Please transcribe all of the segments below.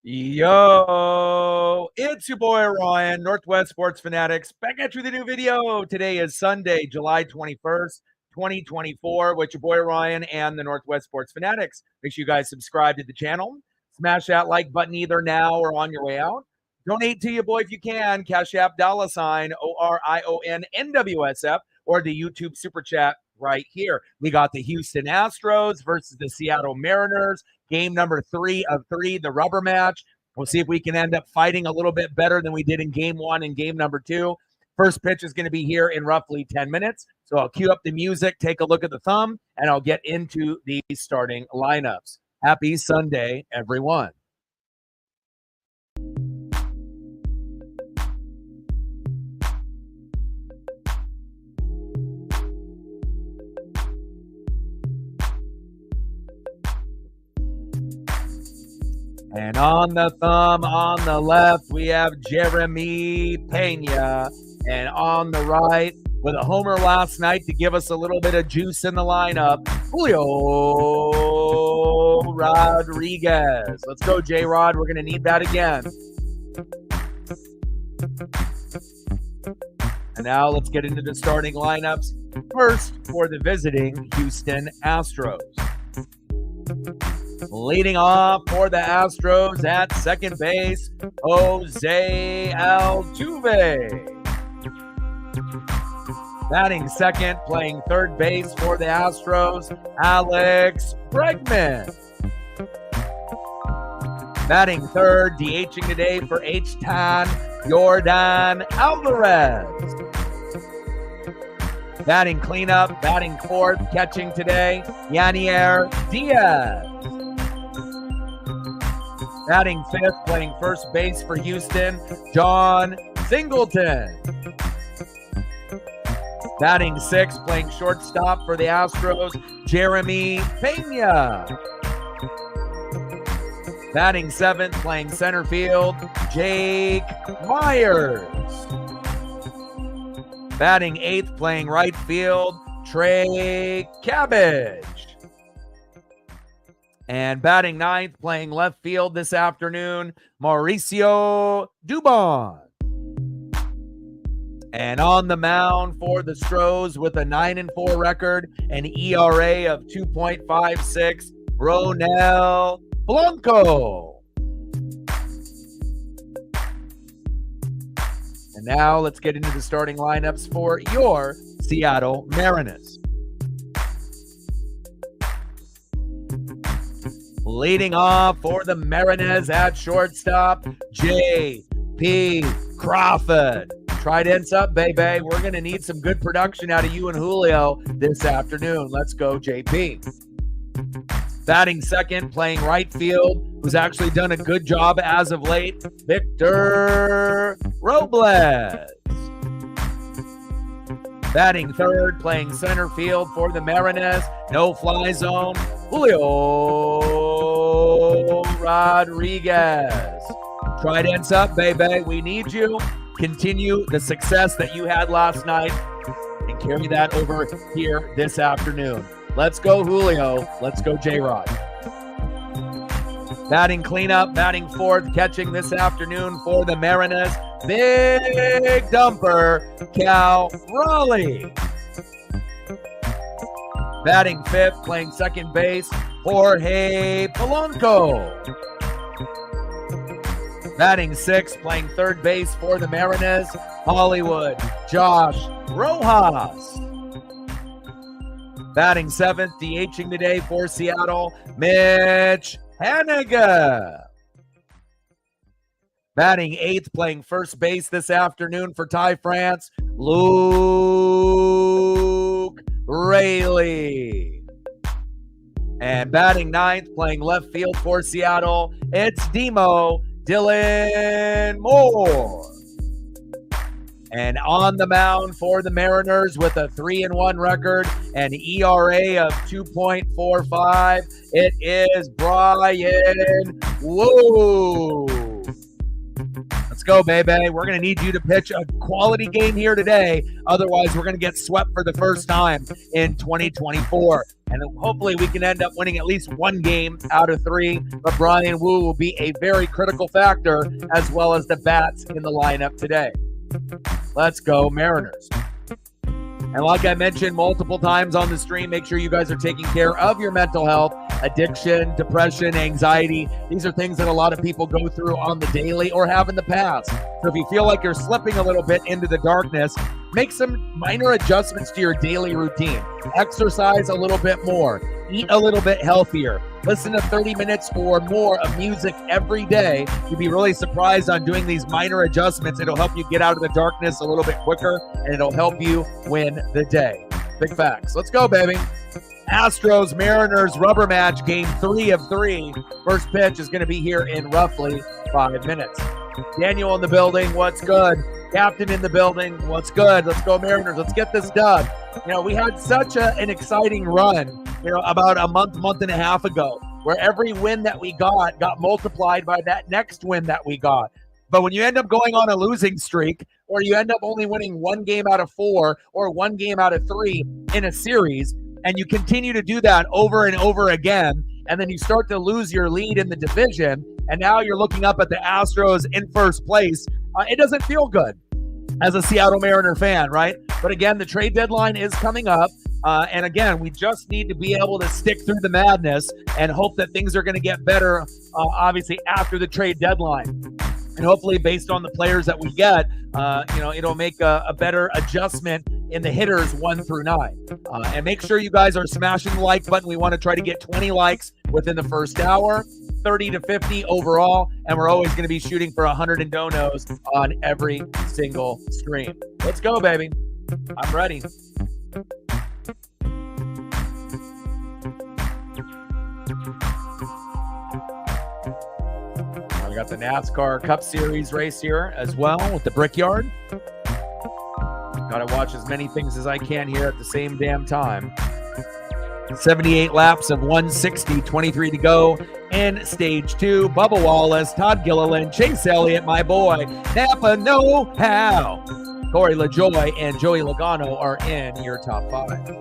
Yo, it's your boy Ryan, Northwest Sports Fanatics, back at you with a new video. Today is Sunday, July 21st, 2024, with your boy Ryan and the Northwest Sports Fanatics. Make sure you guys subscribe to the channel. Smash that like button either now or on your way out. Donate to your boy if you can. Cash App $, ORION NWSF, or the YouTube Super Chat right here. We got the Houston Astros versus the Seattle Mariners. Game number 3 of 3, the rubber match. We'll see if we can end up fighting a little bit better than we did in game 1 and game number 2. First pitch is going to be here in roughly 10 minutes. So I'll cue up the music, take a look at the thumb, and I'll get into the starting lineups. Happy Sunday, everyone. And on the thumb, on the left, we have Jeremy Pena. And on the right, with a homer last night to give us a little bit of juice in the lineup, Julio Rodriguez. Let's go, J-Rod. We're going to need that again. And now let's get into the starting lineups. First, for the visiting Houston Astros. Leading off for the Astros at second base, Jose Altuve. Batting second, playing third base for the Astros, Alex Bregman. Batting third, DHing today for H-Town, Yordan Alvarez. Batting cleanup, batting fourth, catching today, Yanier Diaz. Batting fifth, playing first base for Houston, John Singleton. Batting sixth, playing shortstop for the Astros, Jeremy Pena. Batting seventh, playing center field, Jake Myers. Batting eighth, playing right field, Trey Cabbage. And batting ninth, playing left field this afternoon, Mauricio Dubon. And on the mound for the Astros with a 9-4 record, an ERA of 2.56, Ronel Blanco. And now let's get into the starting lineups for your Seattle Mariners. Leading off for the Mariners at shortstop, J.P. Crawford. Tridents up, baby. We're going to need some good production out of you and Julio this afternoon. Let's go, J.P. Batting second, playing right field, who's actually done a good job as of late, Victor Robles. Batting third, playing center field for the Mariners, no-fly zone, Julio Rodriguez. Tridents up, baby. We need you. Continue the success that you had last night and carry that over here this afternoon. Let's go, Julio. Let's go, J-Rod. Batting cleanup, batting fourth, catching this afternoon for the Mariners, big dumper, Cal Raleigh. Batting fifth, playing second base, Jorge Polanco. Batting sixth, playing third base for the Mariners, Hollywood, Josh Rojas. Batting seventh, DHing today for Seattle, Mitch Haniger. Batting eighth, playing first base this afternoon for Ty France, Luke Raley. And batting ninth, playing left field for Seattle, it's Dylan Moore. And on the mound for the Mariners with a 3-1 record, an ERA of 2.45, it is Brian Wu. Let's go, baby. We're going to need you to pitch a quality game here today. Otherwise, we're going to get swept for the first time in 2024. and hopefully we can end up winning at least one game out of 3. But Bryan Woo will be a very critical factor, as well as the bats in the lineup today. Let's go Mariners. And like I mentioned multiple times on the stream, make sure you guys are taking care of your mental health. Addiction, depression, anxiety. These are things that a lot of people go through on the daily or have in the past. So if you feel like you're slipping a little bit into the darkness, make some minor adjustments to your daily routine. Exercise a little bit more. Eat a little bit healthier. Listen to 30 minutes or more of music every day. You'll be really surprised on doing these minor adjustments. It'll help you get out of the darkness a little bit quicker, and it'll help you win the day. Big facts. Let's go, baby. Astros, Mariners, rubber match, game 3 of 3. First pitch is going to be here in roughly 5 minutes. Daniel in the building, what's good? Captain in the building, what's good? Let's go Mariners, let's get this done. We had such an exciting run, about a month and a half ago, where every win that we got multiplied by that next win that we got. But when you end up going on a losing streak, or you end up only winning 1 game out of 4 or 1 game out of 3 in a series, and you continue to do that over and over again, and then you start to lose your lead in the division, and now you're looking up at the Astros in first place, it doesn't feel good as a Seattle Mariner fan, right? But again, the trade deadline is coming up, and again, we just need to be able to stick through the madness and hope that things are going to get better, obviously, after the trade deadline. And hopefully, based on the players that we get, it'll make a better adjustment in the hitters 1 through 9. And make sure you guys are smashing the like button. We want to try to get 20 likes within the first hour, 30 to 50 overall, and we're always going to be shooting for 100 and donos on every single stream. Let's go, baby. I'm ready. We got the NASCAR Cup Series race here as well with the Brickyard. Got to watch as many things as I can here at the same damn time. 78 laps of 160, 23 to go in stage 2. Bubba Wallace, Todd Gilliland, Chase Elliott, my boy, Napa Know How. Corey LaJoy and Joey Logano are in your top 5.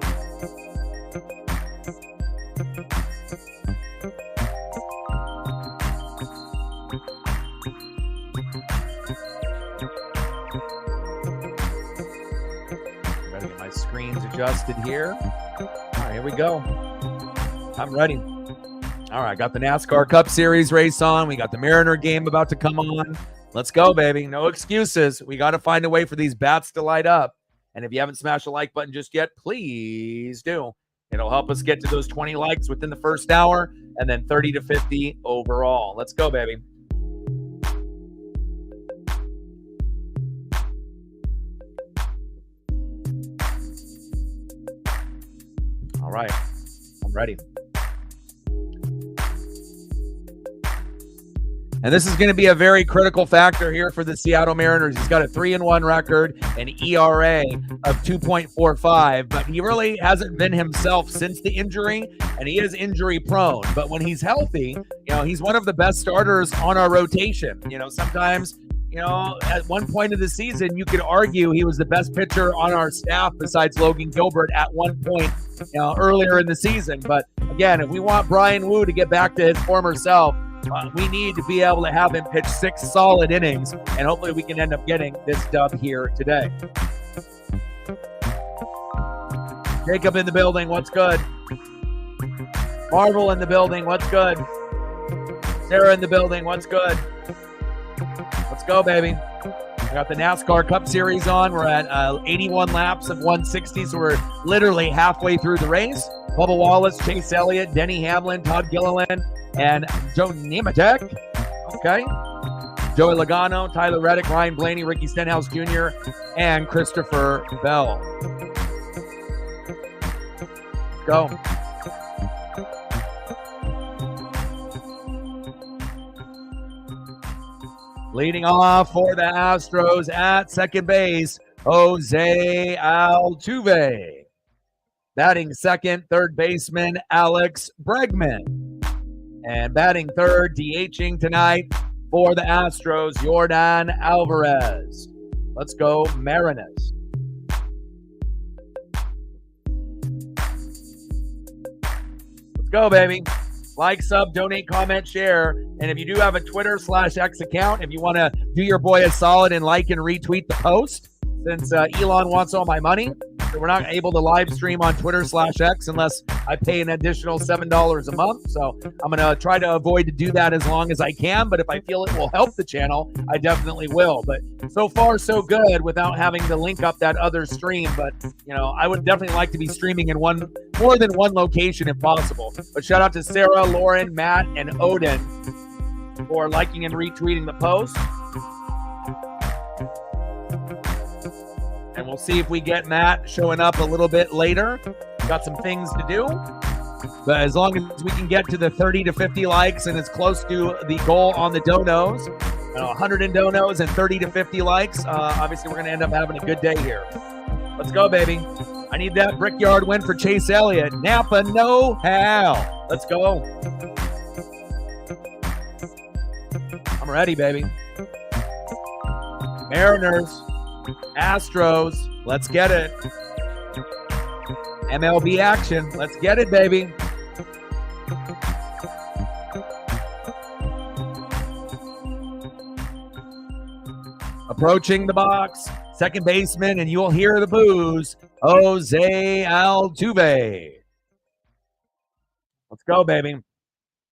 Screens adjusted here. All right, here we go. I'm ready. All right, got the NASCAR Cup Series race on. We got the Mariner game about to come on. Let's go, baby. No excuses. We got to find a way for these bats to light up. And if you haven't smashed the like button just yet, please do. It'll help us get to those 20 likes within the first hour, and then 30 to 50 overall. Let's go, baby. All right, I'm ready. And this is going to be a very critical factor here for the Seattle Mariners. He's got a 3-1 record, an ERA of 2.45, but he really hasn't been himself since the injury, and he is injury prone. But when he's healthy, he's one of the best starters on our rotation. Sometimes, at one point of the season, you could argue he was the best pitcher on our staff besides Logan Gilbert at one point, earlier in the season. But again, if we want Bryan Woo to get back to his former self, we need to be able to have him pitch 6 solid innings, and hopefully we can end up getting this dub here today. Jacob in the building, what's good? Marvel in the building, what's good? Sarah in the building, what's good? Let's go, baby. We got the NASCAR Cup Series on. We're at 81 laps of 160, so we're literally halfway through the race. Bubba Wallace, Chase Elliott, Denny Hamlin, Todd Gilliland, and Joe Nemechek. Okay. Joey Logano, Tyler Reddick, Ryan Blaney, Ricky Stenhouse Jr., and Christopher Bell. Let's go. Leading off for the Astros at second base, Jose Altuve. Batting second, third baseman Alex Bregman. And batting third, DHing tonight for the Astros, Yordan Alvarez. Let's go Mariners. Go, baby. Like, sub, donate, comment, share. And if you do have a Twitter/X account, if you want to do your boy a solid and like and retweet the post, since Elon wants all my money, so we're not able to live stream on Twitter/X unless I pay an additional $7 a month. So I'm going to try to avoid to do that as long as I can. But if I feel it will help the channel, I definitely will. But so far, so good without having to link up that other stream. But, you know, I would definitely like to be streaming in more than one location if possible. But shout out to Sarah, Lauren, Matt, and Odin for liking and retweeting the post. And we'll see if we get Matt showing up a little bit later. Got some things to do. But as long as we can get to the 30 to 50 likes and it's close to the goal on the donos, 100 in donos and 30 to 50 likes, obviously we're going to end up having a good day here. Let's go, baby. I need that Brickyard win for Chase Elliott. Napa, no how. Let's go. I'm ready, baby. Mariners. Astros, let's get it. MLB action, let's get it, baby. Approaching the box, second baseman, and you'll hear the boos, Jose Altuve. Let's go, baby.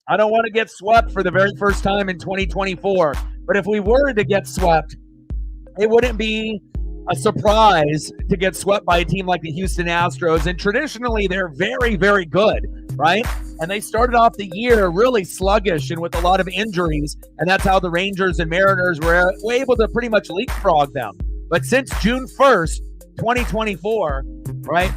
I don't want to get swept for the very first time in 2024, but if we were to get swept, it wouldn't be a surprise to get swept by a team like the Houston Astros. And traditionally, they're very, very good, right? And they started off the year really sluggish and with a lot of injuries. And that's how the Rangers and Mariners were able to pretty much leapfrog them. But since June 1st, 2024, right,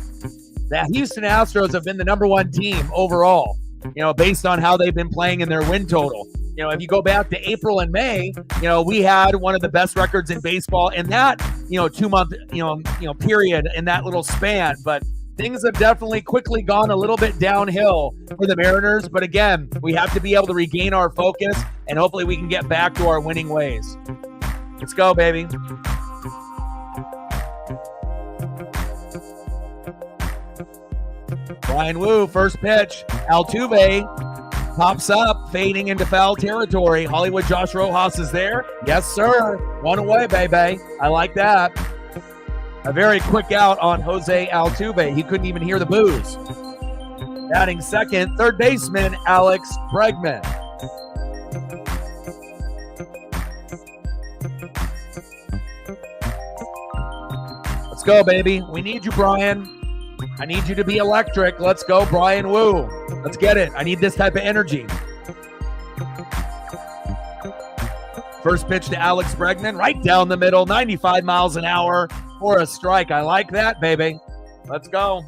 the Houston Astros have been the number one team overall, you know, based on how they've been playing in their win total. You know, if you go back to April and May, you know, we had one of the best records in baseball in that, 2-month, period in that little span. But things have definitely quickly gone a little bit downhill for the Mariners. But again, we have to be able to regain our focus and hopefully we can get back to our winning ways. Let's go, baby. Brian Wu, first pitch. Altuve pops up, fading into foul territory. Hollywood Josh Rojas is there. Yes, sir. One away, baby. I like that. A very quick out on Jose Altuve. He couldn't even hear the boos. Batting second, third baseman, Alex Bregman. Let's go, baby. We need you, Brian. I need you to be electric. Let's go, Brian Wu. Let's get it. I need this type of energy. First pitch to Alex Bregman, right down the middle, 95 miles an hour for a strike. I like that, baby. Let's go.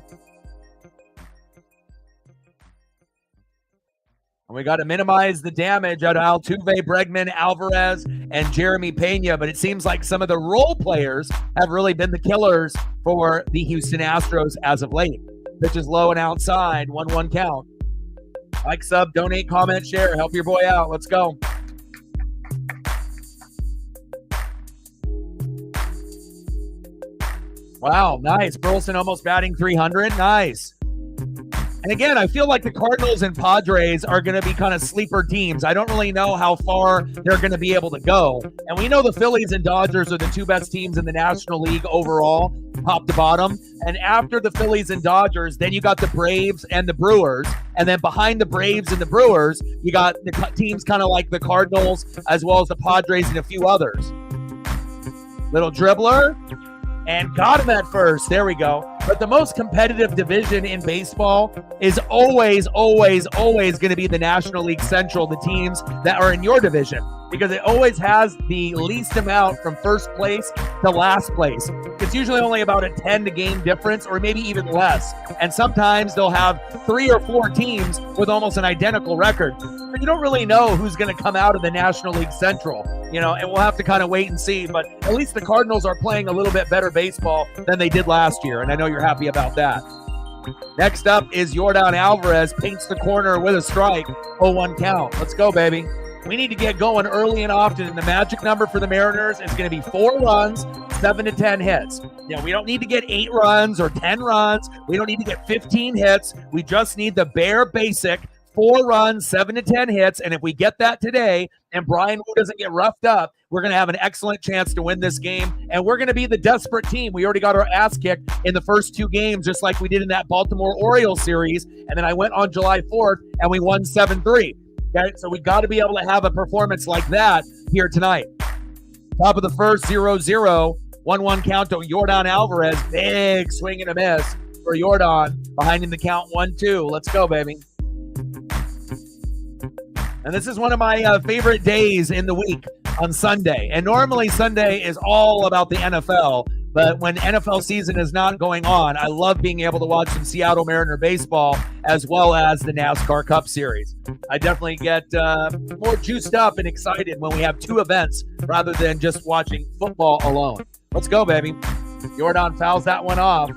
And we got to minimize the damage out of Altuve, Bregman, Alvarez, and Jeremy Pena. But it seems like some of the role players have really been the killers for the Houston Astros as of late. Pitch is low and outside, 1-1 count. Like, sub, donate, comment, share. Help your boy out. Let's go. Wow, nice. Burleson almost batting 300. Nice. And again, I feel like the Cardinals and Padres are going to be kind of sleeper teams. I don't really know how far they're going to be able to go. And we know the Phillies and Dodgers are the two best teams in the National League overall, top to bottom. And after the Phillies and Dodgers, then you got the Braves and the Brewers. And then behind the Braves and the Brewers, you got the teams kind of like the Cardinals, as well as the Padres and a few others. Little dribbler. And got him at first. There we go. But the most competitive division in baseball is always going to be the National League Central, the teams that are in your division, because it always has the least amount from first place to last place. It's usually only about a 10 to game difference, or maybe even less. And sometimes they'll have 3 or 4 teams with almost an identical record. But you don't really know who's going to come out of the National League Central, and we'll have to kind of wait and see. But at least the Cardinals are playing a little bit better baseball than they did last year, and I know you're happy about that. Next up is Yordan Alvarez, paints the corner with a strike, 0-1 count. Let's go, baby. We need to get going early and often. And the magic number for the Mariners is going to be 4 runs, 7 to 10 hits. We don't need to get 8 runs or 10 runs. We don't need to get 15 hits. We just need the bare basic 4 runs, 7 to 10 hits. And if we get that today and Brian Wu doesn't get roughed up, we're going to have an excellent chance to win this game. And we're going to be the desperate team. We already got our ass kicked in the first 2 games, just like we did in that Baltimore Orioles series. And then I went on July 4th and we won 7-3. Okay, so we got to be able to have a performance like that here tonight. Top of the first, 0-0. 1-1 count to Yordan Alvarez. Big swing and a miss for Yordan. Behind him the count 1-2. Let's go, baby. And this is one of my favorite days in the week on Sunday. And normally Sunday is all about the NFL. But when NFL season is not going on, I love being able to watch some Seattle Mariner baseball as well as the NASCAR Cup Series. I definitely get more juiced up and excited when we have 2 events rather than just watching football alone. Let's go, baby. Yordan fouls that one off.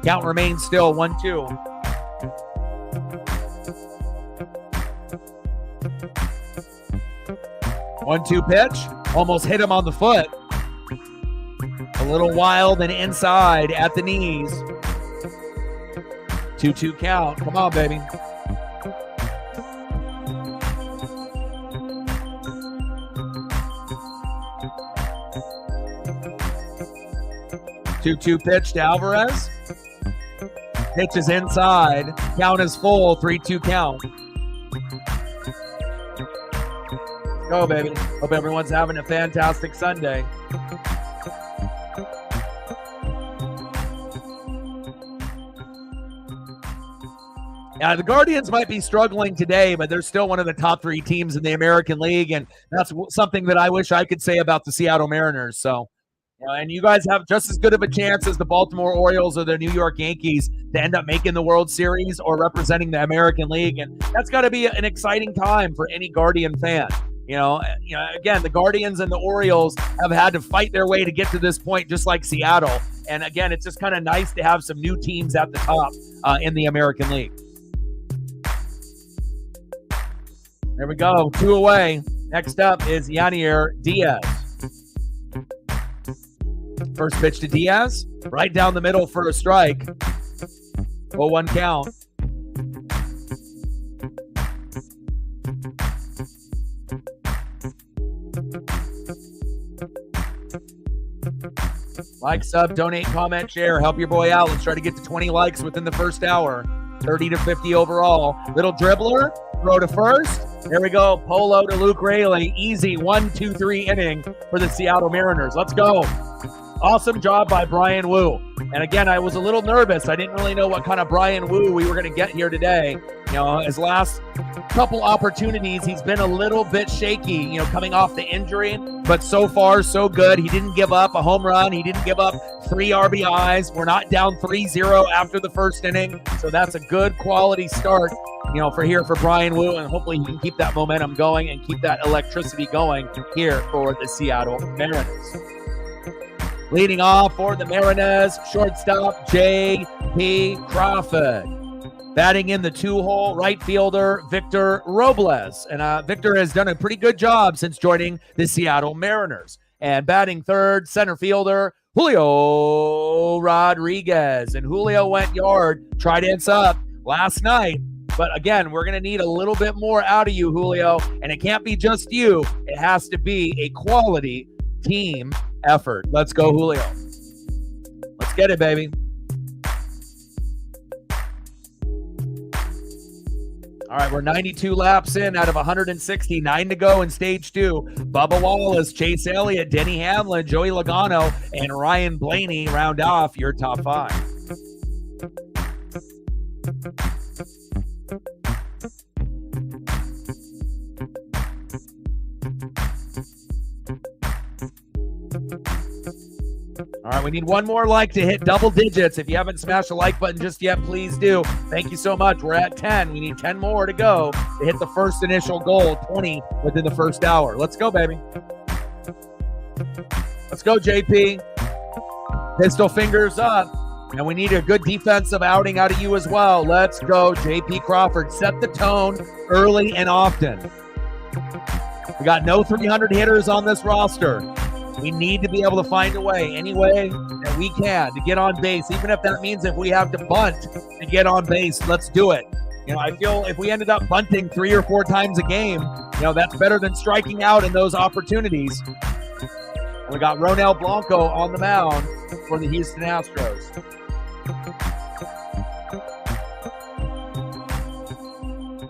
Count remains still 1-2. One-two pitch. Almost hit him on the foot. A little wild and inside at the knees. 2-2 count. Come on, baby. Two-two pitch to Alvarez. Pitch is inside. Count is full. 3-2 count. Go, baby. Hope everyone's having a fantastic Sunday. The Guardians might be struggling today, but they're still one of the top 3 teams in the American League, and that's something that I wish I could say about the Seattle Mariners. So, and you guys have just as good of a chance as the Baltimore Orioles or the New York Yankees to end up making the World Series or representing the American League, and that's got to be an exciting time for any Guardian fan. Again, the Guardians and the Orioles have had to fight their way to get to this point, just like Seattle. And again, it's just kind of nice to have some new teams at the top in the American League. There we go, 2 away. Next up is Yanier Diaz. First pitch to Diaz, right down the middle for a strike. 0-1 count. Like, sub, donate, comment, share. Help your boy out. Let's try to get to 20 likes within the first hour. 30 to 50 overall. Little dribbler. Throw to first. There we go. Polo to Luke Raley. Easy 1-2-3 inning for the Seattle Mariners. Let's go. Awesome job by Brian Wu. And again, I was a little nervous. I didn't really know what kind of Brian Wu we were going to get here today. His last couple opportunities, he's been a little bit shaky, coming off the injury. But so far, so good. He didn't give up a home run. He didn't give up 3 RBIs. We're not down 3-0 after the first inning. So that's a good quality start, for Brian Wu. And hopefully he can keep that momentum going and keep that electricity going here for the Seattle Mariners. Leading off for the Mariners, shortstop J.P. Crawford. Batting in the 2-hole, right fielder Victor Robles. And Victor has done a pretty good job since joining the Seattle Mariners. And batting third, center fielder Julio Rodriguez. And Julio went yard, tried ends up last night. But again, we're going to need a little bit more out of you, Julio. And it can't be just you. It has to be a quality team effort. Let's go, Julio. Let's get it, baby. All right, we're 92 laps in out of 160. 9 to go in stage 2. Bubba Wallace, Chase Elliott, Denny Hamlin, Joey Logano, and Ryan Blaney round off your top 5. All right, we need one more like to hit double digits. If you haven't smashed the like button just yet, please do. Thank you so much. We're at 10. We need 10 more to go to hit the first initial goal, 20 within the first hour. Let's go, baby. Let's go, JP. Pistol fingers up. And we need a good defensive outing out of you as well. Let's go, JP Crawford. Set the tone early and often. We got no 300 hitters on this roster. We need to be able to find a way, any way that we can, to get on base, even if that means if we have to bunt to get on base, let's do it. I feel if we ended up bunting 3 or 4 times a game, that's better than striking out in those opportunities. We got Ronel Blanco on the mound for the Houston Astros.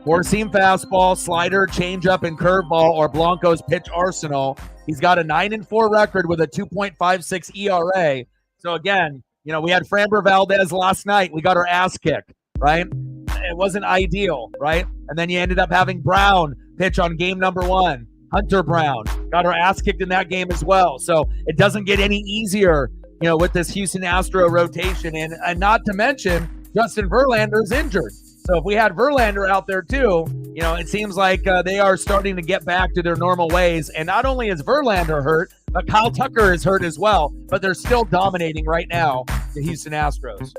Four-seam fastball, slider, changeup, and curveball, or Blanco's pitch arsenal. He's got a 9-4 record with a 2.56 ERA. So again, we had Framber Valdez last night. We got our ass kicked, right? It wasn't ideal, right? And then you ended up having Brown pitch on game number 1. Hunter Brown got our ass kicked in that game as well. So it doesn't get any easier, with this Houston Astro rotation. And not to mention, Justin Verlander's injured. So if we had Verlander out there too, it seems like they are starting to get back to their normal ways. And not only is Verlander hurt, but Kyle Tucker is hurt as well. But they're still dominating right now, the Houston Astros.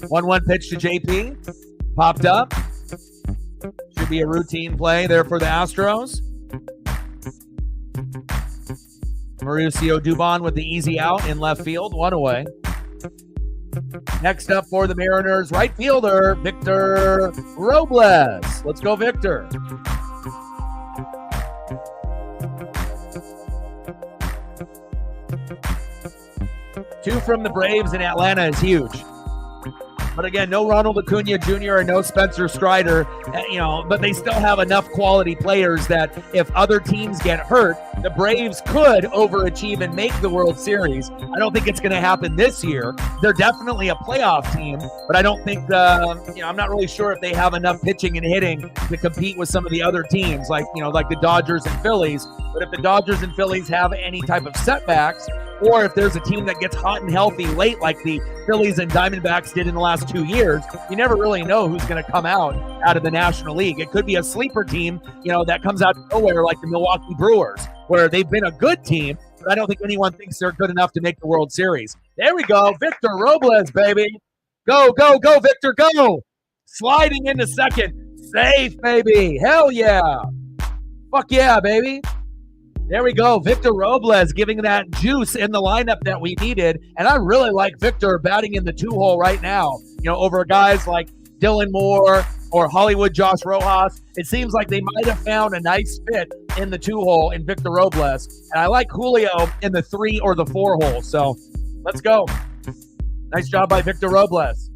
1-1 pitch to JP. Popped up. Should be a routine play there for the Astros. Mauricio Dubon with the easy out in left field. 1 away. Next up for the Mariners, right fielder, Victor Robles. Let's go, Victor. Two from the Braves in Atlanta is huge. But again, no Ronald Acuna Jr. and no Spencer Strider, but they still have enough quality players that if other teams get hurt, the Braves could overachieve and make the World Series. I don't think it's going to happen this year. They're definitely a playoff team, but I don't think I'm not really sure if they have enough pitching and hitting to compete with some of the other teams like the Dodgers and Phillies. But if the Dodgers and Phillies have any type of setbacks, or if there's a team that gets hot and healthy late like the Phillies and Diamondbacks did in the last 2 years, you never really know who's going to come out of the National League. It could be a sleeper team, that comes out of nowhere like the Milwaukee Brewers, where they've been a good team, but I don't think anyone thinks they're good enough to make the World Series. There we go. Victor Robles, baby. Go, go, go, Victor, go. Sliding into second. Safe, baby. Hell yeah. Fuck yeah, baby. There we go. Victor Robles giving that juice in the lineup that we needed. And I really like Victor batting in the 2-hole right now, over guys like Dylan Moore or Hollywood Josh Rojas. It seems like they might have found a nice fit in the 2-hole in Victor Robles. And I like Julio in the 3 or the 4-hole. So let's go. Nice job by Victor Robles.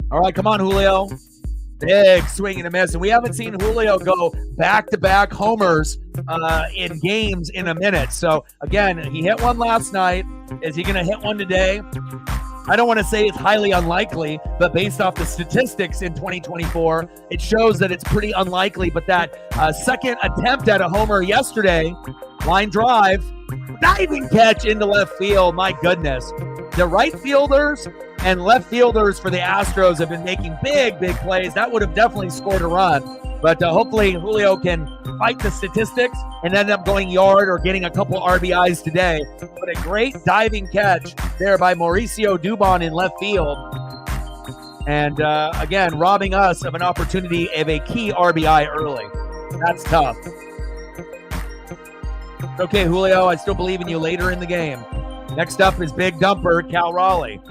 All right, come on, Julio. Big swing and a miss. And we haven't seen Julio go back-to-back homers in games in a minute. So, again, he hit one last night. Is he going to hit one today? I don't want to say it's highly unlikely, but based off the statistics in 2024, it shows that it's pretty unlikely. But that second attempt at a homer yesterday, line drive, diving catch into left field. My goodness. The right fielders and left fielders for the Astros have been making big plays. That would have definitely scored a run. But hopefully Julio can fight the statistics and end up going yard or getting a couple RBIs today. But a great diving catch there by Mauricio Dubon in left field. And again, robbing us of an opportunity of a key RBI early. That's tough. It's okay, Julio. I still believe in you later in the game. Next up is big dumper, Cal Raleigh.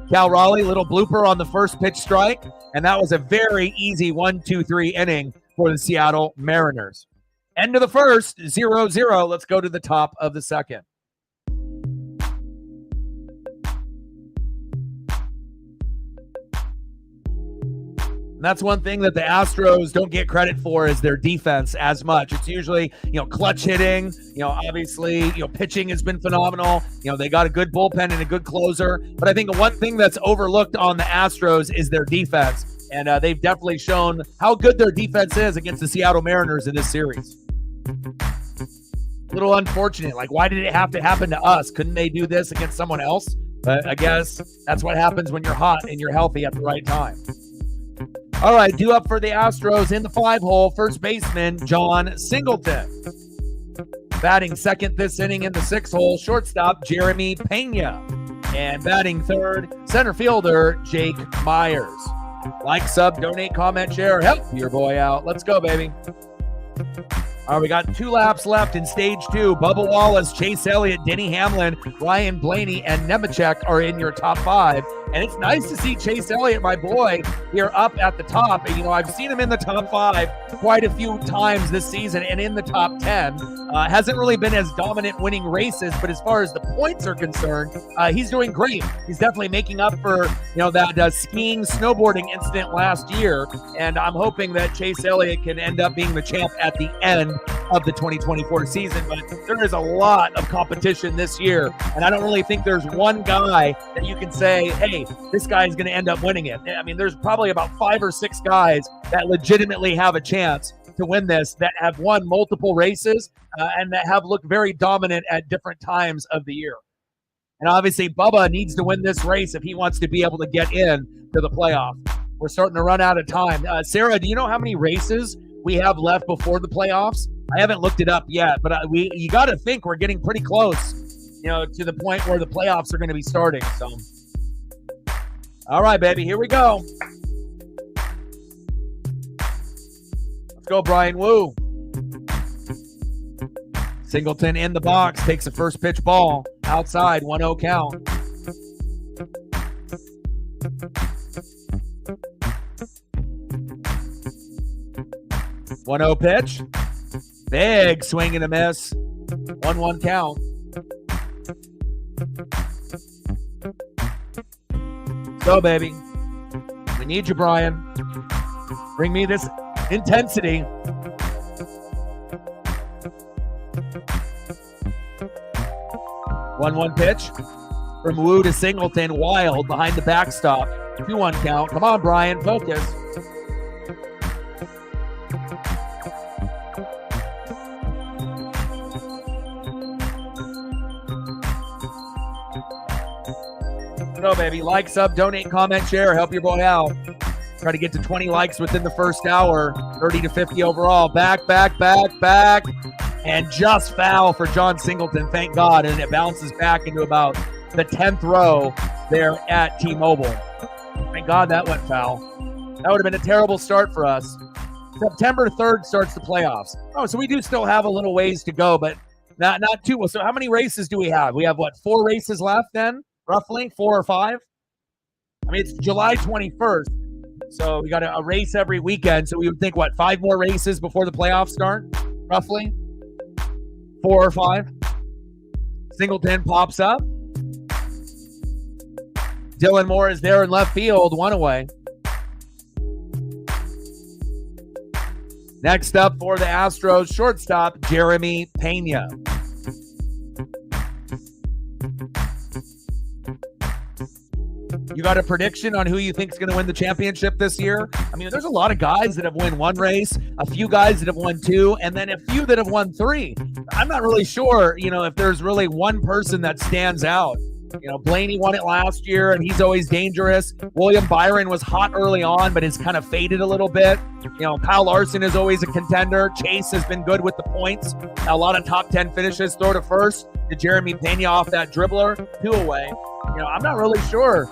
Cal Raleigh, little blooper on the first pitch strike, and that was a very easy 1-2-3 inning for the Seattle Mariners. End of the first, 0-0. Let's go to the top of the second. And that's one thing that the Astros don't get credit for is their defense as much. It's usually, clutch hitting, obviously, pitching has been phenomenal. They got a good bullpen and a good closer. But I think one thing that's overlooked on the Astros is their defense. And they've definitely shown how good their defense is against the Seattle Mariners in this series. A little unfortunate. Like, why did it have to happen to us? Couldn't they do this against someone else? But I guess that's what happens when you're hot and you're healthy at the right time. All right, due up for the Astros in the 5-hole, first baseman John Singleton. Batting second this inning in the 6th hole, shortstop Jeremy Pena. And batting third, center fielder Jake Myers. Like, sub, donate, comment, share, help your boy out. Let's go, baby. All right, we got 2 laps left in stage 2. Bubba Wallace, Chase Elliott, Denny Hamlin, Ryan Blaney, and Nemechek are in your top 5. And it's nice to see Chase Elliott, my boy, here up at the top. And, I've seen him in the top 5 quite a few times this season and in the top 10. Hasn't really been as dominant winning races, but as far as the points are concerned, he's doing great. He's definitely making up for, that skiing, snowboarding incident last year. And I'm hoping that Chase Elliott can end up being the champ at the end of the 2024 season. But there is a lot of competition this year. And I don't really think there's one guy that you can say, hey, this guy is going to end up winning it. I mean, there's probably about 5 or 6 guys that legitimately have a chance to win this, that have won multiple races and that have looked very dominant at different times of the year. And obviously, Bubba needs to win this race if he wants to be able to get in to the playoff. We're starting to run out of time. Sarah, do you know how many races we have left before the playoffs? I haven't looked it up yet, but you got to think we're getting pretty close, to the point where the playoffs are going to be starting. So, all right, baby, here we go. Let's go, Brian Wu. Singleton in the box, takes a first pitch ball outside, 1-0 count. One 0 pitch. Big swing and a miss. 1-1 count. Go, baby. We need you, Brian. Bring me this intensity. 1-1 pitch from Wu to Singleton. Wild behind the backstop. 2-1 count. Come on, Brian. Focus. Go, baby. Like, sub, donate, comment, share. Help your boy out. Try to get to 20 likes within the first hour. 30 to 50 overall. Back. And just foul for John Singleton. Thank God. And it bounces back into about the 10th row there at T-Mobile. Thank God that went foul. That would have been a terrible start for us. September 3rd starts the playoffs. Oh, so we do still have a little ways to go, but not too well. So how many races do we have? We have, 4 races left then? Roughly 4 or 5. I mean, it's July 21st, so we got a race every weekend. So we would think, 5 more races before the playoffs start? Roughly 4 or 5. Singleton pops up. Dylan Moore is there in left field, 1 away. Next up for the Astros, shortstop Jeremy Pena. You got a prediction on who you think is going to win the championship this year? I mean, there's a lot of guys that have won 1 race, a few guys that have won 2, and then a few that have won 3. I'm not really sure, if there's really one person that stands out. Blaney won it last year, and he's always dangerous. William Byron was hot early on, but has kind of faded a little bit. Kyle Larson is always a contender. Chase has been good with the points. A lot of top 10 finishes. Throw to first to Jeremy Pena off that dribbler. 2 away. I'm not really sure,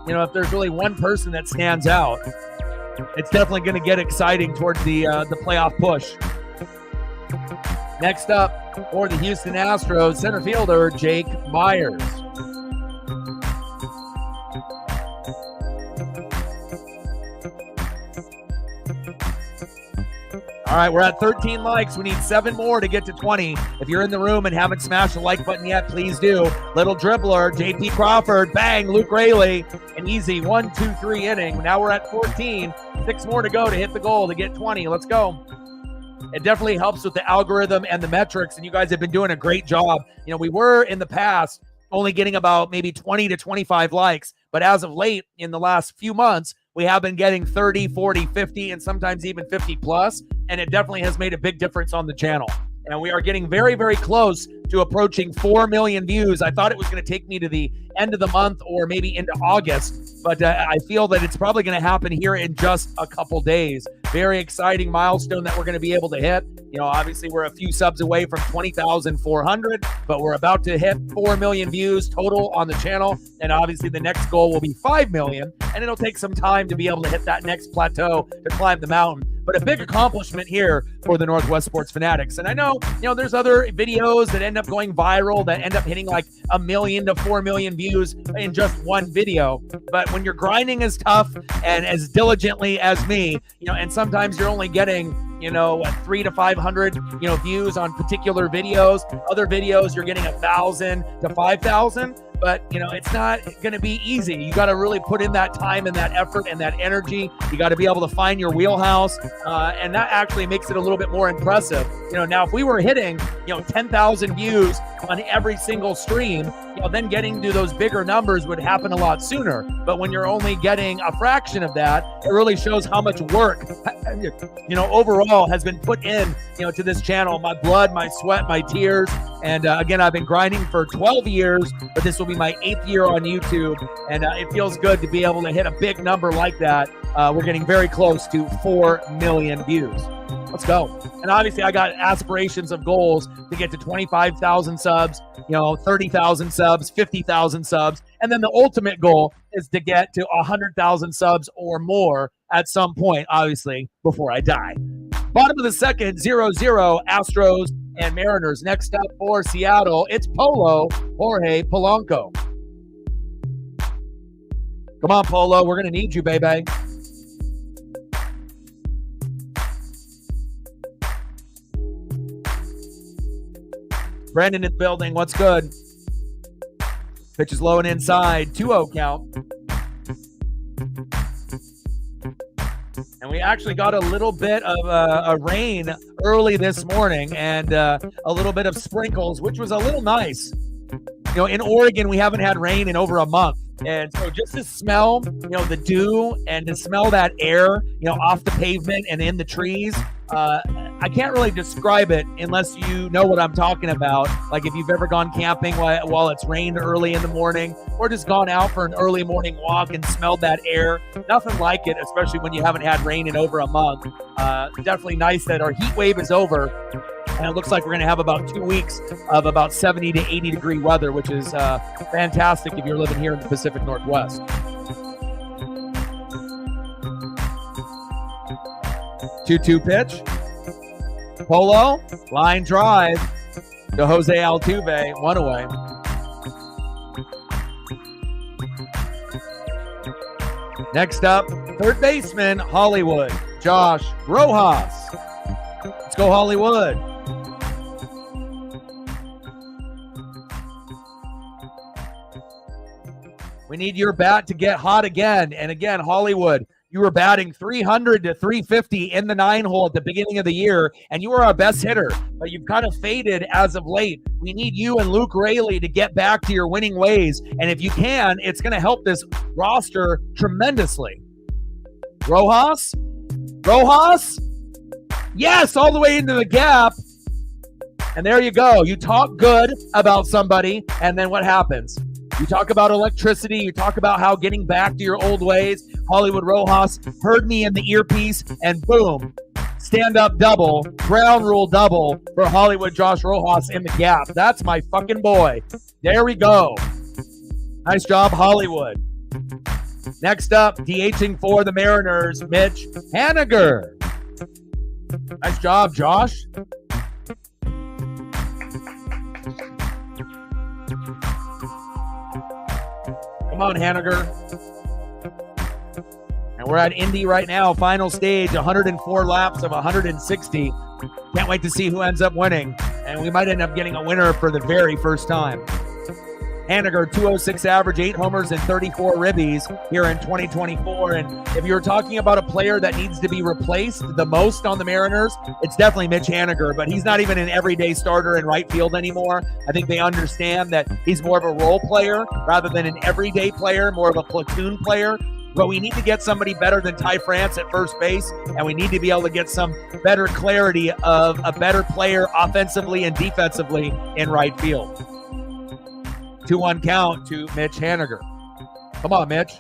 if there's really one person that stands out. It's definitely going to get exciting towards the playoff push. Next up for the Houston Astros, center fielder Jake Myers. All right, we're at 13 likes. We need 7 more to get to 20. If you're in the room and haven't smashed the like button yet, please do. Little dribbler, J.P. Crawford, bang, Luke Raley. An easy 1-2-3 inning. Now we're at 14. 6 more to go to hit the goal to get 20. Let's go. It definitely helps with the algorithm and the metrics, and you guys have been doing a great job. We were in the past only getting about maybe 20 to 25 likes, but as of late, in the last few months, we have been getting 30, 40, 50, and sometimes even 50 plus, and it definitely has made a big difference on the channel. And we are getting very, very close to approaching 4 million views. I thought it was going to take me to the end of the month or maybe into August, but I feel that it's probably going to happen here in just a couple days. Very exciting milestone that we're going to be able to hit. You know, obviously we're a few subs away from 20,400, but we're about to hit 4 million views total on the channel. And obviously the next goal will be 5 million, and it'll take some time to be able to hit that next plateau to climb the mountain. But a big accomplishment here for the Northwest Sports Fanatics. And I know, you know, there's other videos that end up going viral that end up hitting like 1 million to 4 million views in just one video. But when you're grinding as tough and as diligently as me, you know, and sometimes you're only getting, you know, 300 to 500, you know, views on particular videos. Other videos, you're getting 1,000 to 5,000. But, you know, it's not going to be easy. You got to really put in that time and that effort and that energy. You got to be able to find your wheelhouse. And that actually makes it a little bit more impressive. You know, now if we were hitting, you know, 10,000 views on every single stream, you know, then getting to those bigger numbers would happen a lot sooner. But when you're only getting a fraction of that, it really shows how much work, you know, overall has been put in, you know, to this channel. My blood, my sweat, my tears. And again, I've been grinding for 12 years, but this will be my 8th year on YouTube. And it feels good to be able to hit a big number like that. We're getting very close to 4 million views. Let's go. And obviously I got aspirations of goals to get to 25,000 subs, you know, 30,000 subs, 50,000 subs. And then the ultimate goal is to get to 100,000 subs or more at some point, obviously, before I die. Bottom of the second, 0-0, Astros and Mariners. Next up for Seattle, it's Polo, Jorge Polanco. Come on, Polo. We're going to need you, baby. Brandon in the building. What's good? Pitch is low and inside. 2-0 count. And we actually got a little bit of a rain early this morning and a little bit of sprinkles, which was a little nice. You know, in Oregon, we haven't had rain in over a month. And so just to smell, you know, the dew and to smell that air, you know, off the pavement and in the trees, I can't really describe it unless you know what I'm talking about. Like if you've ever gone camping while it's rained early in the morning, or just gone out for an early morning walk and smelled that air. Nothing like it, especially when you haven't had rain in over a month. Definitely nice that our heat wave is over. And it looks like we're going to have about 2 weeks of about 70 to 80 degree weather, which is fantastic if you're living here in the Pacific Northwest. 2-2 pitch. Polo, line drive to Jose Altuve, 1 away. Next up, third baseman, Hollywood, Josh Rojas. Let's go, Hollywood. We need your bat to get hot again. And again, Hollywood, you were batting 300 to 350 in the 9-hole at the beginning of the year, and you were our best hitter, but you've kind of faded as of late. We need you and Luke Raley to get back to your winning ways, and if you can, it's going to help this roster tremendously. Rojas? Rojas? Yes, all the way into the gap. And there you go. You talk good about somebody, and then what happens? You talk about electricity. You talk about how getting back to your old ways. Hollywood Rojas heard me in the earpiece, and boom, stand-up double, ground rule double for Hollywood Josh Rojas in the gap. That's my fucking boy. There we go. Nice job, Hollywood. Next up, DHing for the Mariners, Mitch Haniger. Nice job, Josh. Come on, Haniger. And we're at Indy right now, final stage, 104 laps of 160. Can't wait to see who ends up winning. And we might end up getting a winner for the very first time. Haniger, 206 average, 8 homers and 34 ribbies here in 2024. And if you're talking about a player that needs to be replaced the most on the Mariners, it's definitely Mitch Haniger, but he's not even an everyday starter in right field anymore. I think they understand that he's more of a role player rather than an everyday player, more of a platoon player. But we need to get somebody better than Ty France at first base, and we need to be able to get some better clarity of a better player offensively and defensively in right field. 2-1 count to Mitch Haniger. Come on, Mitch.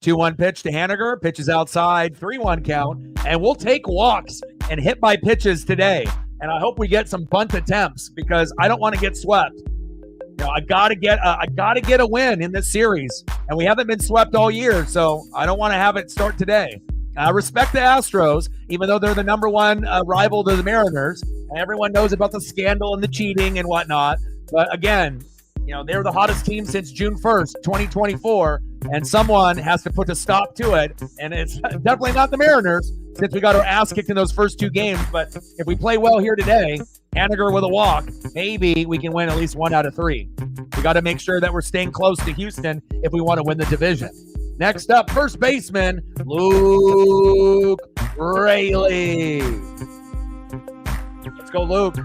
2-1 pitch to Haniger. Pitches outside. 3-1 count. And we'll take walks and hit by pitches today. And I hope we get some bunt attempts because I don't want to get swept. You know, I gotta get a win in this series, and we haven't been swept all year, so I don't want to have it start today. Respect the Astros, even though they're the number one rival to the Mariners, and everyone knows about the scandal and the cheating and whatnot. But again, you know, they're the hottest team since June 1st, 2024, and someone has to put a stop to it, and it's definitely not the Mariners since we got our ass kicked in those first two games. But if we play well here today, Haniger with a walk, maybe we can win at least 1 out of 3. We got to make sure that we're staying close to Houston if we want to win the division. Next up, first baseman, Luke Raley. Let's go, Luke.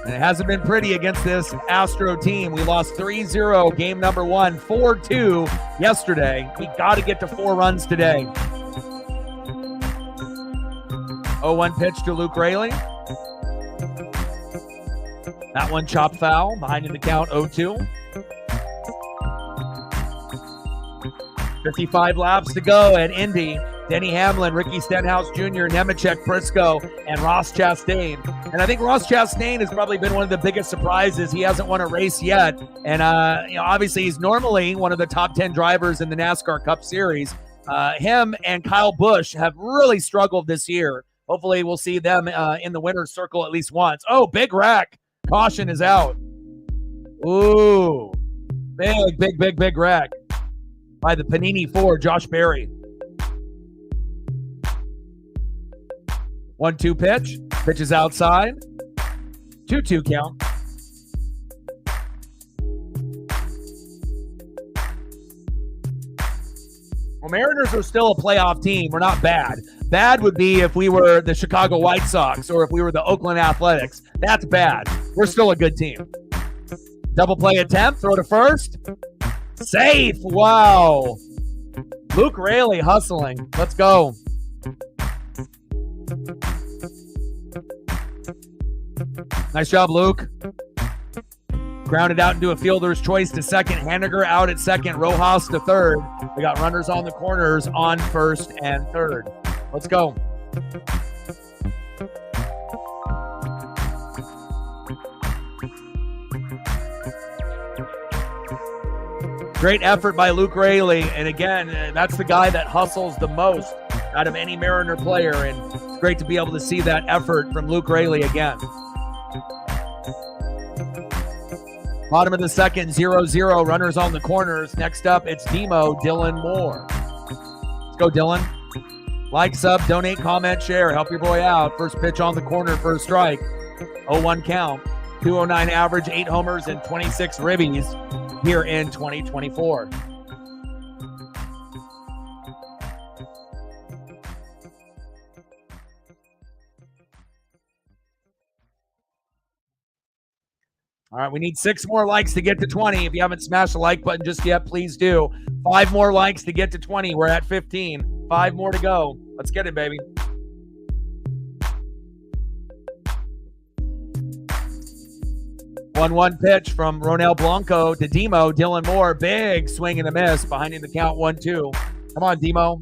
And it hasn't been pretty against this Astro team. We lost 3-0 game number 1, 4-2 yesterday. We got to get to 4 runs today. 0-1 pitch to Luke Raley. That one chopped foul, behind in the count 0-2. 55 laps to go at Indy. Denny Hamlin, Ricky Stenhouse Jr., Nemechek, Prisco, and Ross Chastain. And I think Ross Chastain has probably been one of the biggest surprises. He hasn't won a race yet. And, you know, obviously he's normally one of the top 10 drivers in the NASCAR Cup Series. Him and Kyle Busch have really struggled this year. Hopefully we'll see them in the winner's circle at least once. Oh, big wreck. Caution is out. Ooh, big wreck by the Panini 4, Josh Berry. 1-2 pitch. Pitch is outside. 2-2 count. Well, Mariners are still a playoff team. We're not bad. Bad would be if we were the Chicago White Sox or if we were the Oakland Athletics. That's bad. We're still a good team. Double play attempt. Throw to first. Safe. Wow. Luke Raley hustling. Let's go. Nice job, Luke. Grounded out into a fielder's choice to second. Haniger out at second. Rojas to third. We got runners on the corners on first and third. Let's go. Great effort by Luke Raley. And again, that's the guy that hustles the most out of any Mariner player. And it's great to be able to see that effort from Luke Raley again. Bottom of the second, 0-0. Runners on the corners. Next up, it's Demo Dylan Moore. Let's go, Dylan. Like, sub, donate, comment, share. Help your boy out. First pitch on the corner for a strike. 0-1 count. 209 average, 8 homers, and 26 ribbies here in 2024. All right, we need 6 more likes to get to 20. If you haven't smashed the like button just yet, please do. 5 more likes to get to 20. We're at 15. 5 more to go. Let's get it, baby. One pitch from Ronel Blanco to Demo. Dylan Moore, big swing and a miss. Behind in the count, 1-2. Come on, Demo.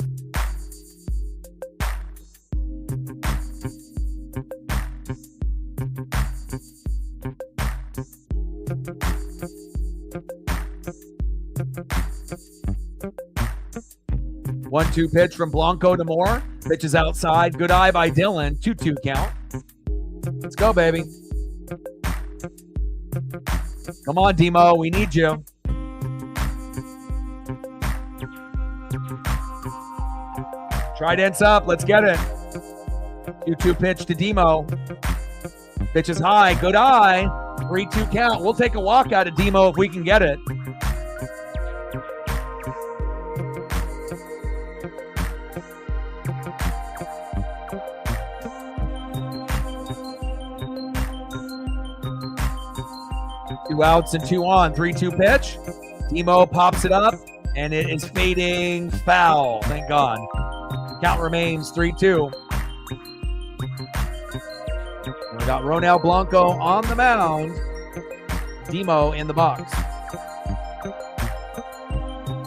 One-two pitch from Blanco to Moore. Pitch is outside. Good eye by Dylan. 2-2 count. Let's go, baby. Come on, Demo. We need you. Trident's up. Let's get it. 2-2 pitch to Demo. Pitch is high. Good eye. 3-2 count. We'll take a walk out of Demo if we can get it. Two outs and 2 on. 3-2 pitch. Demo pops it up, and it is fading foul. Thank God. Count remains 3-2. We got Ronel Blanco on the mound. Demo in the box.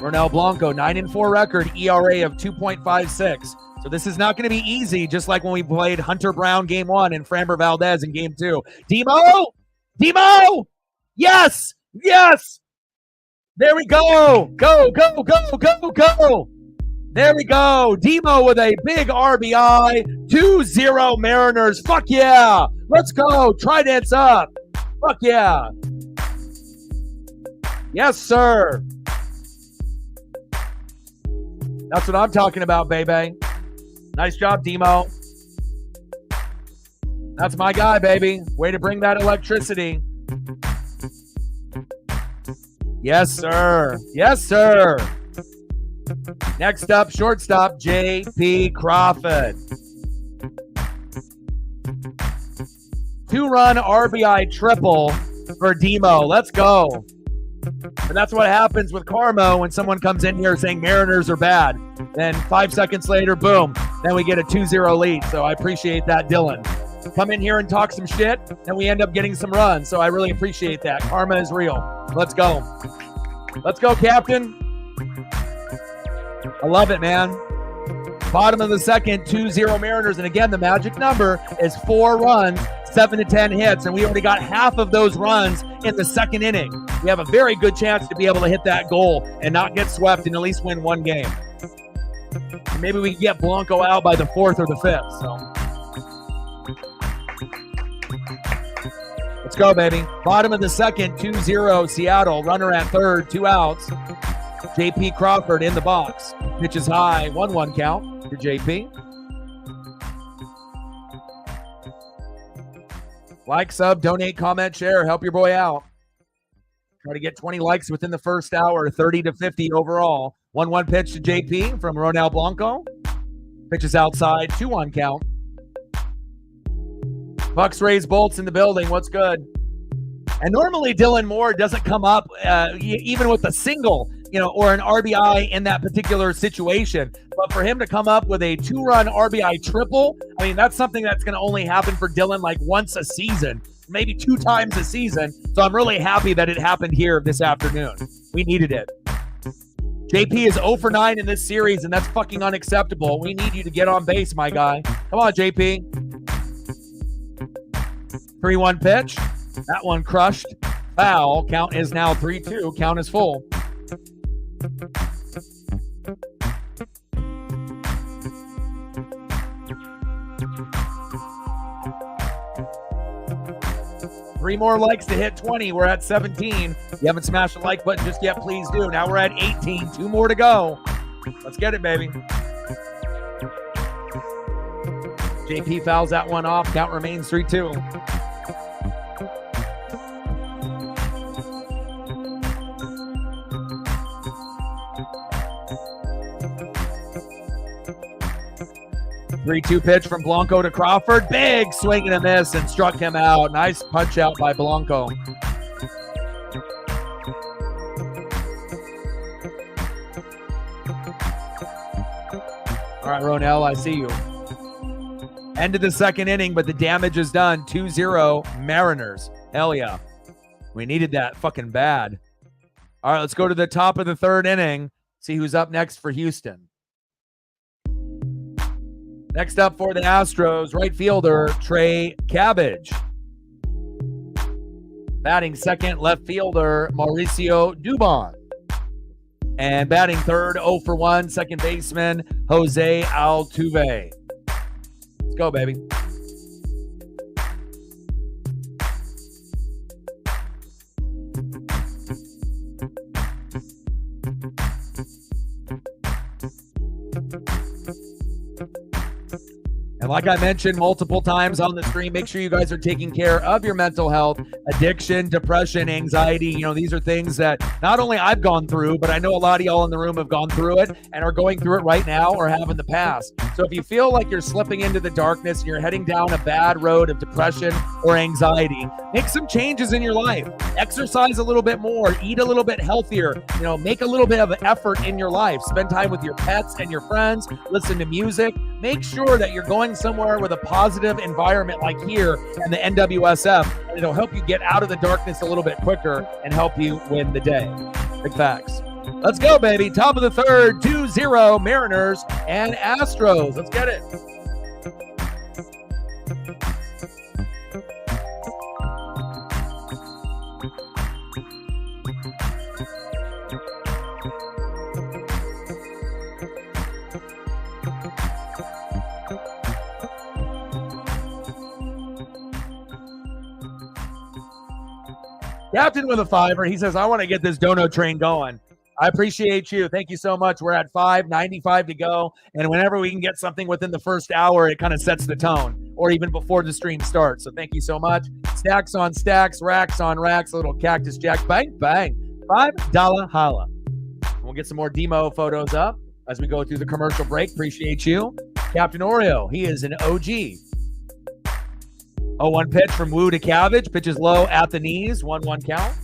Ronel Blanco, 9-4 record, ERA of 2.56. So this is not going to be easy, just like when we played Hunter Brown game 1 and Framber Valdez in game 2. Demo! Demo! Yes! Yes! There we go! Go, go, go, go, go! There we go. Demo with a big RBI. 2-0 Mariners. Fuck yeah. Let's go. Trident's up. Fuck yeah. Yes, sir. That's what I'm talking about, baby. Nice job, Demo. That's my guy, baby. Way to bring that electricity. Yes, sir. Yes, sir. Next up, shortstop, J.P. Crawford. 2-run RBI triple for Demo. Let's go. And that's what happens with karma when someone comes in here saying Mariners are bad. Then 5 seconds later, boom, then we get a 2-0 lead. So I appreciate that, Dylan. Come in here and talk some shit, and we end up getting some runs. So I really appreciate that. Karma is real. Let's go. Let's go, Captain. I love it, man. Bottom of the second, 2-0 Mariners. And again, the magic number is 4 runs, 7 to 10 hits. And we already got half of those runs in the second inning. We have a very good chance to be able to hit that goal and not get swept and at least win one game. And maybe we can get Blanco out by the 4th or the 5th. So let's go, baby. Bottom of the second, 2-0 Seattle. Runner at third, 2 outs. J.P. Crawford in the box. Pitches high, 1-1 count to J.P. Like, sub, donate, comment, share. Help your boy out. Try to get 20 likes within the first hour, 30 to 50 overall. 1-1 pitch to J.P. from Ronel Blanco. Pitches outside, 2-1 count. Bucks, Rays, Bolts in the building. What's good? And normally Dylan Moore doesn't come up even with a single, or an RBI in that particular situation. But for him to come up with a 2-run RBI triple, I mean, that's something that's going to only happen for Dylan like once a season, maybe 2 times a season. So I'm really happy that it happened here this afternoon. We needed it. JP is 0 for 9 in this series, and that's fucking unacceptable. We need you to get on base, my guy. Come on, JP. 3-1 pitch. That one crushed. Foul. Count is now 3-2. Count is full. Three more likes to hit 20. We're at 17. If you haven't smashed the like button just yet, please do. Now we're at 18. 2 more to go. Let's get it, baby. JP fouls that one off. Count remains 3-2. Three-two pitch from Blanco to Crawford. Big swing and a miss and struck him out. Nice punch out by Blanco. All right, Ronel, I see you. End of the second inning, but the damage is done. 2-0 Mariners. Hell yeah. We needed that fucking bad. All right, let's go to the top of the third inning. See who's up next for Houston. Next up for the Astros, right fielder Trey Cabbage. Batting second, left fielder Mauricio Dubon. And batting third, 0 for 1, second baseman Jose Altuve. Let's go, baby. And like I mentioned multiple times on the stream, make sure you guys are taking care of your mental health. addiction, depression, anxiety. You know, these are things that not only I've gone through, but I know a lot of y'all in the room have gone through it and are going through it right now or have in the past. So if you feel like you're slipping into the darkness and you're heading down a bad road of depression or anxiety, make some changes in your life. Exercise a little bit more, eat a little bit healthier, you know, make a little bit of effort in your life. Spend time with your pets and your friends, listen to music. Make sure that you're going somewhere with a positive environment like here in the NWSF, and it'll help you get out of the darkness a little bit quicker and help you win the day. Big facts. Let's go, baby. Top of the third, 2-0 Mariners and Astros. Let's get it. Captain with a fiver. He says, I want to get this dono train going. I appreciate you. Thank you so much. We're at 5:95 to go. And whenever we can get something within the first hour, it kind of sets the tone, or even before the stream starts. So thank you so much. Stacks on stacks, racks on racks, a little Cactus Jack. Bang, bang. $5 holla. We'll get some more demo photos up as we go through the commercial break. Appreciate you. Captain Oreo, he is an OG. 0-1 pitch from Wu to Cabbage. Pitches low at the knees. 1-1 count.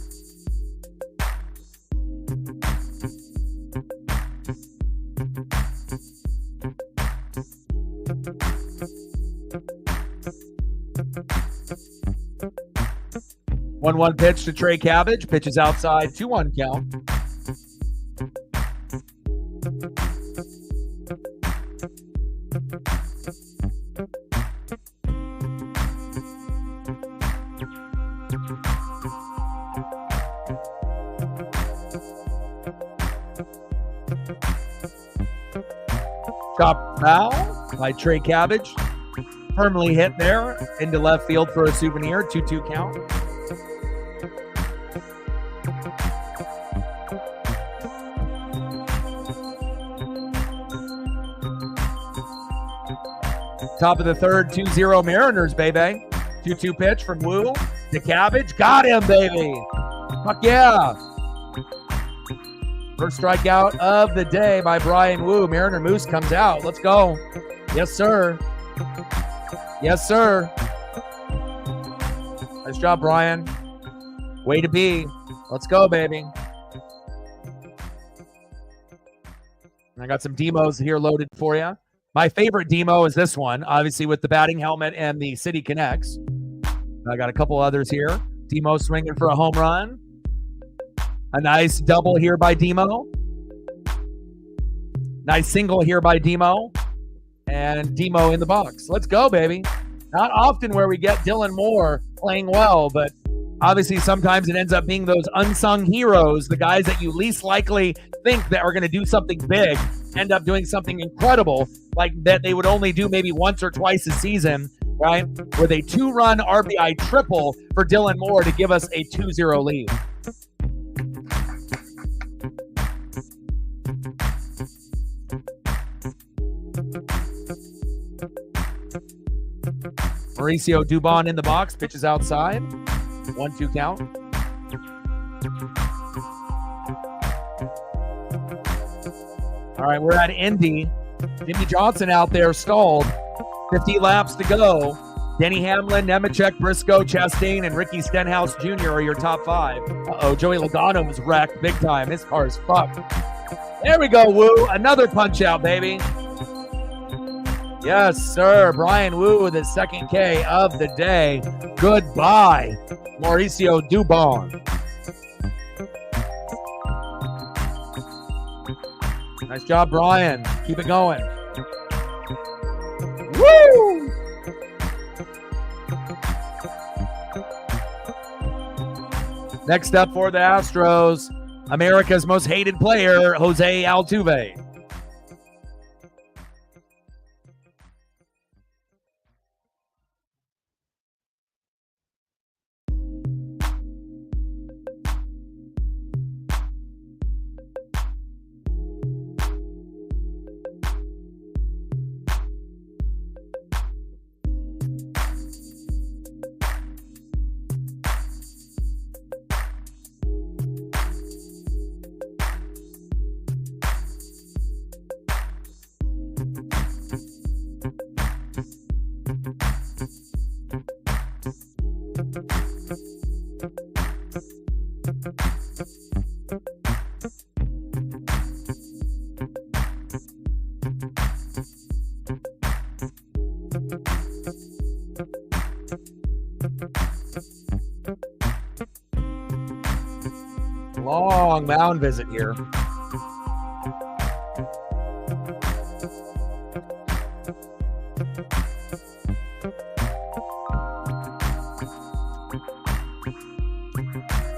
One pitch to Trey Cabbage. Pitches outside. 2-1 count. Chop foul by Trey Cabbage. Firmly hit there into left field for a souvenir. 2-2 count. Top of the third, 2-0 Mariners, baby. 2-2 pitch from Wu to Cabbage. Got him, baby. Fuck yeah. First strikeout of the day by Brian Wu. Mariner Moose comes out. Let's go. Yes, sir. Yes, sir. Nice job, Brian. Way to be. Let's go, baby. I got some demos here loaded for you. My favorite demo is this one, obviously with the batting helmet and the City Connects. I got a couple others here. Demo swinging for a home run. A nice double here by Demo. Nice single here by Demo. And Demo in the box. Let's go, baby. Not often where we get Dylan Moore playing well, but obviously sometimes it ends up being those unsung heroes, the guys that you least likely think that are going to do something big, end up doing something incredible, like that they would only do maybe once or twice a season, right? With a 2-run RBI triple for Dylan Moore to give us a 2-0 lead. Mauricio Dubon in the box, pitches outside. 1-2 count. All right, we're at Indy. Jimmy Johnson out there stalled. 50 laps to go. Denny Hamlin, Nemechek, Briscoe, Chastain, and Ricky Stenhouse Jr. are your top 5. Uh-oh, Joey Logano was wrecked big time. His car is fucked. There we go, Wu. Another punch out, baby. Yes, sir. Brian Wu with his second K of the day. Goodbye, Mauricio Dubon. Nice job, Brian. Keep it going. Woo! Next up for the Astros, America's most hated player, Jose Altuve. Long mound visit here.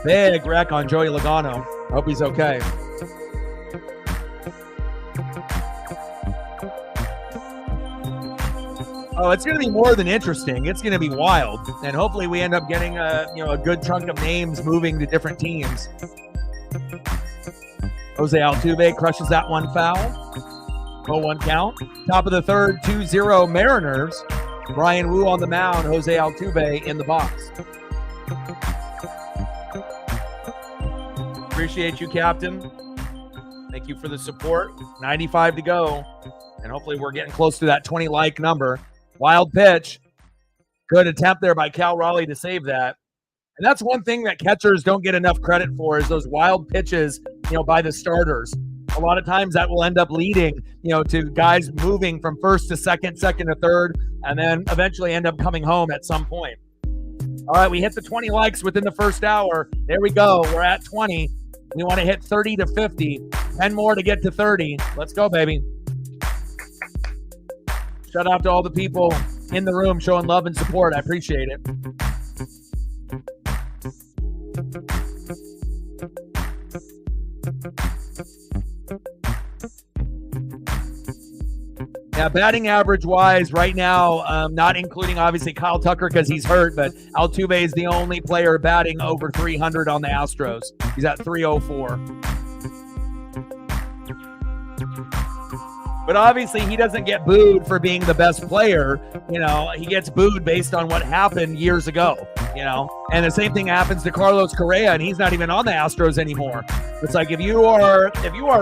Big wreck on Joey Logano. Hope he's okay. Oh, it's going to be more than interesting. It's going to be wild, and hopefully we end up getting a good chunk of names moving to different teams. Jose Altuve crushes that one foul. 0-1 count. Top of the third, 2-0 Mariners. Brian Wu on the mound. Jose Altuve in the box. Appreciate you, Captain. Thank you for the support. 95 to go, and hopefully we're getting close to that 20 like number. Wild pitch. Good attempt there by Cal Raleigh to save that. And that's one thing that catchers don't get enough credit for is those wild pitches, by the starters. A lot of times that will end up leading, to guys moving from first to second, second to third, and then eventually end up coming home at some point. All right, we hit the 20 likes within the first hour. There we go. We're at 20. We want to hit 30 to 50. 10 more to get to 30. Let's go, baby. Shout out to all the people in the room showing love and support. I appreciate it. Now, batting average wise right now, not including obviously Kyle Tucker because he's hurt, but Altuve is the only player batting over 300 on the Astros. He's at 304. But obviously he doesn't get booed for being the best player. He gets booed based on what happened years ago, and the same thing happens to Carlos Correa, and he's not even on the Astros anymore. It's like if you are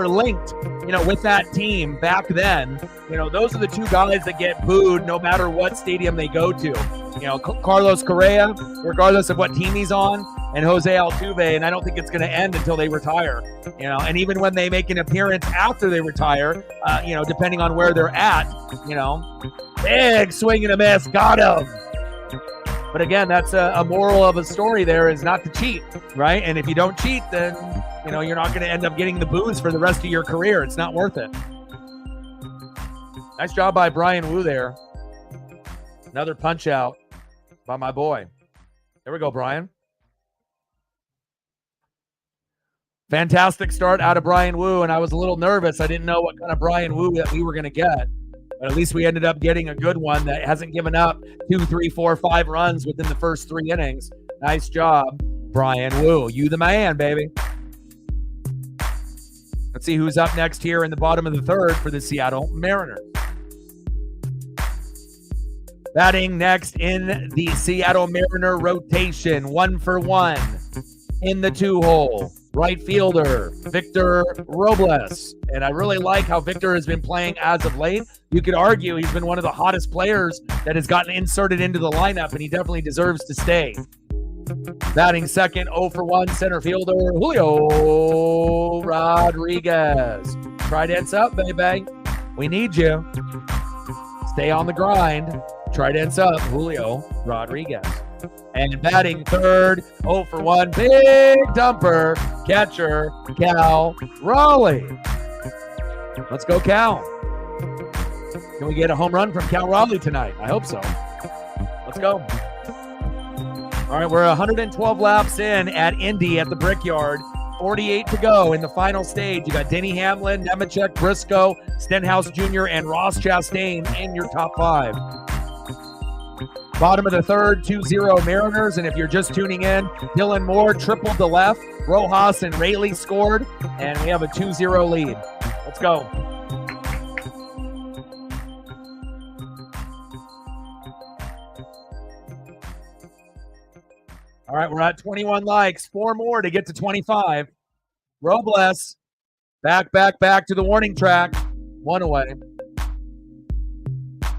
linked, with that team back then, those are the two guys that get booed no matter what stadium they go to. Carlos Correa, regardless of what team he's on, and Jose Altuve, and I don't think it's going to end until they retire. And even when they make an appearance after they retire, depending on where they're at, big swing and a miss, got him. But again, that's a moral of a story there is not to cheat, right? And if you don't cheat, then, you're not going to end up getting the boos for the rest of your career. It's not worth it. Nice job by Brian Wu there. Another punch out by my boy. There we go, Brian. Fantastic start out of Brian Wu, and I was a little nervous. I didn't know what kind of Brian Wu that we were going to get. But at least we ended up getting a good one that hasn't given up 2, 3, 4, 5 runs within the first 3 innings. Nice job, Brian Wu. You the man, baby. Let's see who's up next here in the bottom of the third for the Seattle Mariners. Batting next in the Seattle Mariner rotation, 1 for 1 in the 2-hole. Right fielder, Victor Robles. And I really like how Victor has been playing as of late. You could argue he's been one of the hottest players that has gotten inserted into the lineup, and he definitely deserves to stay. Batting second, 0 for 1, center fielder, Julio Rodriguez. Tridents up, baby. We need you. Stay on the grind. Tridents up, Julio Rodriguez. And batting third, 0 for 1, big dumper, catcher, Cal Raleigh. Let's go, Cal. Can we get a home run from Cal Raleigh tonight? I hope so. Let's go. All right, we're 112 laps in at Indy at the Brickyard. 48 to go in the final stage. You got Denny Hamlin, Nemechek, Briscoe, Stenhouse Jr., and Ross Chastain in your top 5. Bottom of the third, 2-0 Mariners. And if you're just tuning in, Dylan Moore tripled the left. Rojas and Rayleigh scored. And we have a 2-0 lead. Let's go. All right, we're at 21 likes. 4 more to get to 25. Robles, back to the warning track. 1 away.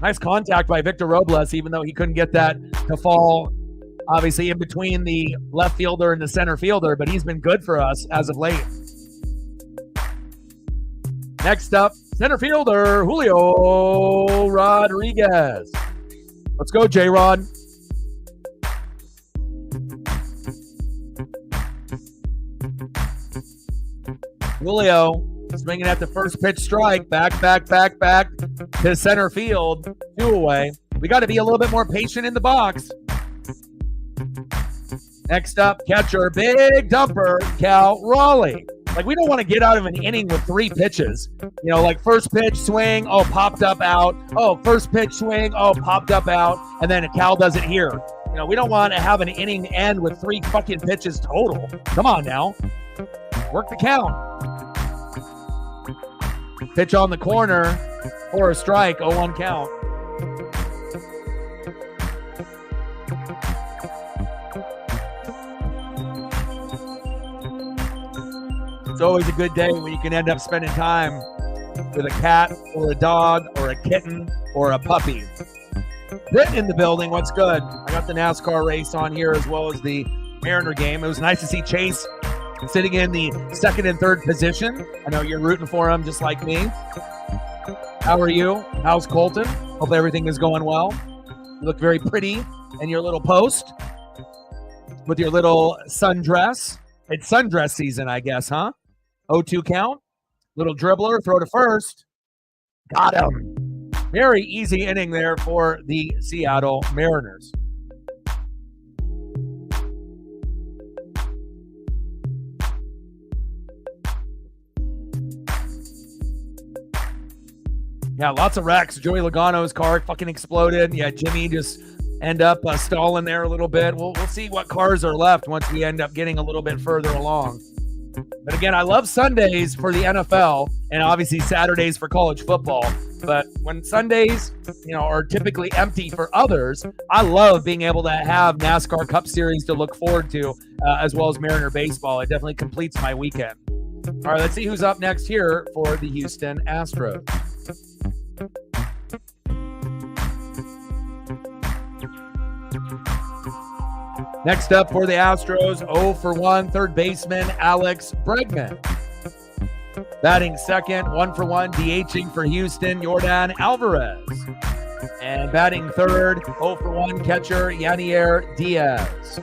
Nice contact by Victor Robles, even though he couldn't get that to fall Obviously in between the left fielder and the center fielder, but he's been good for us as of late. Next up, center fielder, Julio Rodriguez. Let's go, J-Rod. Julio swinging at the first pitch strike. Back to center field. 2 away. We got to be a little bit more patient in the box. Next up, catcher, big dumper, Cal Raleigh. Like, we don't want to get out of an inning with 3 pitches. You know, like first pitch, swing, oh, popped up, out. Oh, first pitch, swing, oh, popped up, out. And then Cal does it here. You know, we don't want to have an inning end with 3 fucking pitches total. Come on now. Work the count. Pitch on the corner for a strike, 0-1 count. It's always a good day when you can end up spending time with a cat or a dog or a kitten or a puppy. Britt in the building, what's good? I got the NASCAR race on here as well as the Mariner game. It was nice to see Chase sitting in the second and third position. I know you're rooting for him just like me. How are you? How's Colton? Hope everything is going well. You look very pretty in your little post with your little sundress. It's sundress season, I guess, huh? 0-2 count. Little dribbler, throw to first. Got him. Very easy inning there for the Seattle Mariners. Yeah, lots of wrecks. Joey Logano's car fucking exploded. Yeah, Jimmy just end up stalling there a little bit. We'll see what cars are left once we end up getting a little bit further along. But again, I love Sundays for the NFL and obviously Saturdays for college football. But when Sundays, are typically empty for others, I love being able to have NASCAR Cup Series to look forward to, as well as Mariner baseball. It definitely completes my weekend. All right, let's see who's up next here for the Houston Astros. Next up for the Astros, 0-for-1, third baseman Alex Bregman. Batting second, 1-for-1, DHing for Houston, Yordan Alvarez. And batting third, 0-for-1, catcher Yanier Diaz.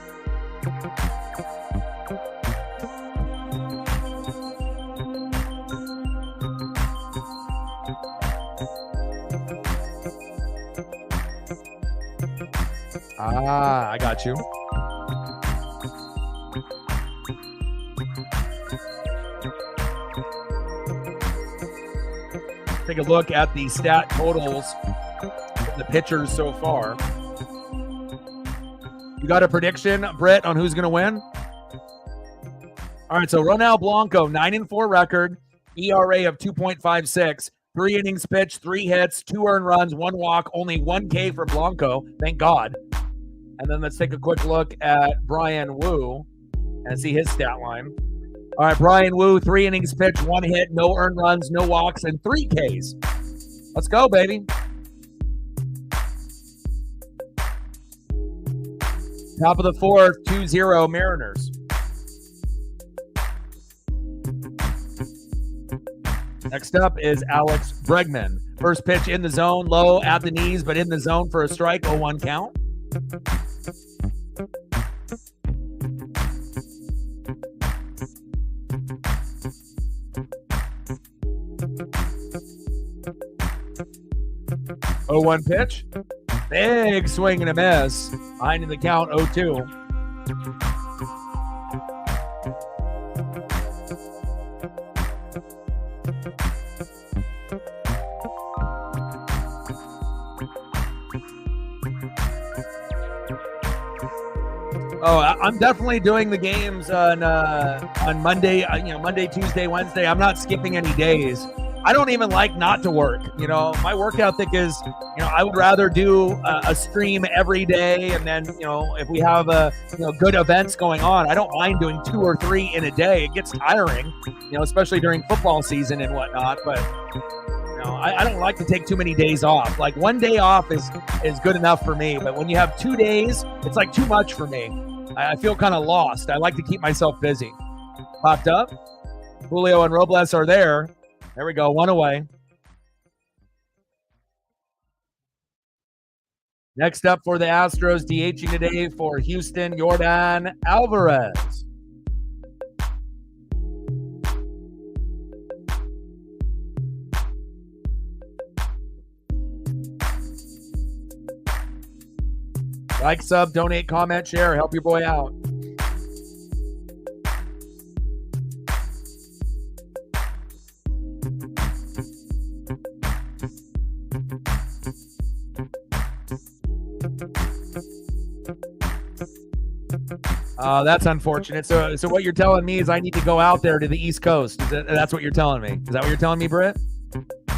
I got you. Take a look at the stat totals from the pitchers so far. You got a prediction, Britt, on who's going to win? All right, so Ronel Blanco, 9-4 record, ERA of 2.56, 3 innings pitched, 3 hits, 2 earned runs, 1 walk, only 1 K for Blanco. Thank God. And then let's take a quick look at Brian Wu and see his stat line. All right, Brian Wu, 3 innings pitched, 1 hit, no earned runs, no walks, and 3 Ks. Let's go, baby. Top of the 4th, 2-0 Mariners. Next up is Alex Bregman. First pitch in the zone, low at the knees, but in the zone for a strike, 0-1 count. Oh, 1 pitch. Big swing and a miss. Behind in the count, 0-2. Oh, I'm definitely doing the games on Monday, Monday, Tuesday, Wednesday. I'm not skipping any days. I don't even like not to work. My work ethic is, I would rather do a stream every day. And then, if we have good events going on, I don't mind doing 2 or 3 in a day. It gets tiring, especially during football season and whatnot. But I don't like to take too many days off. Like, 1 day off is good enough for me. But when you have 2 days, it's like too much for me. I feel kind of lost. I like to keep myself busy. Popped up. Julio and Robles are there. There we go. 1 away. Next up for the Astros, DHing today for Houston, Yordan Alvarez. Like, sub, donate, comment, share. Help your boy out. That's unfortunate. So what you're telling me is I need to go out there to the East Coast. That's what you're telling me. Is that what you're telling me, Britt?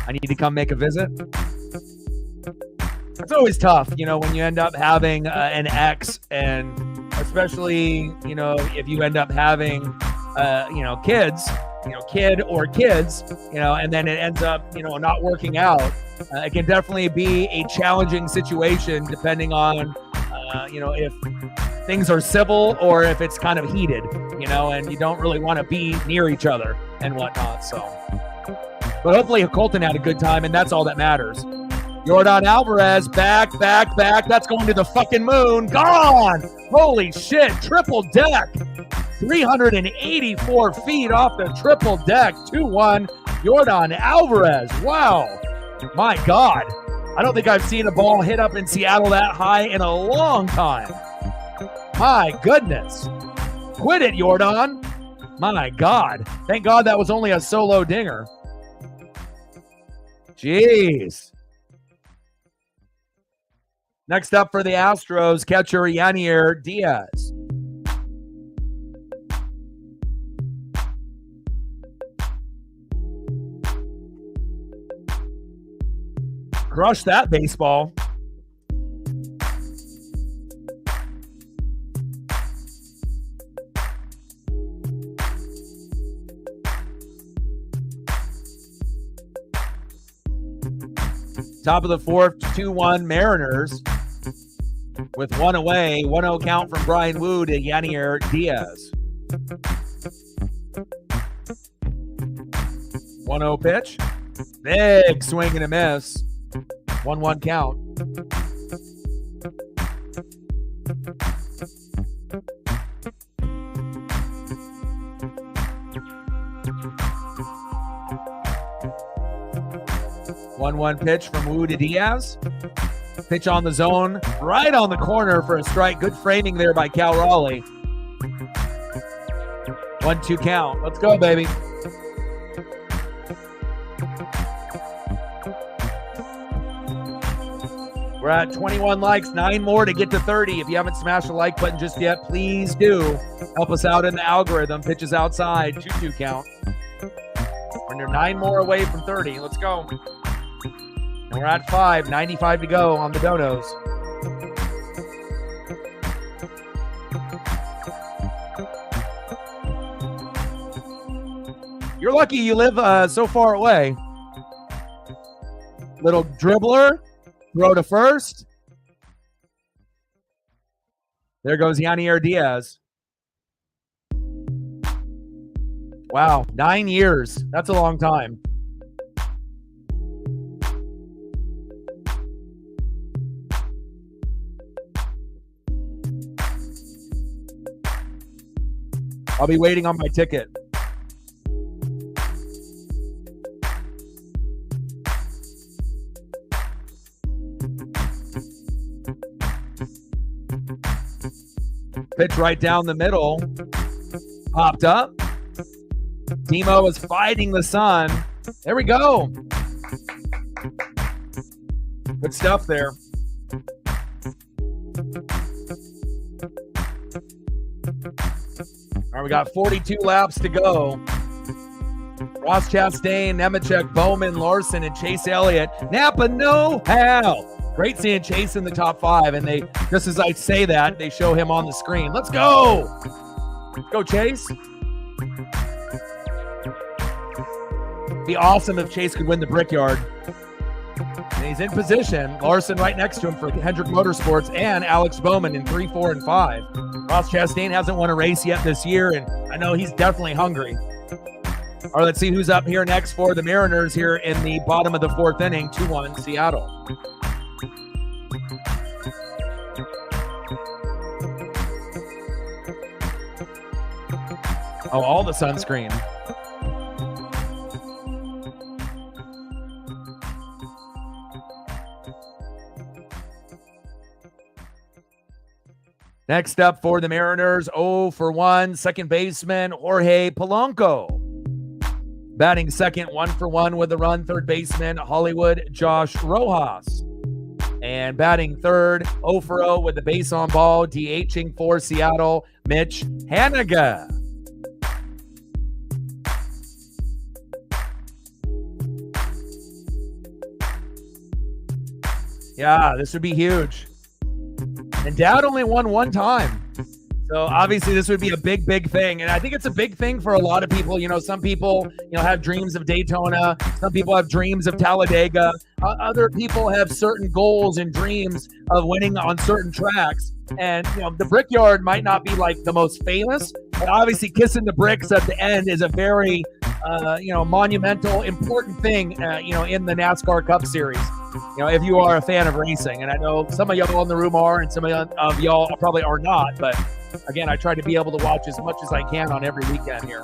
I need to come make a visit? It's always tough, when you end up having an ex, and especially, if you end up having, kids, kid or kids, and then it ends up, not working out. It can definitely be a challenging situation depending on, if things are civil or if it's kind of heated, and you don't really want to be near each other and whatnot. So, but hopefully Colton had a good time, and that's all that matters. Yordan Alvarez, back. That's going to the fucking moon. Gone! Holy shit, triple deck. 384 feet off the triple deck. 2-1, Yordan Alvarez. Wow. My God. I don't think I've seen a ball hit up in Seattle that high in a long time. My goodness. Quit it, Yordan. My God. Thank God that was only a solo dinger. Jeez. Next up for the Astros, catcher Yanier Diaz. Crush that baseball. Top of the fourth, 2-1 Mariners. With 1 away, 1-0 count from Brian Wu to Yanier Diaz. 1-0 pitch. Big swing and a miss. 1-1 count. One pitch from Wu to Diaz. Pitch on the zone, right on the corner for a strike. Good framing there by Cal Raleigh. 1-2 count. Let's go, baby. We're at 21 likes, 9 more to get to 30. If you haven't smashed the like button just yet, please do. Help us out in the algorithm. Pitches outside, 2-2 count. We're 9 more away from 30. Let's go. And we're at 5, 95 to go on the donos. You're lucky you live so far away. Little dribbler, throw to first. There goes Yanier Diaz. Wow, 9 years. That's a long time. I'll be waiting on my ticket. Pitch right down the middle. Popped up. Timo is fighting the sun. There we go. Good stuff there. All right, we got 42 laps to go. Ross Chastain, Nemechek, Bowman, Larson, and Chase Elliott. Napa know-how. Great seeing Chase in the top 5, and they, just as I say that, they show him on the screen. Let's go. Go, Chase. Be awesome if Chase could win the Brickyard. And he's in position. Larson right next to him for Hendrick Motorsports and Alex Bowman in 3, 4, and 5. Ross Chastain hasn't won a race yet this year, and I know he's definitely hungry. All right, let's see who's up here next for the Mariners here in the bottom of the 4th inning, 2-1 Seattle. Oh, all the sunscreen. Next up for the Mariners, 0 for 1, second baseman Jorge Polanco. Batting second, 1 for 1 with a run, third baseman Hollywood Josh Rojas. And batting third, 0 for 0 with the base on ball, DHing for Seattle, Mitch Haniger. Yeah, this would be huge. And Dad only won one time. So obviously this would be a big, big thing. And I think it's a big thing for a lot of people. You know, some people, have dreams of Daytona. Some people have dreams of Talladega. Other people have certain goals and dreams of winning on certain tracks. And, the Brickyard might not be like the most famous, but obviously kissing the bricks at the end is a very, monumental, important thing, in the NASCAR Cup Series. If you are a fan of racing, and I know some of y'all in the room are, and some of y'all probably are not, but again, I try to be able to watch as much as I can on every weekend here.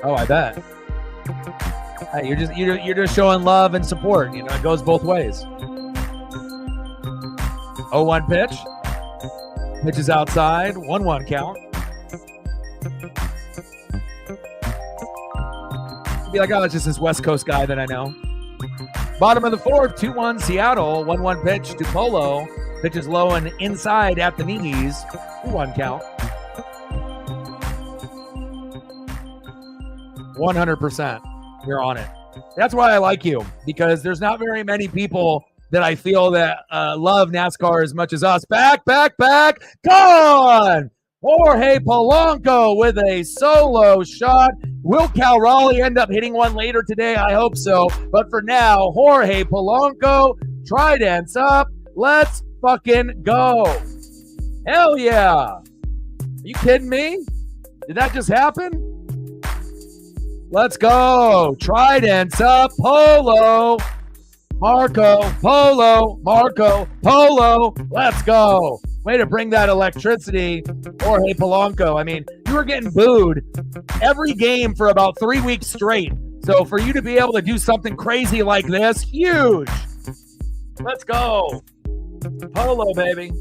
Oh, I bet. Hey, you're just showing love and support. It goes both ways. 0-1 pitch. Pitch is outside. 1-1 count. Be like, oh, it's just this West Coast guy that I know. Bottom of the 4th, 2-1 Seattle. 1-1 pitch to Polo. Pitch is low and inside at the knees. 2-1 count. 100%. You're on it. That's why I like you, because there's not very many people that I feel that love NASCAR as much as us. Back. Gone! Jorge Polanco with a solo shot. Will Cal Raleigh end up hitting one later today? I hope so. But for now, Jorge Polanco, tridents up. Let's fucking go. Hell yeah. Are you kidding me? Did that just happen? Let's go. Tridents up. Polo. Marco. Polo. Marco. Polo. Let's go. Way to bring that electricity, Jorge Polanco. I mean, you were getting booed every game for about 3 weeks straight. So for you to be able to do something crazy like this, huge. Let's go. Polo, baby.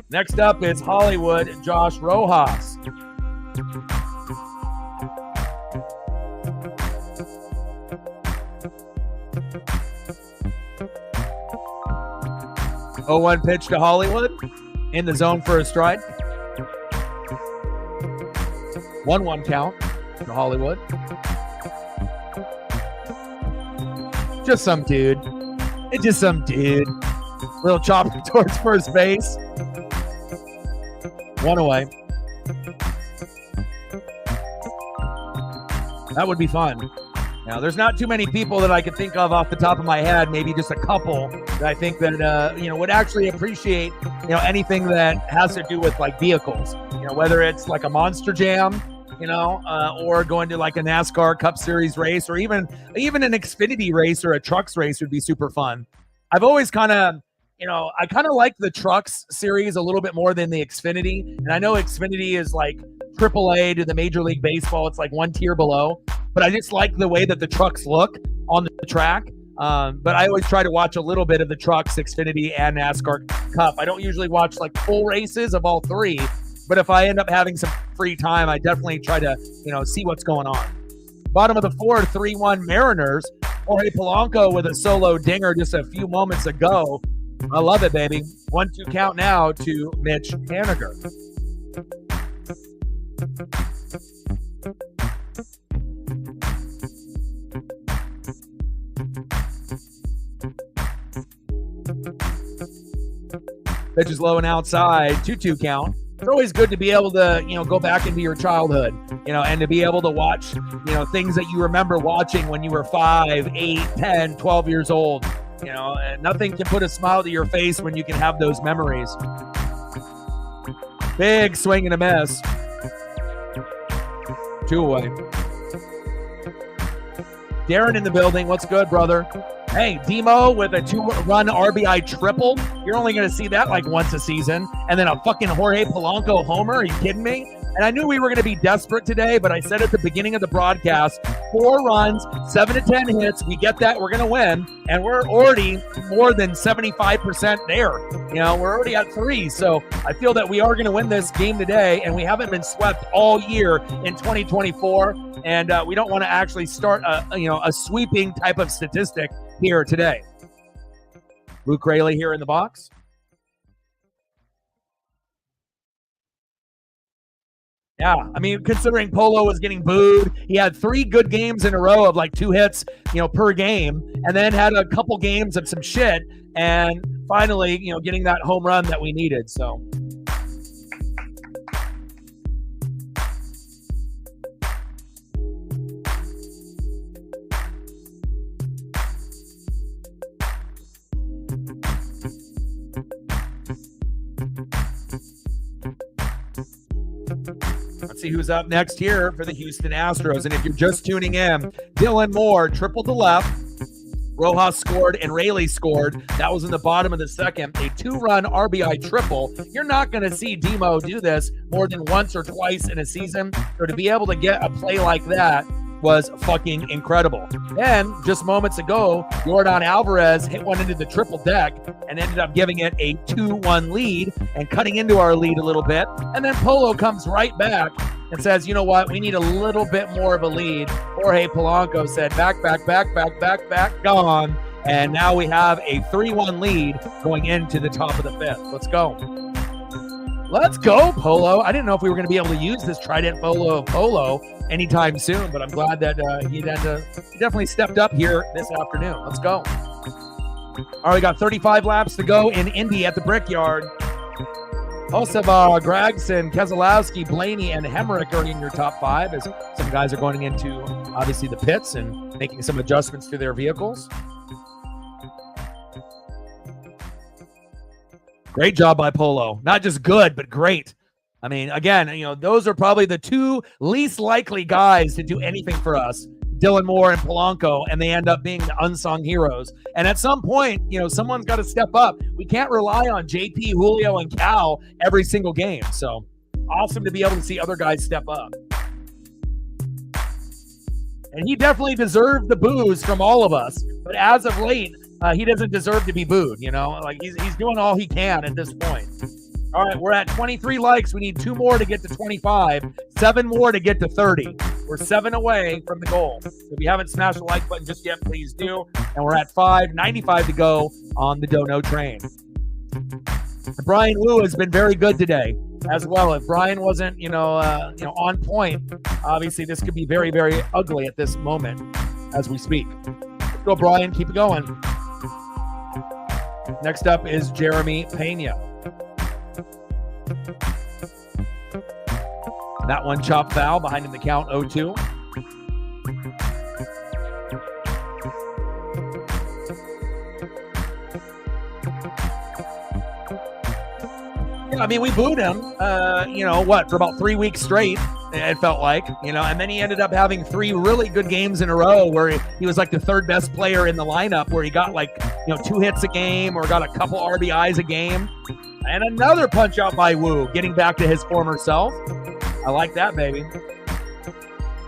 Next up is Hollywood Josh Rojas. Oh, 1 pitch to Hollywood. In the zone for a strike. 1-1 count to Hollywood. Just some dude. It's just some dude. Little chop towards first base. 1 away. That would be fun. Now, there's not too many people that I could think of off the top of my head, maybe just a couple that I think that, would actually appreciate, anything that has to do with like vehicles, whether it's like a Monster Jam, or going to like a NASCAR Cup Series race, or even an Xfinity race or a trucks race would be super fun. I've always kind of, I kind of like the trucks series a little bit more than the Xfinity. And I know Xfinity is like AAA to the Major League Baseball. It's like one tier below. But I just like the way that the trucks look on the track. But I always try to watch a little bit of the trucks, Xfinity, and NASCAR Cup. I don't usually watch like full races of all three. But if I end up having some free time, I definitely try to, see what's going on. Bottom of the 4th, 3-1 Mariners. Jorge Polanco with a solo dinger just a few moments ago. I love it, baby. 1-2 count now to Mitch Haniger. Pitch is low and outside, 2-2 count. It's always good to be able to, go back into your childhood, and to be able to watch, things that you remember watching when you were 5, 8, 10, 12 years old. And nothing can put a smile to your face when you can have those memories. Big swing and a miss. 2 away. Darren in the building. What's good, brother? Hey, Demo with a 2-run RBI triple. You're only going to see that like once a season. And then a fucking Jorge Polanco homer. Are you kidding me? And I knew we were going to be desperate today, but I said at the beginning of the broadcast, 4 runs, 7 to 10 hits. We get that, we're going to win. And we're already more than 75% there. We're already at 3. So I feel that we are going to win this game today, and we haven't been swept all year in 2024. And we don't want to actually start a sweeping type of statistic here today. Luke Rayleigh here in the box. Yeah, I mean, considering Polo was getting booed, he had 3 good games in a row of like 2 hits, per game, and then had a couple games of some shit, and finally, getting that home run that we needed. So. Let's see who's up next here for the Houston Astros. And if you're just tuning in, Dylan Moore tripled to left. Rojas scored and Rayleigh scored. That was in the bottom of the second. A 2-run RBI triple. You're not going to see Demo do this more than once or twice in a season. So to be able to get a play like that was fucking incredible. Then, just moments ago, Yordan Alvarez hit one into the triple deck and ended up giving it a 2-1 lead and cutting into our lead a little bit. And then Polo comes right back and says, you know what, we need a little bit more of a lead. Jorge Polanco said, back, gone. And now we have a 3-1 lead going into the top of the 5th. Let's go. Let's go, Polo. I didn't know if we were going to be able to use this Trident Polo anytime soon, but I'm glad that he definitely stepped up here this afternoon. Let's go. All right, we got 35 laps to go in Indy at the Brickyard. Hocevar, Gregson, Keselowski, Blaney, and Hemrick are in your top 5 as some guys are going into, obviously, the pits and making some adjustments to their vehicles. Great job by Polo. Not just good, but great. I mean, again, those are probably the 2 least likely guys to do anything for us, Dylan Moore and Polanco, and they end up being the unsung heroes. And at some point, someone's got to step up. We can't rely on JP, Julio, and Cal every single game. So awesome to be able to see other guys step up. And he definitely deserved the boos from all of us. But as of late, he doesn't deserve to be booed, Like he's doing all he can at this point. All right, we're at 23 likes. We need 2 more to get to 25, 7 more to get to 30. We're 7 away from the goal. If you haven't smashed the like button just yet, please do. And we're at 95 to go on the Dono train. Brian Wu has been very good today as well. If Brian wasn't, on point, obviously this could be very, very ugly at this moment as we speak. Let's go, Brian. Keep it going. Next up is Jeremy Pena. That one chopped foul behind him, the count 0-2. Yeah, I mean, we booed him, for about 3 weeks straight, it felt like, and then he ended up having 3 really good games in a row where he was like the 3rd best player in the lineup, where he got 2 hits a game or got a couple RBIs a game. And another punch out by Wu, getting back to his former self. I like that, baby.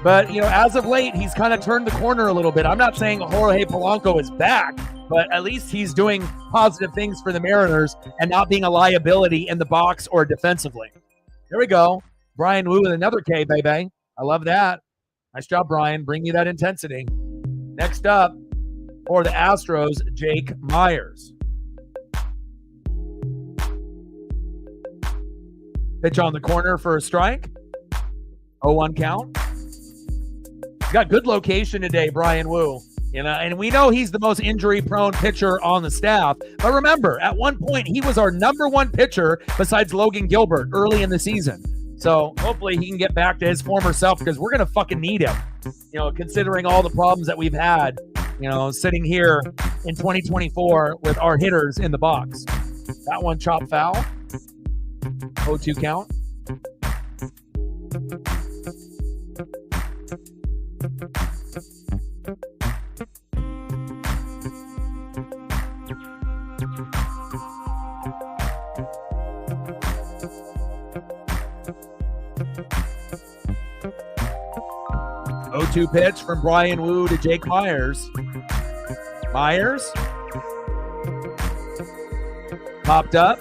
But, as of late, he's kind of turned the corner a little bit. I'm not saying Jorge Polanco is back, but at least he's doing positive things for the Mariners and not being a liability in the box or defensively. There we go. Brian Wu with another K, baby. I love that. Nice job, Brian. Bring you that intensity. Next up, for the Astros, Jake Myers. Pitch on the corner for a strike. 0-1 count. He's got good location today, Brian Wu. You know, and we know he's the most injury-prone pitcher on the staff. But remember, at one point, he was our number one pitcher besides Logan Gilbert early in the season. So hopefully he can get back to his former self because we're going to fucking need him, you know, considering all the problems that we've had, you know, sitting here in 2024 with our hitters in the box. That one chopped foul. 0-2 count. O2 pitch from Brian Wu to Jake Myers. Myers. Popped up.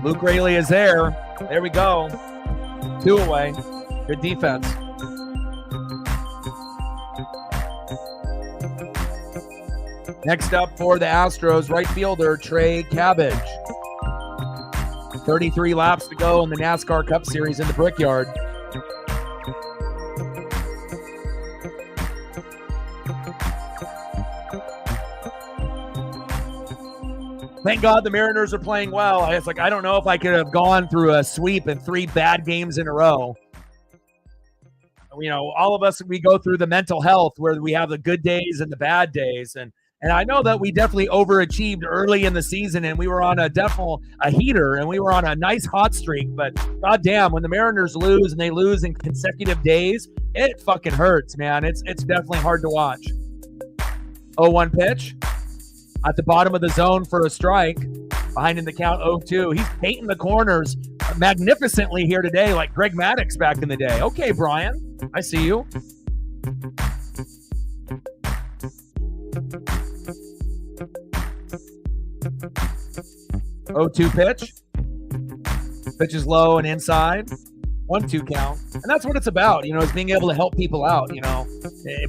Luke Raley is there. There we go. 2 away. Good defense. Next up for the Astros, right fielder Trey Cabbage. 33 laps to go in the NASCAR Cup Series in the Brickyard. Thank God the Mariners are playing well. It's like, I don't know if I could have gone through a sweep and 3 bad games in a row. You know, all of us, we go through the mental health where we have the good days and the bad days. And I know that we definitely overachieved early in the season and we were on a heater and we were on a nice hot streak. But goddamn, when the Mariners lose and they lose in consecutive days, it fucking hurts, man. It's definitely hard to watch. 0-1 pitch. At the bottom of the zone for a strike. Behind in the count 0-2. He's painting the corners magnificently here today, like Greg Maddux back in the day. Okay, Brian, I see you. O2 pitch. Pitch is low and inside. 1-2 count. And that's what it's about, you know, is being able to help people out, you know,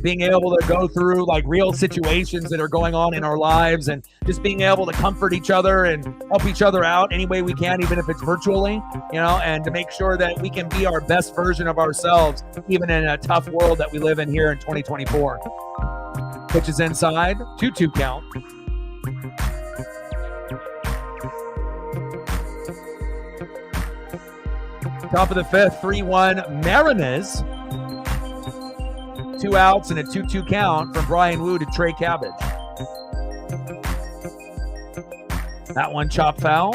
being able to go through like real situations that are going on in our lives and just being able to comfort each other and help each other out any way we can, even if it's virtually, you know, and to make sure that we can be our best version of ourselves, even in a tough world that we live in here in 2024. Pitch is inside. 2-2 count. Top of the 5th, 3-1 Mariners. 2 outs and a 2-2 count from Brian Wu to Trey Cabbage. That one chopped foul.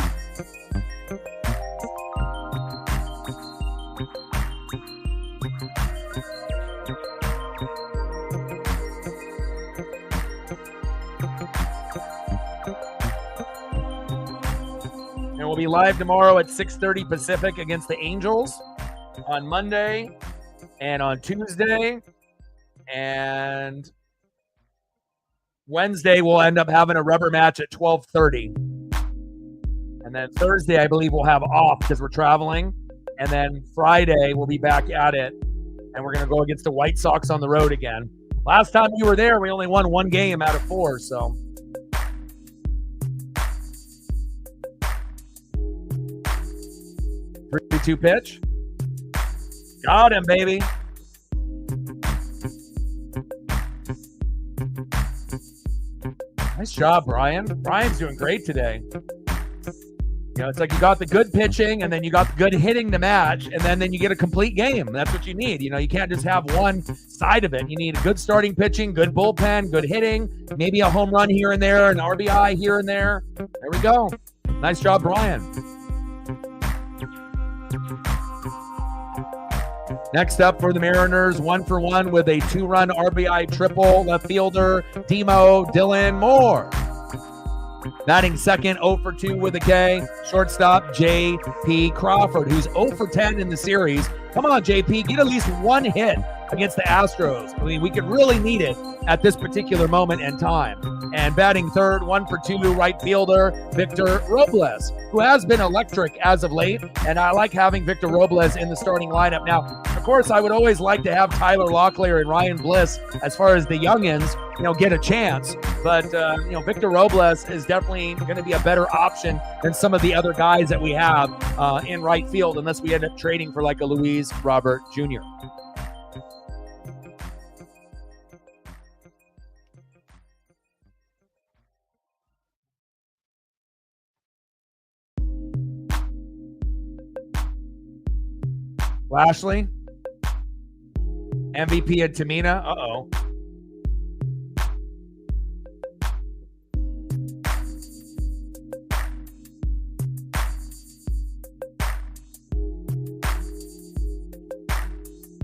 We'll be live tomorrow at 6:30 Pacific against the Angels on Monday and on Tuesday. And Wednesday, we'll end up having a rubber match at 12:30. And then Thursday, I believe we'll have off because we're traveling. And then Friday, we'll be back at it. And we're going to go against the White Sox on the road again. Last time you were there, we only won 1 game out of 4, so... 3-2 pitch. Got him, baby. Nice job, Brian. Brian's doing great today. You know, it's like you got the good pitching and then you got the good hitting to match, and then you get a complete game. That's what you need. You know, you can't just have one side of it. You need a good starting pitching, good bullpen, good hitting, maybe a home run here and there, an RBI here and there. There we go. Nice job, Brian. Next up for the Mariners, 1-for-1 with a 2-run RBI triple, left fielder Demo Dylan Moore. Batting second, 0-for-2 with a K. Shortstop J.P. Crawford, who's 0-for-10 in the series. Come on, J.P., get at least 1 hit against the Astros. I mean, we could really need it at this particular moment in time. And batting third, 1-for-2, right fielder Victor Robles, who has been electric as of late. And I like having Victor Robles in the starting lineup. Now, of course, I would always like to have Tyler Locklear and Ryan Bliss, as far as the youngins, you know, get a chance. But, you know, Victor Robles is definitely going to be a better option than some of the other guys that we have in right field, unless we end up trading for like a Luis Robert Jr. Lashley. MVP at Tamina. Uh-oh.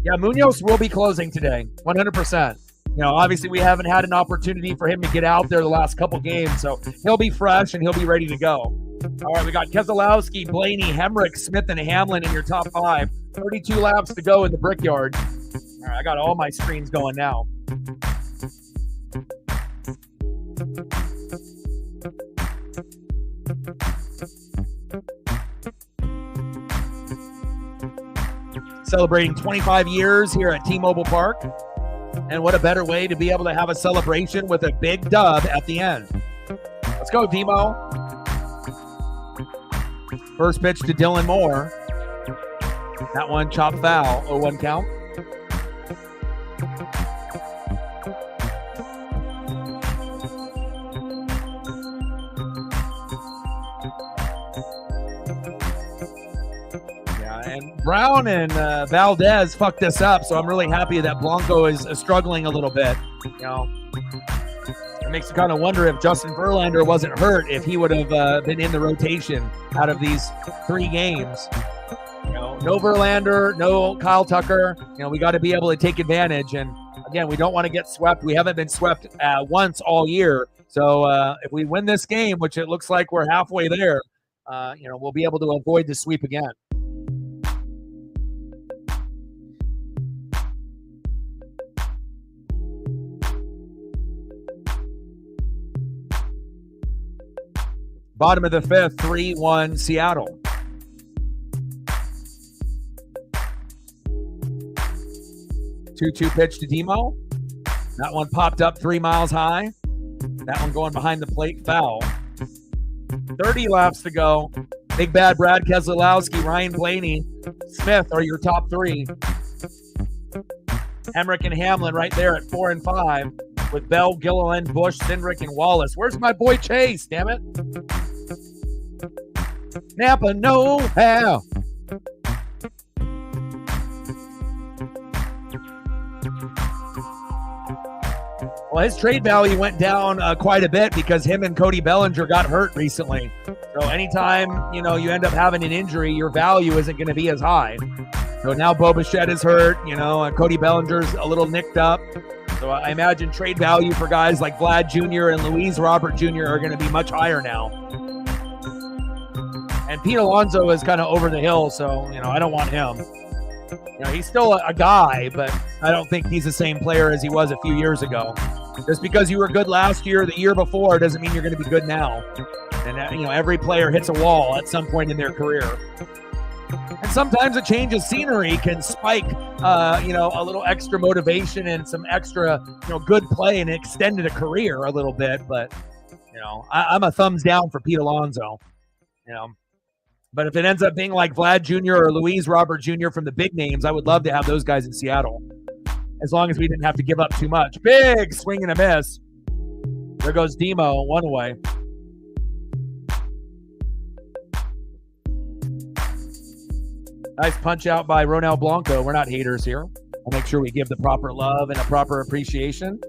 Yeah, Munoz will be closing today, 100%. Obviously we haven't had an opportunity for him to get out there the last couple games, so he'll be fresh and he'll be ready to go. All right, we got Keselowski, Blaney, Hemrick, Smith, and Hamlin in your top 5. 32 laps to go in the Brickyard. All right, I got all my screens going now. Celebrating 25 years here at T-Mobile Park. And what a better way to be able to have a celebration with a big dub at the end. Let's go, Demo. First pitch to Dylan Moore. That one chopped foul, 0-1 count. Brown and Valdez fucked this up, so I'm really happy that Blanco is struggling a little bit. It makes you kind of wonder if Justin Verlander wasn't hurt, if he would have been in the rotation out of these 3 games. No Verlander, no Kyle Tucker. We got to be able to take advantage. And again, we don't want to get swept. We haven't been swept once all year. So if we win this game, which it looks like we're halfway there, we'll be able to avoid the sweep again. Bottom of the 5th, 3-1 Seattle. Two pitch to Demo. That one popped up 3 miles high. That one going behind the plate, foul. 30 laps to go. Big bad Brad Keselowski, Ryan Blaney, Smith are your top 3. Hemrick and Hamlin right there at 4 and 5 with Bell, Gilliland, Busch, Cindric, and Wallace. Where's my boy Chase, damn it? Napa know-how. Well, his trade value went down quite a bit because him and Cody Bellinger got hurt recently. So anytime, you end up having an injury, your value isn't going to be as high. So now Bo Bichette is hurt, and Cody Bellinger's a little nicked up. So I imagine trade value for guys like Vlad Jr. and Luis Robert Jr. are going to be much higher now. And Pete Alonso is kind of over the hill, so, I don't want him. He's still a guy, but I don't think he's the same player as he was a few years ago. Just because you were good last year, the year before, doesn't mean you're going to be good now. And, every player hits a wall at some point in their career. And sometimes a change of scenery can spike, a little extra motivation and some extra, good play and extended a career a little bit. But, I'm a thumbs down for Pete Alonso, But if it ends up being like Vlad Jr. or Luis Robert Jr. from the big names, I would love to have those guys in Seattle. As long as we didn't have to give up too much. Big swing and a miss. There goes Demo, 1 away. Nice punch out by Ronel Blanco. We're not haters here. I'll make sure we give the proper love and a proper appreciation.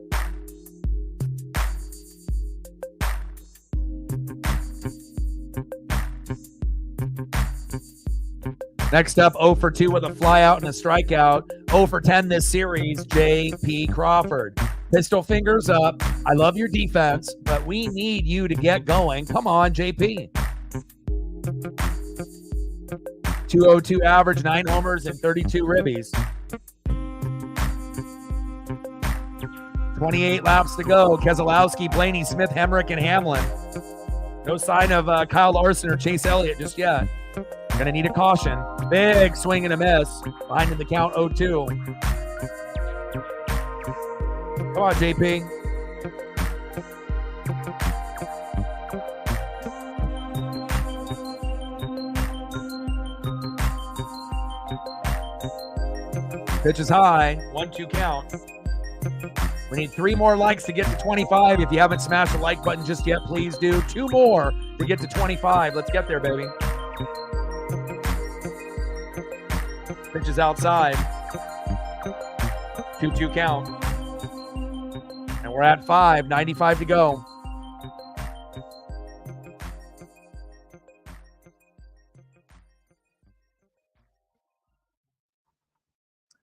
Next up, 0 for 2 with a flyout and a strikeout. 0 for 10 this series, J.P. Crawford. Pistol fingers up. I love your defense, but we need you to get going. Come on, J.P. 202 average, 9 homers, and 32 ribbies. 28 laps to go. Keselowski, Blaney, Smith, Hemrick, and Hamlin. No sign of Kyle Larson or Chase Elliott just yet. Gonna need a caution. Big swing and a miss. Behind in the count, 0-2. Come on, JP. Pitch is high. 1-2 count. We need 3 more likes to get to 25. If you haven't smashed the like button just yet, please do. 2 more to get to 25. Let's get there, baby. Pitch is outside. 2-2 count. And we're at 5, 95 to go.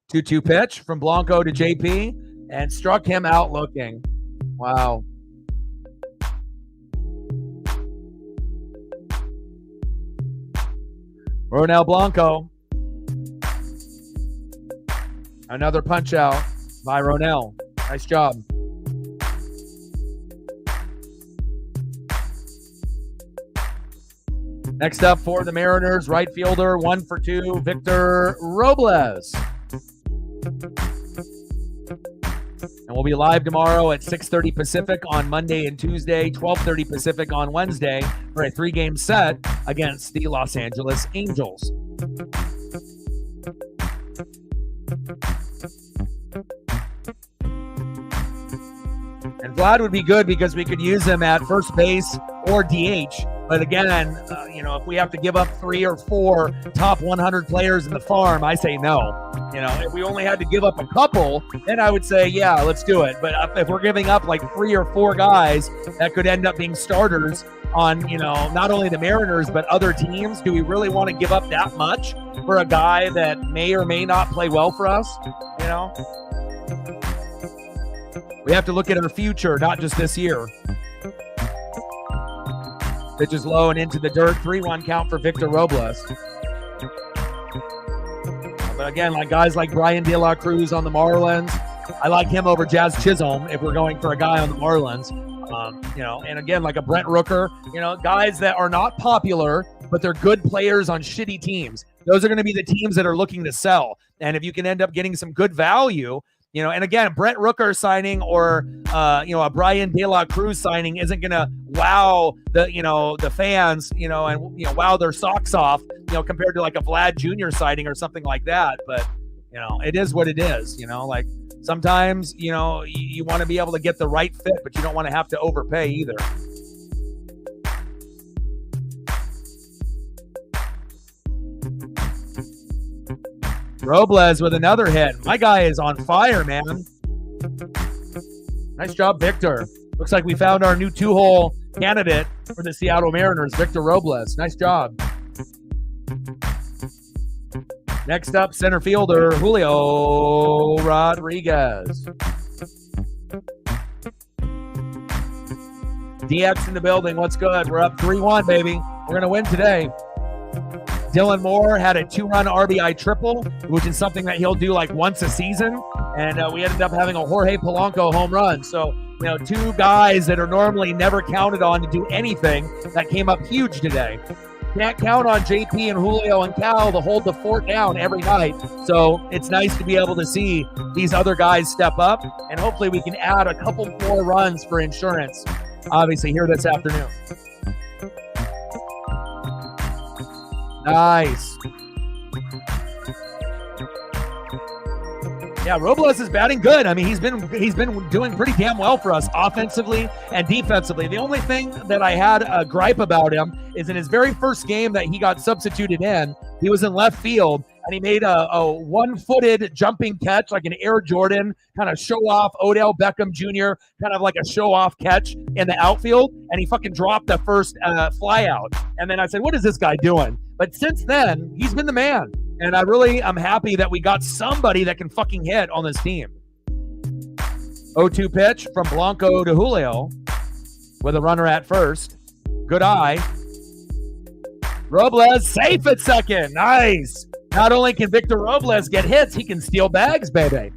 Two-two pitch from Blanco to JP and struck him out looking. Wow. Ronel Blanco. Another punch out by Ronel. Nice job. Next up for the Mariners, right fielder, 1 for 2, Victor Robles. And we'll be live tomorrow at 6:30 Pacific on Monday and Tuesday, 12:30 Pacific on Wednesday for a 3-game set against the Los Angeles Angels. And Vlad would be good because we could use him at first base or DH. But again, if we have to give up 3 or 4 top 100 players in the farm, I say no. If we only had to give up a couple, then I would say, yeah, let's do it. But if we're giving up like 3 or 4 guys that could end up being starters on, not only the Mariners, but other teams, do we really want to give up that much for a guy that may or may not play well for us? We have to look at our future, not just this year. Pitch is low and into the dirt. 3-1 count for Victor Robles. But again, like guys like Brian De La Cruz on the Marlins, I like him over Jazz Chisholm if we're going for a guy on the Marlins. And again, like a Brent Rooker, guys that are not popular, but they're good players on shitty teams. Those are going to be the teams that are looking to sell. And if you can end up getting some good value, and again, Brent Rooker signing or, a Brian De La Cruz signing isn't going to wow the fans, and wow their socks off, compared to like a Vlad Jr. signing or something like that. But, it is what it is, like sometimes, you want to be able to get the right fit, but you don't want to have to overpay either. Robles with another hit. My guy is on fire, man. Nice job, Victor. Looks like we found our new 2-hole candidate for the Seattle Mariners, Victor Robles. Nice job. Next up, center fielder, Julio Rodriguez. DX in the building. What's good? We're up 3-1, baby. We're going to win today. Dylan Moore had a 2-run RBI triple, which is something that he'll do like once a season. And we ended up having a Jorge Polanco home run. So, 2 guys that are normally never counted on to do anything that came up huge today. Can't count on JP and Julio and Cal to hold the fort down every night. So it's nice to be able to see these other guys step up. And hopefully we can add a couple more runs for insurance, obviously, here this afternoon. Nice. Yeah, Robles is batting good. I mean, he's been doing pretty damn well for us offensively and defensively. The only thing that I had a gripe about him is in his very first game that he got substituted in, he was in left field and he made a one-footed jumping catch, like an Air Jordan, kind of show-off Odell Beckham Jr., kind of like a show-off catch in the outfield, and he fucking dropped the first fly out. And then I said, what is this guy doing? But since then, he's been the man. And I'm happy that we got somebody that can fucking hit on this team. 0-2 pitch from Blanco to Julio with a runner at first. Good eye. Robles safe at second. Nice. Not only can Victor Robles get hits, he can steal bags, baby.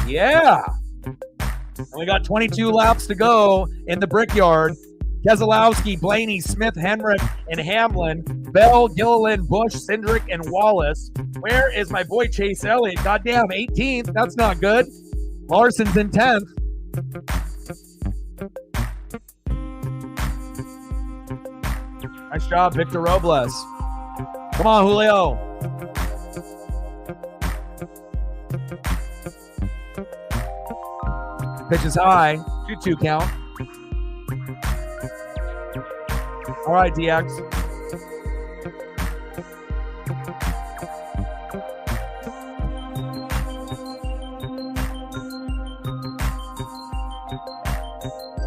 Yeah. And we got 22 laps to go in the Brickyard. Keselowski, Blaney, Smith, Henrik, and Hamlin, Bell, Gilliland, Bush, Cindric, and Wallace. Where is my boy Chase Elliott? Goddamn, 18th. That's not good. Larson's in 10th. Nice job, Victor Robles. Come on, Julio. Pitch is high. 2-2 count. All right, DX.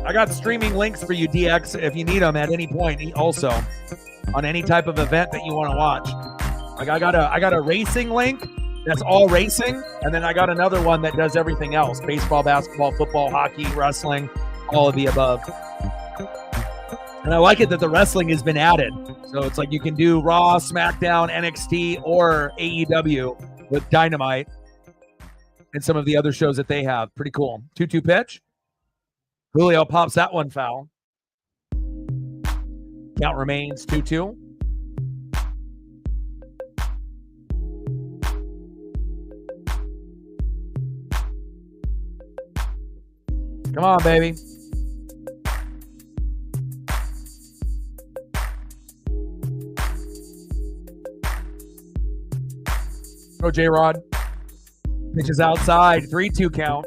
I got streaming links for you, DX, if you need them at any point. Also, on any type of event that you want to watch. Like I got a racing link that's all racing, and then I got another one that does everything else: baseball, basketball, football, hockey, wrestling, all of the above. And I like it that the wrestling has been added. So it's like you can do Raw, SmackDown, NXT, or AEW with Dynamite and some of the other shows that they have. Pretty cool. 2-2 pitch. Julio pops that one foul. Count remains 2-2. Come on, baby. Go, J-Rod. Pitches outside. 3-2 count.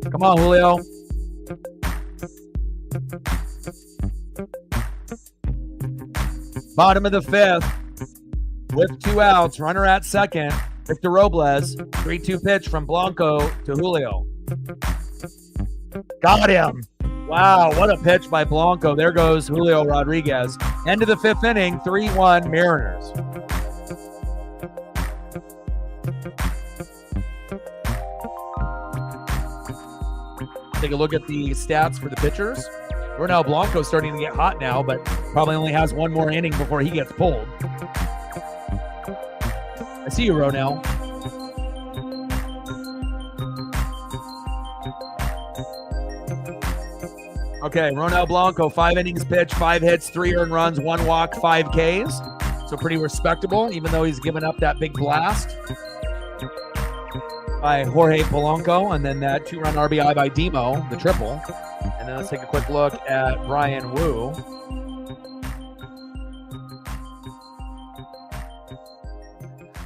Come on, Julio. Bottom of the fifth. With 2 outs. Runner at second. Victor Robles. 3-2 pitch from Blanco to Julio. Got him. Wow, what a pitch by Blanco. There goes Julio Rodriguez. End of the 5th inning, 3-1 Mariners. Take a look at the stats for the pitchers. Ronel Blanco's starting to get hot now, but probably only has 1 more inning before he gets pulled. I see you, Ronel. Okay, Ronel Blanco, 5 innings pitched, 5 hits, 3 earned runs, 1 walk, 5 Ks. So pretty respectable, even though he's given up that big blast by Jorge Polanco, and then that 2-run RBI by Demo, the triple. And then let's take a quick look at Brian Wu.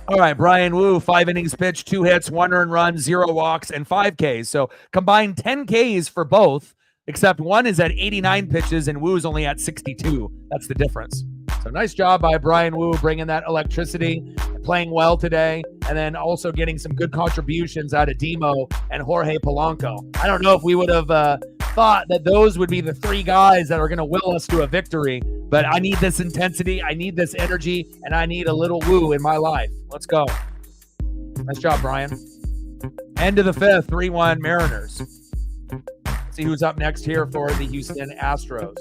All right, Brian Wu, 5 innings pitched, 2 hits, 1 earned run, 0 walks, and 5 Ks. So combined 10 Ks for both, except one is at 89 pitches and Wu's only at 62. That's the difference. So nice job by Brian Wu bringing that electricity, playing well today, and then also getting some good contributions out of Demo and Jorge Polanco. I don't know if we would have thought that those would be the 3 guys that are going to will us to a victory, but I need this intensity, I need this energy, and I need a little Wu in my life. Let's go. Nice job, Brian. End of the 5th, 3-1 Mariners. See who's up next here for the Houston Astros.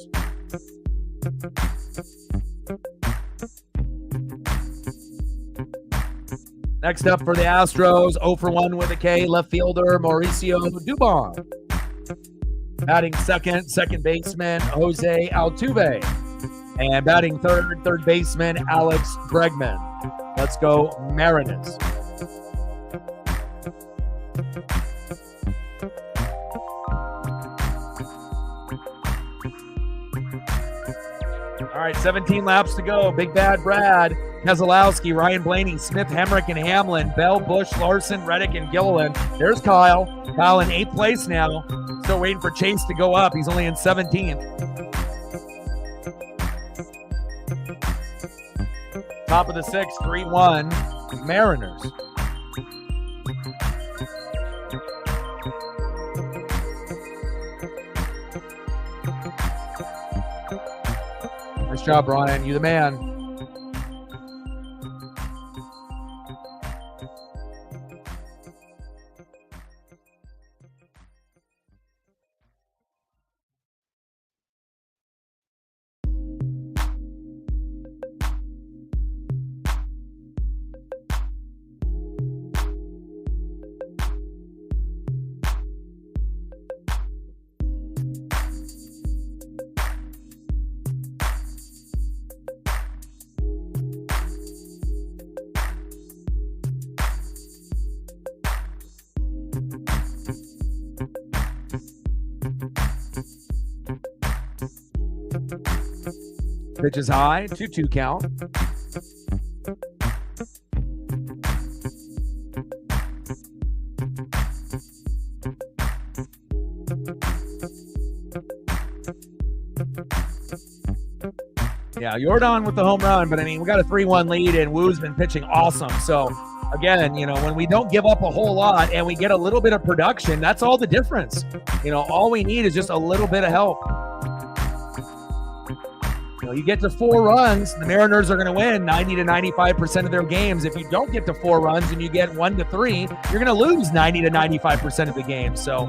Next up for the Astros, 0 for 1 with a K, left fielder Mauricio Dubon. Batting second baseman Jose Altuve. And batting third baseman Alex Bregman. Let's go Mariners. All right, 17 laps to go. Big Bad Brad, Keselowski, Ryan Blaney, Smith, Hemrick, and Hamlin, Bell, Busch, Larson, Reddick, and Gilliland. There's Kyle. Kyle in 8th place now. Still waiting for Chase to go up. He's only in 17th. Top of the 6th, 3-1 Mariners. Nice job, Brian. You the man. Pitch is high, 2-2 count. Yeah, Jordan with the home run, but I mean, we got a 3-1 lead, and Wu's been pitching awesome. So again, when we don't give up a whole lot and we get a little bit of production, that's all the difference. All we need is just a little bit of help. You get to 4 runs, the Mariners are going to win 90 to 95% of their games. If you don't get to 4 runs and you get 1 to 3, you're going to lose 90 to 95% of the games. So,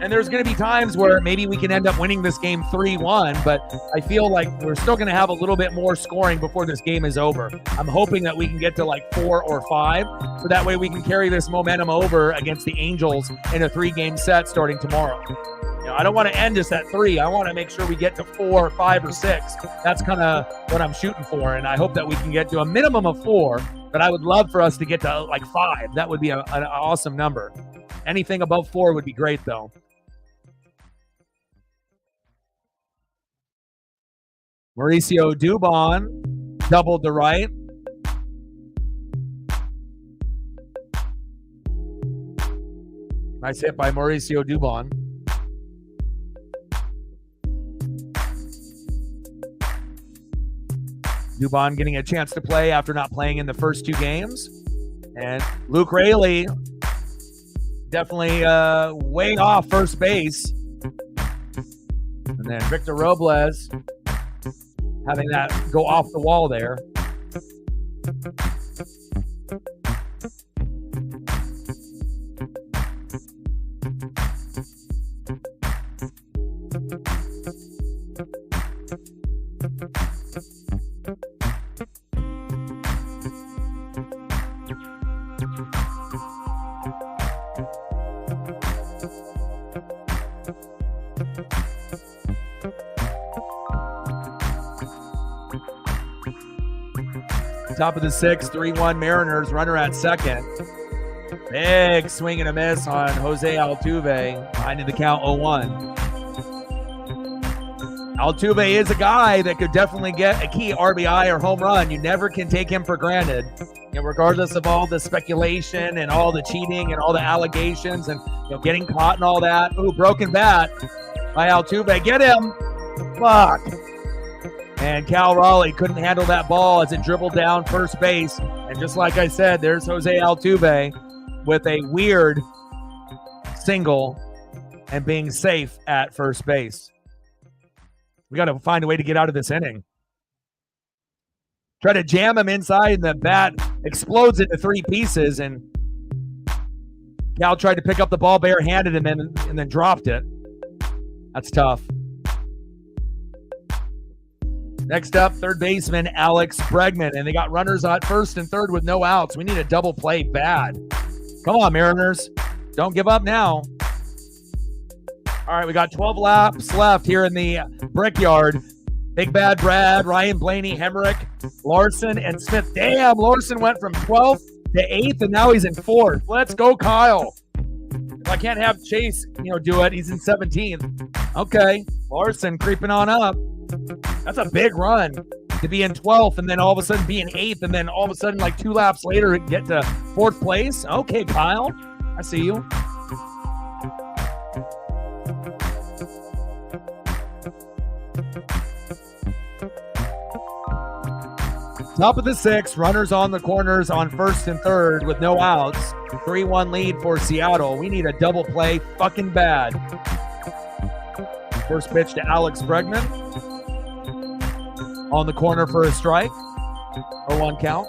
and there's going to be times where maybe we can end up winning this game 3-1, but I feel like we're still going to have a little bit more scoring before this game is over. I'm hoping that we can get to like 4 or 5, so that way we can carry this momentum over against the Angels in a 3-game set starting tomorrow. I don't want to end us at 3. I want to make sure we get to 4, 5, or 6. That's kind of what I'm shooting for, and I hope that we can get to a minimum of 4, but I would love for us to get to like 5. That would be an awesome number. Anything above 4 would be great, though. Mauricio Dubon doubled to right. Nice hit by Mauricio Dubon. Dubon getting a chance to play after not playing in the first 2 games. And Luke Raley definitely way off first base. And then Victor Robles having that go off the wall there. Top of the 6th, 3-1 Mariners, runner at second. Big swing and a miss on Jose Altuve, behind in the count 0-1. Altuve is a guy that could definitely get a key RBI or home run. You never can take him for granted. Regardless of all the speculation and all the cheating and all the allegations and getting caught and all that. Ooh, broken bat by Altuve. Get him. Fuck. And Cal Raleigh couldn't handle that ball as it dribbled down first base. And just like I said, there's Jose Altuve with a weird single and being safe at first base. We got to find a way to get out of this inning. Try to jam him inside, and the bat explodes into 3 pieces. And Cal tried to pick up the ball barehanded and then dropped it. That's tough. Next up, third baseman Alex Bregman, and they got runners at first and third with no outs. We need a double play bad. Come on, Mariners. Don't give up now. All right, we got 12 laps left here in the Brickyard. Big Bad Brad, Ryan Blaney, Hemrick, Larson, and Smith. Damn, Larson went from 12th to 8th, and now he's in 4th. Let's go, Kyle. If I can't have Chase, do it, he's in 17th. Okay, Larson creeping on up. That's a big run to be in 12th and then all of a sudden be in 8th and then all of a sudden like 2 laps later get to 4th place. Okay, Kyle, I see you. Top of the 6th, runners on the corners on first and third with no outs. 3-1 lead for Seattle. We need a double play fucking bad. First pitch to Alex Bregman. On the corner for a strike. 0-1 count.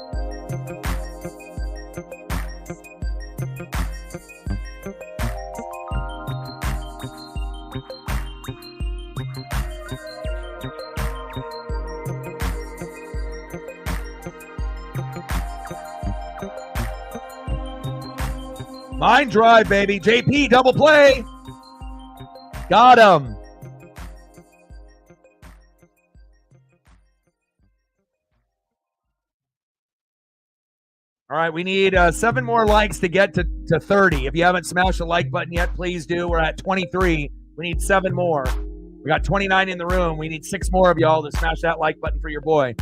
Line drive, baby. JP, double play. Got him. All right, we need 7 more likes to get to 30. If you haven't smashed the like button yet, please do. We're at 23. We need 7 more. We got 29 in the room. We need 6 more of y'all to smash that like button for your boy.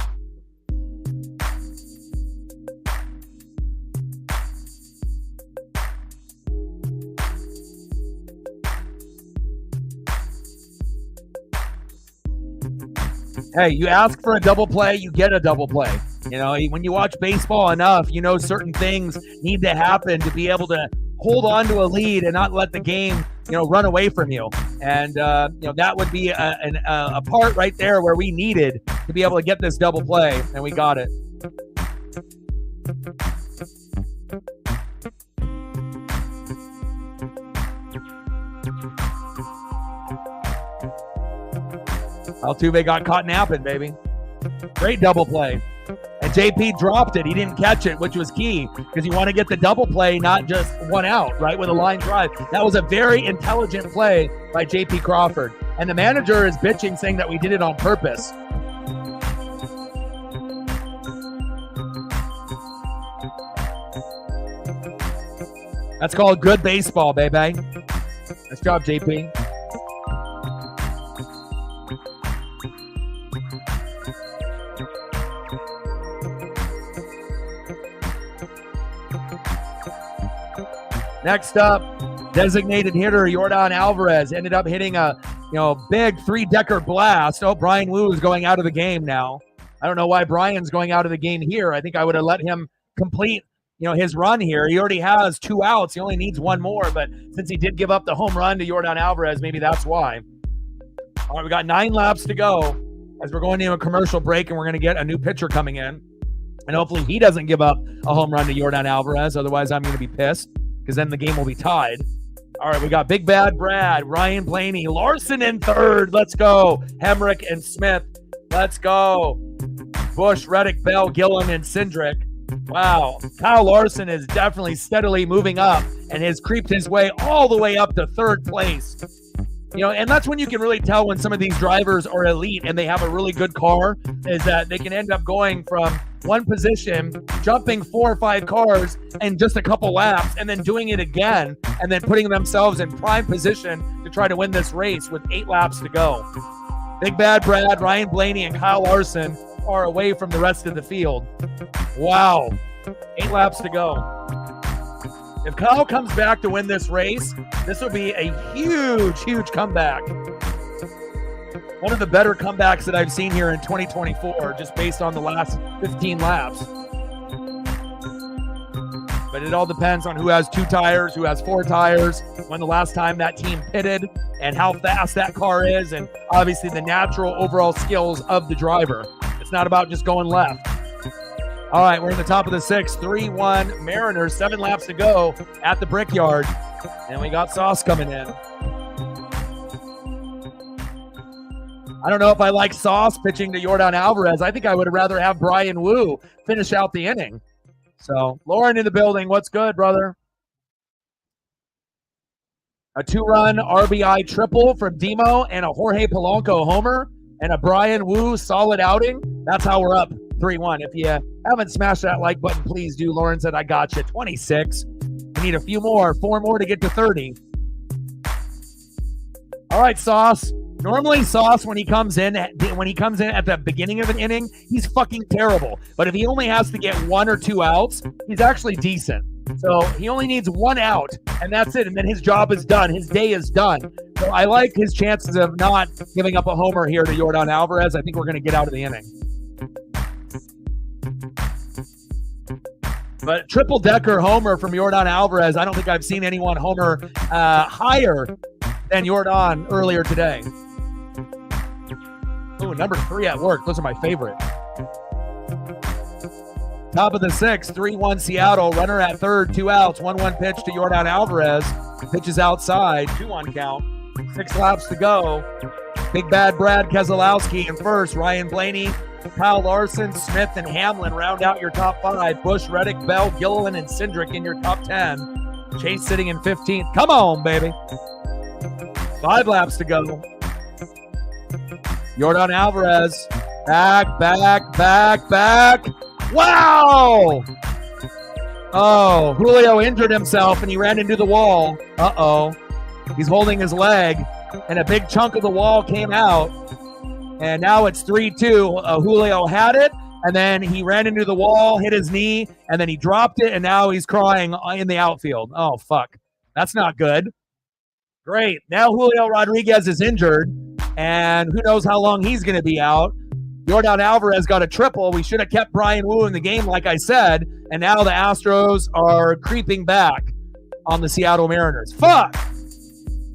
Hey, you ask for a double play, you get a double play. You know, when you watch baseball enough, you know certain things need to happen to be able to hold on to a lead and not let the game, you know, run away from you. And, you know, that would be a part right there where we needed to be able to get this double play, and we got it. Altuve got caught napping, baby. Great double play. And JP dropped it. He didn't catch it, which was key because you want to get the double play, not just one out, right, with a line drive. That was a very intelligent play by JP Crawford. And the manager is bitching, saying that we did it on purpose. That's called good baseball, baby. Nice job, JP. Next up, designated hitter Yordan Alvarez ended up hitting a, you know, big three-decker blast. Oh, Brian Wu is going out of the game now. I don't know why Brian's going out of the game here. I think I would have let him complete, you know, his run here. He already has 2 outs. He only needs 1 more, but since he did give up the home run to Yordan Alvarez, maybe that's why. All right, we got 9 laps to go as we're going into a commercial break, and we're going to get a new pitcher coming in. And hopefully he doesn't give up a home run to Yordan Alvarez. Otherwise, I'm going to be pissed, because then the game will be tied. All right, we got Big Bad Brad, Ryan Blaney, Larson in third. Let's go. Hemrick and Smith. Let's go. Bush, Reddick, Bell, Gillen, and Cindric. Wow. Kyle Larson is definitely steadily moving up and has creeped his way all the way up to third place. You know, and that's when you can really tell when some of these drivers are elite and they have a really good car, is that they can end up going from one position, jumping 4 or 5 cars in just a couple laps, and then doing it again, and then putting themselves in prime position to try to win this race with 8 laps to go. Big Bad Brad, Ryan Blaney, and Kyle Larson are away from the rest of the field. Wow. 8 laps to go. If Kyle comes back to win this race, this will be a huge, huge comeback. One of the better comebacks that I've seen here in 2024, just based on the last 15 laps. But it all depends on who has 2 tires, who has 4 tires, when the last time that team pitted, and how fast that car is, and obviously the natural overall skills of the driver. It's not about just going left. All right, we're in the top of the 6th, 3-1 Mariners, 7 laps to go at the Brickyard. And we got Sauce coming in. I don't know if I like Sauce pitching to Yordan Alvarez. I think I would rather have Brian Wu finish out the inning. So, Lauren in the building. What's good, brother? A 2-run RBI triple from Demo and a Jorge Polanco homer and a Brian Wu solid outing. That's how we're up 3-1. If you haven't smashed that like button, please do. Lauren said, I got you. 26. We need a few more, 4 more to get to 30. All right, Sauce. Normally, Sauce, when he comes in at the beginning of an inning, he's fucking terrible. But if he only has to get 1 or 2 outs, he's actually decent. So he only needs 1 out, and that's it. And then his job is done. His day is done. So I like his chances of not giving up a homer here to Yordan Alvarez. I think we're going to get out of the inning. But triple-decker homer from Yordan Alvarez, I don't think I've seen anyone homer higher than Yordan earlier today. Ooh, number 3 at work. Those are my favorite. Top of the 6th, 3-1 Seattle. Runner at third, 2 outs. 1-1 pitch to Yordan Alvarez. Pitches outside, 2-1 count. 6 laps to go. Big Bad Brad Keselowski in first. Ryan Blaney, Kyle Larson, Smith, and Hamlin round out your top 5. Bush, Reddick, Bell, Gilliland, and Cindric in your top 10. Chase sitting in 15th. Come on, baby. 5 laps to go. Yordan Alvarez. Back. Wow! Oh, Julio injured himself and he ran into the wall. Uh-oh. He's holding his leg, and a big chunk of the wall came out. And now it's 3-2. Julio had it, and then he ran into the wall, hit his knee, and then he dropped it, and now he's crying in the outfield. Oh, fuck. That's not good. Great. Now Julio Rodriguez is injured, and who knows how long he's going to be out. Yordan Alvarez got a triple. We should have kept Bryan Woo in the game, like I said, and now the Astros are creeping back on the Seattle Mariners. Fuck!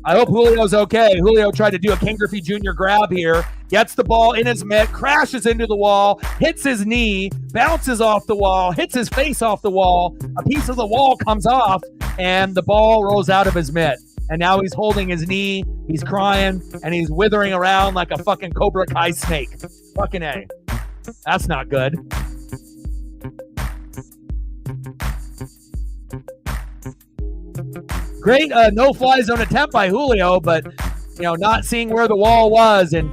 I hope Julio's okay. Julio tried to do a Ken Griffey Jr. grab here, gets the ball in his mitt, crashes into the wall, hits his knee, bounces off the wall, hits his face off the wall, a piece of the wall comes off, and the ball rolls out of his mitt. And now he's holding his knee, he's crying, and he's withering around like a fucking Cobra Kai snake. Fucking A. That's not good. Great no-fly zone attempt by Julio, but, not seeing where the wall was and,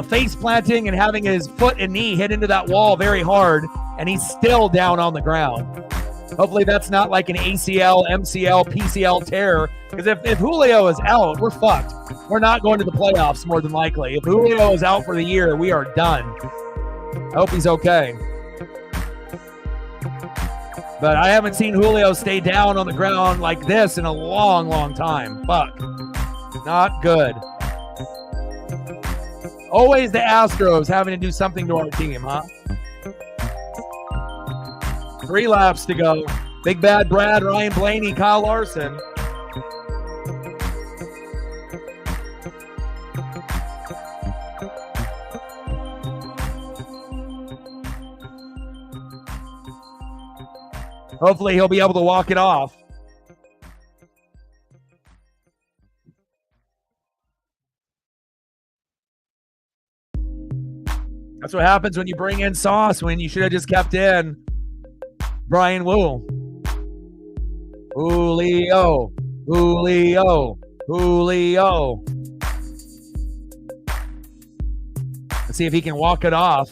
face planting and having his foot and knee hit into that wall very hard, and he's still down on the ground. Hopefully that's not like an ACL, MCL, PCL tear, because if Julio is out, we're fucked. We're not going to the playoffs more than likely. If Julio is out for the year, we are done. I hope he's okay. But I haven't seen Julio stay down on the ground like this in a long, long time. Fuck. Not good. Always the Astros having to do something to our team, huh? 3 laps to go. Big Bad Brad, Ryan Blaney, Kyle Larson. Hopefully he'll be able to walk it off. That's what happens when you bring in Sauce, when you should have just kept in Bryan Woo. Julio. Julio. Julio. Let's see if he can walk it off.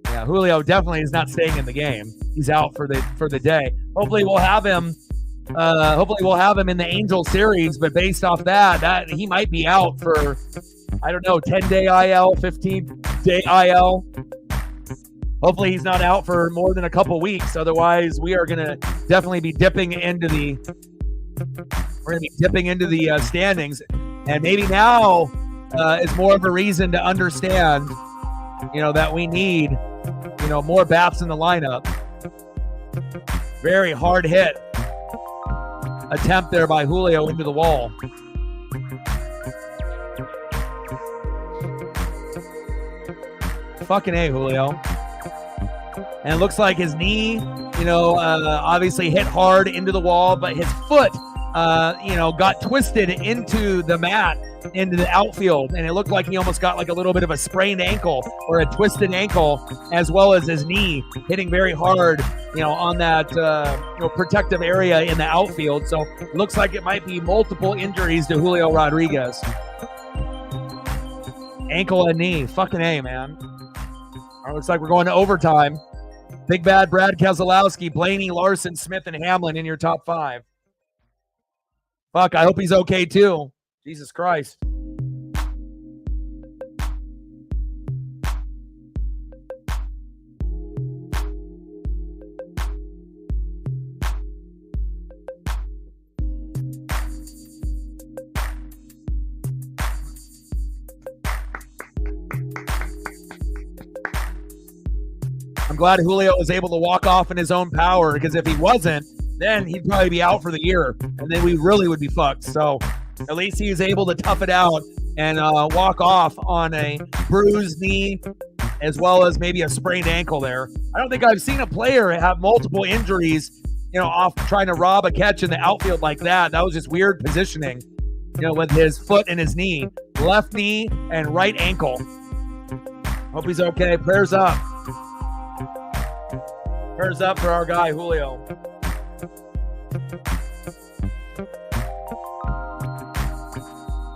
Yeah, Julio definitely is not staying in the game. He's out for the day. Hopefully we'll have him. Hopefully we'll have him in the Angel series, but based off that he might be out for, I don't know, 10-day IL, 15-day IL. Hopefully he's not out for more than a couple weeks. Otherwise, we are going to definitely be dipping into the standings. And maybe now is more of a reason to understand, that we need, more bats in the lineup. Very hard hit attempt there by Julio into the wall. Fucking A, Julio. And it looks like his knee, obviously hit hard into the wall, but his foot, got twisted into the mat, into the outfield. And it looked like he almost got like a little bit of a sprained ankle or a twisted ankle, as well as his knee hitting very hard, on that, protective area in the outfield. So it looks like it might be multiple injuries to Julio Rodriguez. Ankle and knee. Fucking A, man. All right, looks like we're going to overtime. Big Bad Brad Keselowski, Blaney, Larson, Smith, and Hamlin in your top 5. Fuck, I hope he's okay too. Jesus Christ. I'm glad Julio was able to walk off in his own power, because if he wasn't, then he'd probably be out for the year, and then we really would be fucked. So at least he was able to tough it out and walk off on a bruised knee, as well as maybe a sprained ankle there. I don't think I've seen a player have multiple injuries, off trying to rob a catch in the outfield like that. That was just weird positioning, with his foot and his knee. Left knee and right ankle. Hope he's okay. Prayers up. Prayers up for our guy, Julio.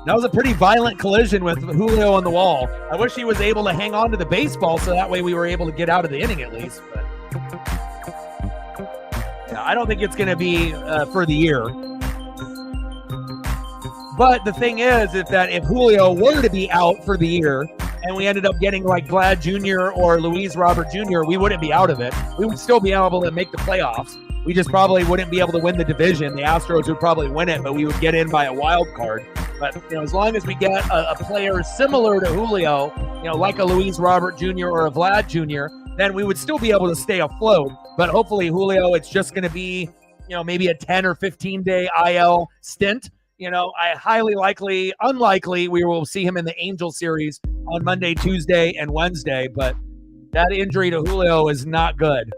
That was a pretty violent collision with Julio on the wall. I wish he was able to hang on to the baseball so that way we were able to get out of the inning at least. But yeah, I don't think it's going to be for the year. But the thing is that if Julio were to be out for the year and we ended up getting like Vlad Jr. or Luis Robert Jr., we wouldn't be out of it. We would still be able to make the playoffs. We just probably wouldn't be able to win the division. The Astros would probably win it, but we would get in by a wild card. But, as long as we get a player similar to Julio, like a Luis Robert Jr. or a Vlad Jr., then we would still be able to stay afloat. But hopefully Julio, it's just going to be, maybe a 10 or 15-day IL stint. I unlikely we will see him in the Angel series on Monday, Tuesday, and Wednesday. But that injury to Julio is not good.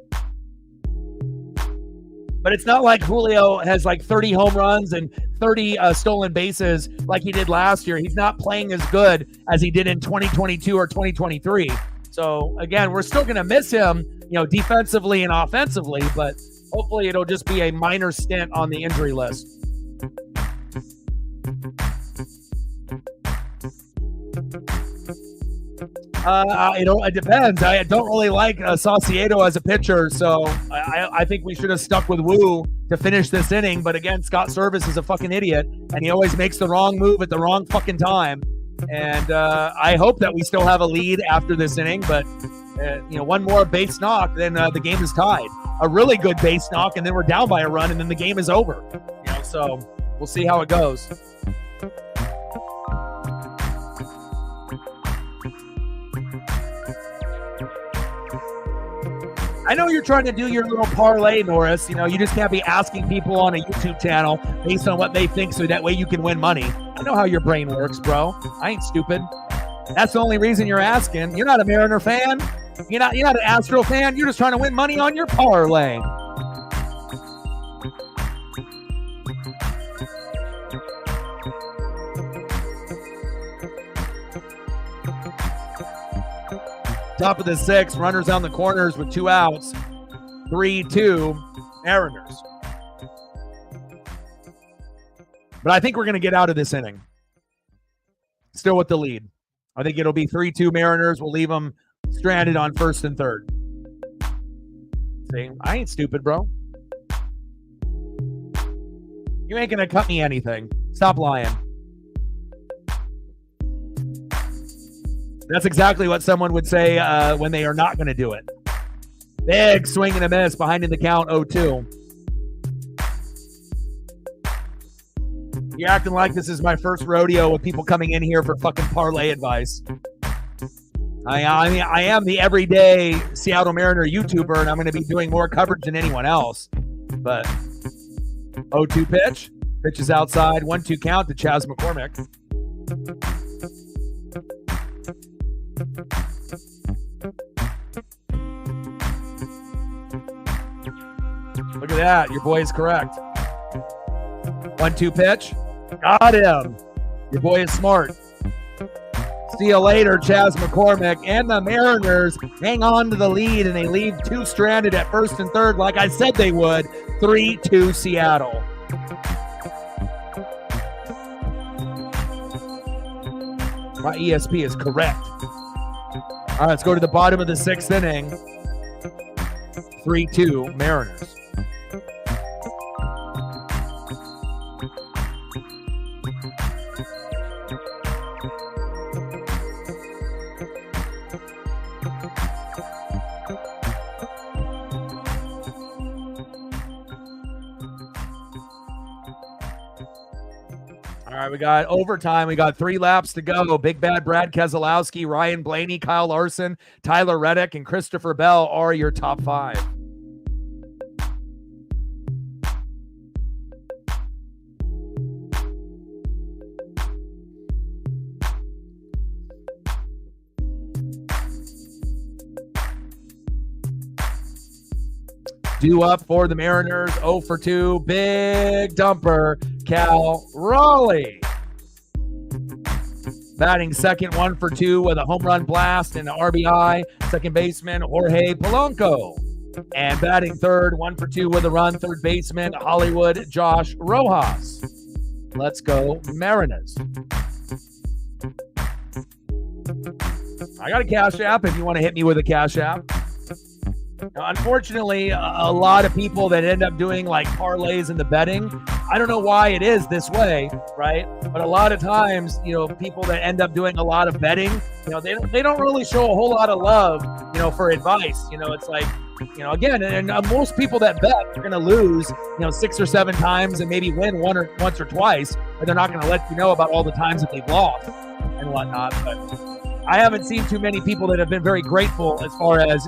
But it's not like Julio has like 30 home runs and 30 stolen bases like he did last year. He's not playing as good as he did in 2022 or 2023. So, again, we're still going to miss him, defensively and offensively, but hopefully it'll just be a minor stint on the injury list. It depends. I don't really like Saucedo as a pitcher, so I think we should have stuck with Wu to finish this inning. But again, Scott Service is a fucking idiot, and he always makes the wrong move at the wrong fucking time. And I hope that we still have a lead after this inning, but one more base knock, then the game is tied. A really good base knock, and then we're down by a run, and then the game is over. So we'll see how it goes. I know you're trying to do your little parlay, Norris. You just can't be asking people on a YouTube channel based on what they think so that way you can win money. I know how your brain works, bro. I ain't stupid. That's the only reason you're asking. You're not a Mariner fan. You're not an Astro fan. You're just trying to win money on your parlay. Top of the sixth, runners on the corners with 2 outs. 3-2 Mariners. But I think we're going to get out of this inning. Still with the lead. I think it'll be 3-2 Mariners. We'll leave them stranded on first and third. See, I ain't stupid, bro. You ain't going to cut me anything. Stop lying. That's exactly what someone would say when they are not going to do it. Big swing and a miss behind in the count 0-2. You're acting like this is my first rodeo with people coming in here for fucking parlay advice. I mean, I am the everyday Seattle Mariner YouTuber, and I'm going to be doing more coverage than anyone else. But 0-2 pitch. Pitch is outside. 1-2 count to Chas McCormick. Look at that. Your boy is correct. 1-2 pitch. Got him. Your boy is smart. See you later, Chas McCormick. And the Mariners hang on to the lead, and they leave 2 stranded at first and third like I said they would. 3-2 Seattle. My ESP is correct. All right, let's go to the bottom of the 6th inning. 3-2 Mariners. All right, we got overtime. We got 3 laps to go. Big Bad Brad Keselowski, Ryan Blaney, Kyle Larson, Tyler Reddick, and Christopher Bell are your top 5. Due up for the Mariners, 0 for 2. Big dumper, Cal Raleigh. Batting second, 1 for 2 with a home run blast and an RBI. Second baseman, Jorge Polanco. And batting third, 1 for 2 with a run, third baseman, Hollywood Josh Rojas. Let's go, Mariners. I got a Cash App if you want to hit me with a Cash App. Now, unfortunately, a lot of people that end up doing like parlays in the betting, I don't know why it is this way, right? But a lot of times, people that end up doing a lot of betting, they don't really show a whole lot of love, for advice. It's like, You know, again, and most people that bet are going to lose, 6 or 7 times and maybe win once or twice, but they're not going to let you know about all the times that they've lost and whatnot. But I haven't seen too many people that have been very grateful as far as,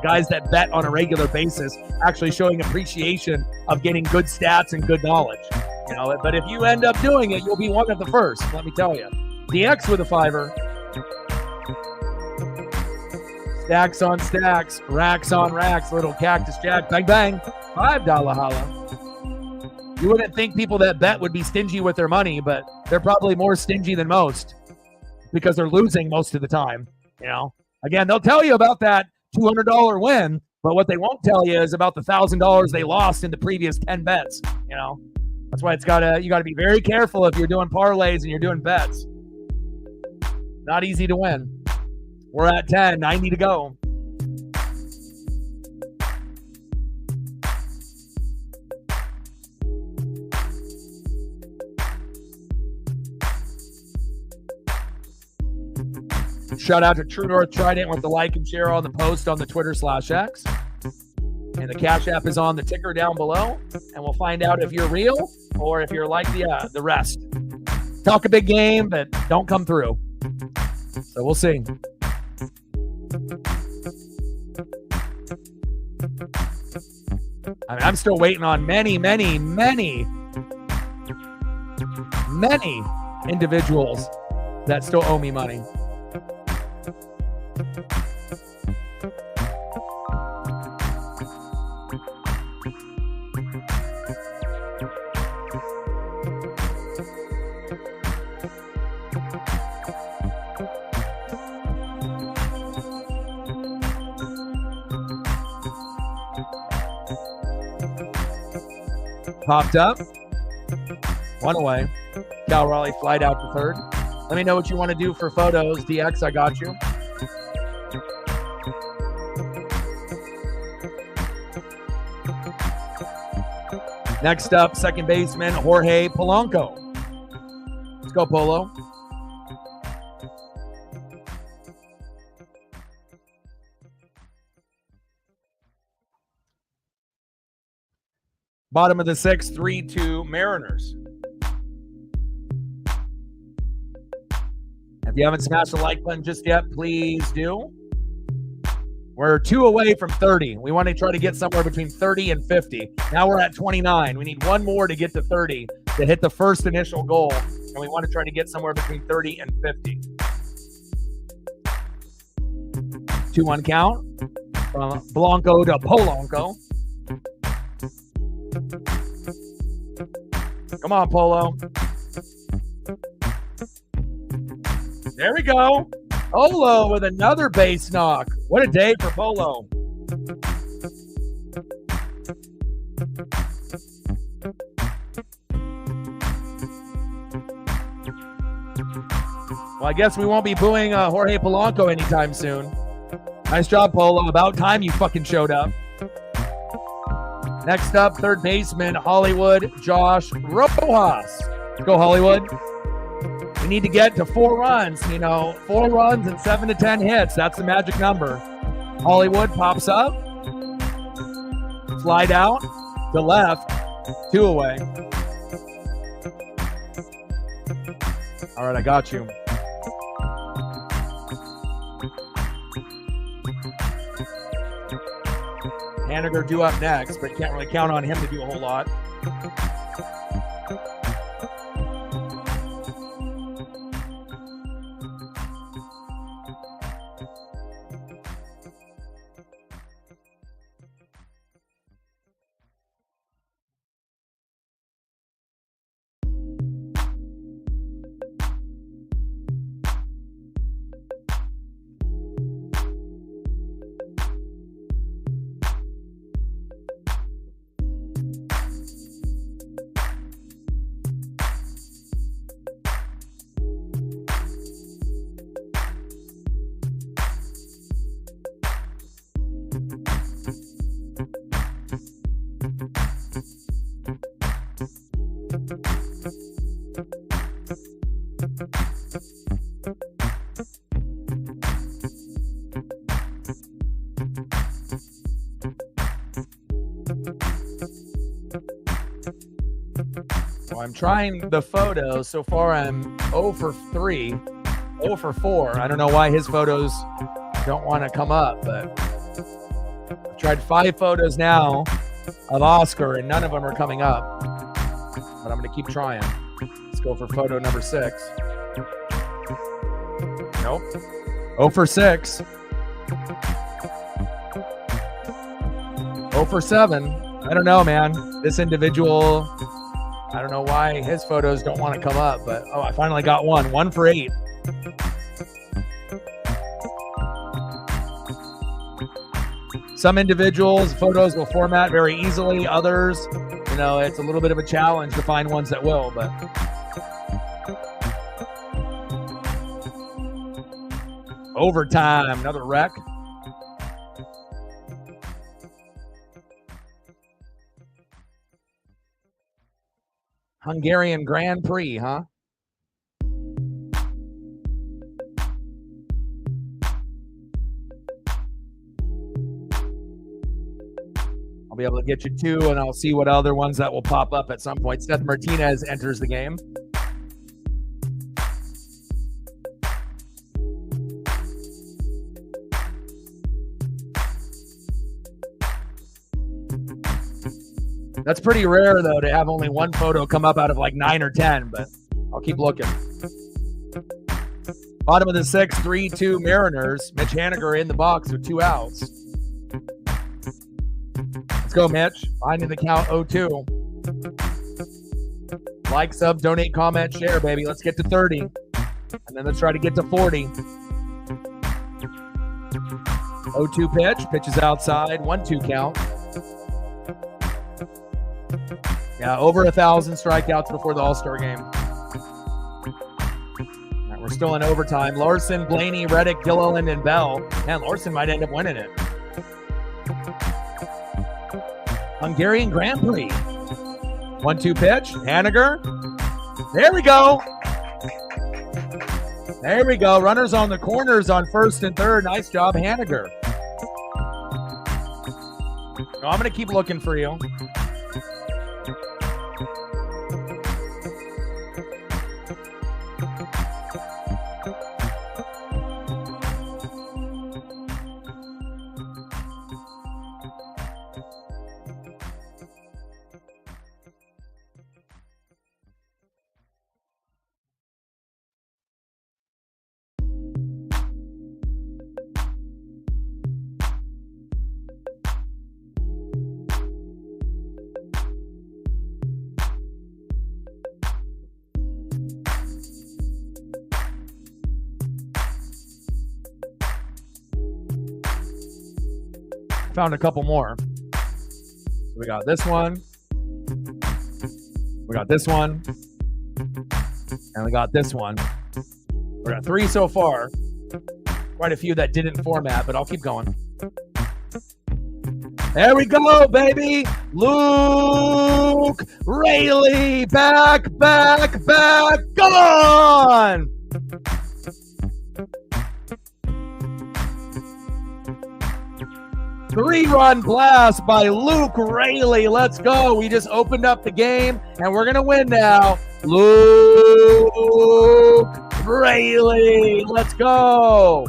guys that bet on a regular basis actually showing appreciation of getting good stats and good knowledge. But if you end up doing it, you'll be one of the first, let me tell you. DX with a $5. Stacks on stacks, racks on racks, little cactus jack, bang, bang, $5 holla. You wouldn't think people that bet would be stingy with their money, but they're probably more stingy than most because they're losing most of the time. Again, they'll tell you about that $200 win, but what they won't tell you is about the $1,000 they lost in the previous 10 bets. That's why you gotta be very careful if you're doing parlays and you're doing bets. Not easy to win. We're at 10, 90 to go. Shout out to True North Trident with the like and share on the post on the Twitter/X. And the Cash App is on the ticker down below. And we'll find out if you're real or if you're like the rest. Talk a big game, but don't come through. So we'll see. I'm still waiting on many individuals that still owe me money. Popped up. One away. Cal Raleigh flied out to third. Let me know what you want to do for photos. DX, I got you. Next up, second baseman Jorge Polanco. Let's go, Polo. Bottom of the sixth, 3-2 Mariners. If you haven't smashed the like button just yet, please do. We're 2 away from 30. We want to try to get somewhere between 30 and 50. Now we're at 29. We need one more to get to 30 to hit the first initial goal. And we want to try to get somewhere between 30 and 50. 2-1 count from Blanco to Polanco. Come on, Polo. There we go. Polo with another base knock. What a day for Polo. Well, I guess we won't be booing Jorge Polanco anytime soon. Nice job, Polo. About time you fucking showed up. Next up, third baseman, Hollywood Josh Rojas. Let's go, Hollywood. We need to get to 4 runs, 4 runs and 7 to 10 hits. That's the magic number. Hollywood pops up. Slide out to left. 2 away. All right, I got you. Haniger due up next, but you can't really count on him to do a whole lot. So I'm trying the photos. So far, I'm 0 for 3, 0 for 4. I don't know why his photos don't want to come up, but I've tried 5 photos now of Oscar, and none of them are coming up. But I'm going to keep trying. Let's go for photo number 6. Nope. 0 for 6. 0 for 7. I don't know, man. This individual, I don't know why his photos don't want to come up, but oh, I finally got one. 1 for 8. Some individuals, photos will format very easily. Others, you know, it's a little bit of a challenge to find ones that will, but overtime, another wreck. Hungarian Grand Prix, huh? I'll be able to get you 2, and I'll see what other ones that will pop up at some point. Seth Martinez enters the game. That's pretty rare, though, to have only 1 photo come up out of like 9 or 10, but I'll keep looking. Bottom of the 6th, 3-2 Mariners. Mitch Haniger in the box with 2 outs. Let's go, Mitch. Finding the count 0-2. Like, sub, donate, comment, share, baby. Let's get to 30. And then let's try to get to 40. 0-2 pitch. Pitch is outside. 1-2 count. Yeah, over 1,000 strikeouts before the All-Star game. All right, we're still in overtime. Larson, Blaney, Reddick, Gilliland, and Bell. Man, Larson might end up winning it. Hungarian Grand Prix. 1-2 pitch. Haniger. There we go. There we go. Runners on the corners on 1st and 3rd. Nice job, Haniger. No, I'm going to keep looking for you. Found a couple more. So we got this one. We got this one. And we got this one. We got 3 so far. Quite a few that didn't format, but I'll keep going. There we go, baby. Luke Raley. Back. Gone. Three-run blast by Luke Raley. Let's go. We just opened up the game, and we're going to win now. Luke Raley. Let's go.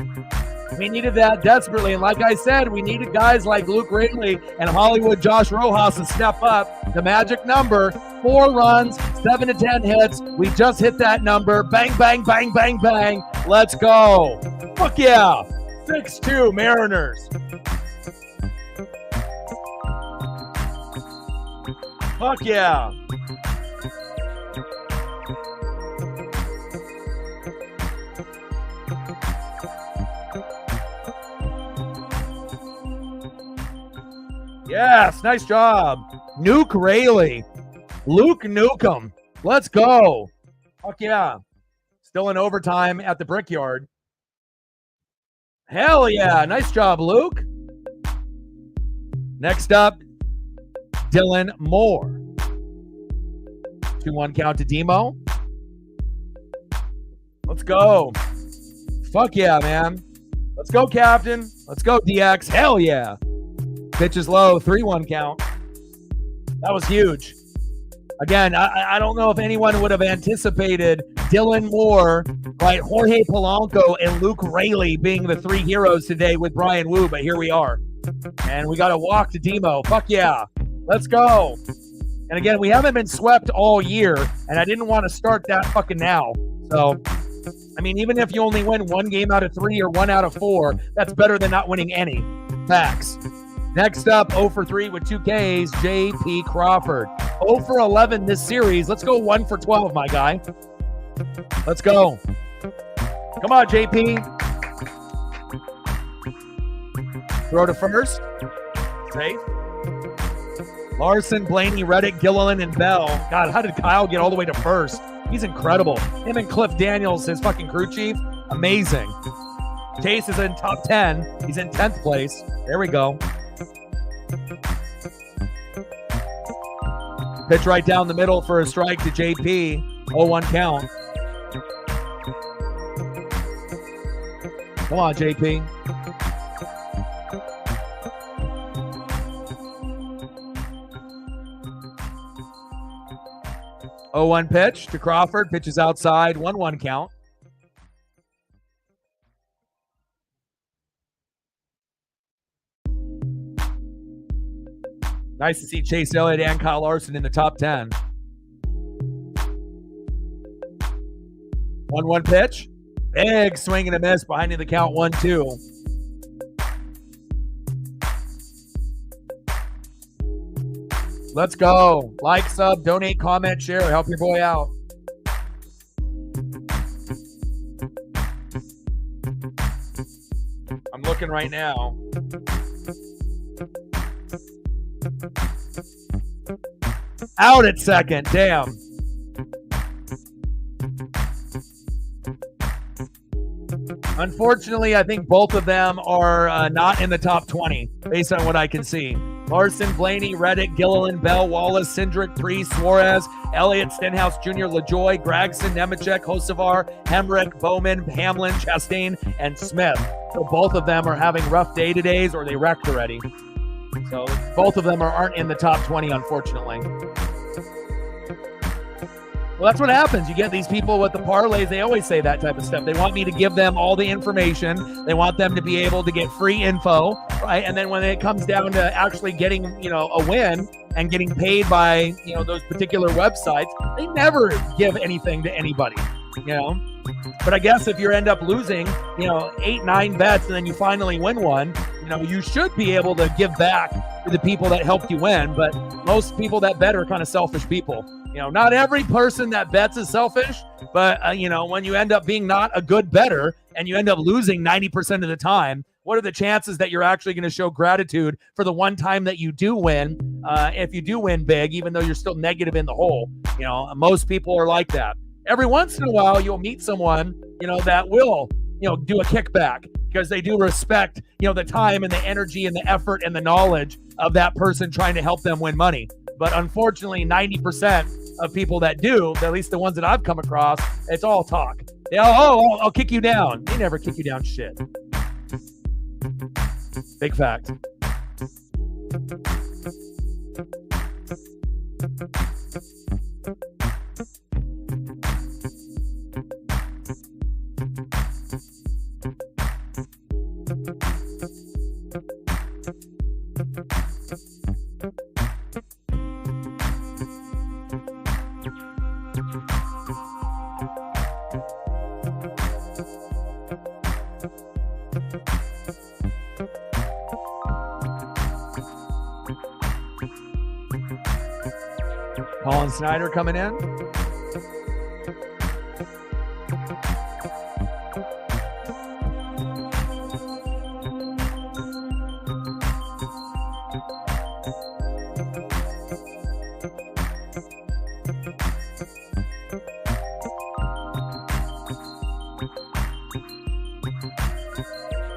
We needed that desperately. And like I said, we needed guys like Luke Raley and Hollywood Josh Rojas to step up. The magic number, 4 runs, 7 to 10 hits. We just hit that number. Bang, bang, bang, bang, bang. Let's go. Fuck yeah. 6-2 Mariners. Fuck yeah. Yes, nice job. Nuke Raley. Luke Nukem. Let's go. Fuck yeah. Still in overtime at the Brickyard. Hell yeah. Nice job, Luke. Next up, Dylan Moore. 2-1 count to Demo. Let's go. Fuck yeah, man. Let's go, Captain. Let's go, DX. Hell yeah. Pitch is low. 3-1 count. That was huge. Again, I don't know if anyone would have anticipated Dylan Moore, right, Jorge Polanco, and Luke Raley being the three heroes today with Brian Wu, but here we are. And we got to walk to Demo. Fuck yeah. Let's go. And again, we haven't been swept all year, and I didn't want to start that fucking now. So, I mean, even if you only win 1 game out of 3 or 1 out of 4, that's better than not winning any. Facts. Next up, 0 for 3 with 2 Ks, J.P. Crawford. 0 for 11 this series. Let's go 1 for 12, my guy. Let's go. Come on, J.P. Throw to first. Safe. Larson, Blaney, Reddick, Gilliland, and Bell. God, how did Kyle get all the way to first? He's incredible. Him and Cliff Daniels, his fucking crew chief, amazing. Chase is in top 10. He's in 10th place. There we go. Pitch right down the middle for a strike to JP. 0-1 count. Come on, JP. Oh, 1 pitch to Crawford. Pitches outside. 1-1 count. Nice to see Chase Elliott and Kyle Larson in the top 10. 1-1 pitch. Big swing and a miss behind the count. 1-2. Let's go. Like, sub, donate, comment, share. Help your boy out. I'm looking right now. Out at second. Damn. Unfortunately, I think both of them are not in the top 20, based on what I can see. Larson, Blaney, Reddick, Gilliland, Bell, Wallace, Cindric, Priest, Suarez, Elliott, Stenhouse Jr., LaJoy, Gregson, Nemechek, Hocevar, Hemrick, Bowman, Hamlin, Chastain, and Smith. So both of them are having rough day-to-days or they wrecked already. So both of them aren't in the top 20, unfortunately. Well, that's what happens. You get these people with the parlays. They always say that type of stuff. They want me to give them all the information. They want them to be able to get free info, right? And then when it comes down to actually getting, a win and getting paid by, those particular websites, they never give anything to anybody, But I guess if you end up losing, 8, 9 bets and then you finally win one, you should be able to give back to the people that helped you win. But most people that bet are kind of selfish people. Not every person that bets is selfish, but, when you end up being not a good bettor and you end up losing 90% of the time, what are the chances that you're actually going to show gratitude for the one time that you do win, if you do win big, even though you're still negative in the hole? Most people are like that. Every once in a while, you'll meet someone, that will, do a kickback because they do respect, the time and the energy and the effort and the knowledge of that person trying to help them win money. But unfortunately, 90% of people that do, at least the ones that I've come across, it's all talk. I'll kick you down. They never kick you down shit. Big fact. Colin Snyder coming in.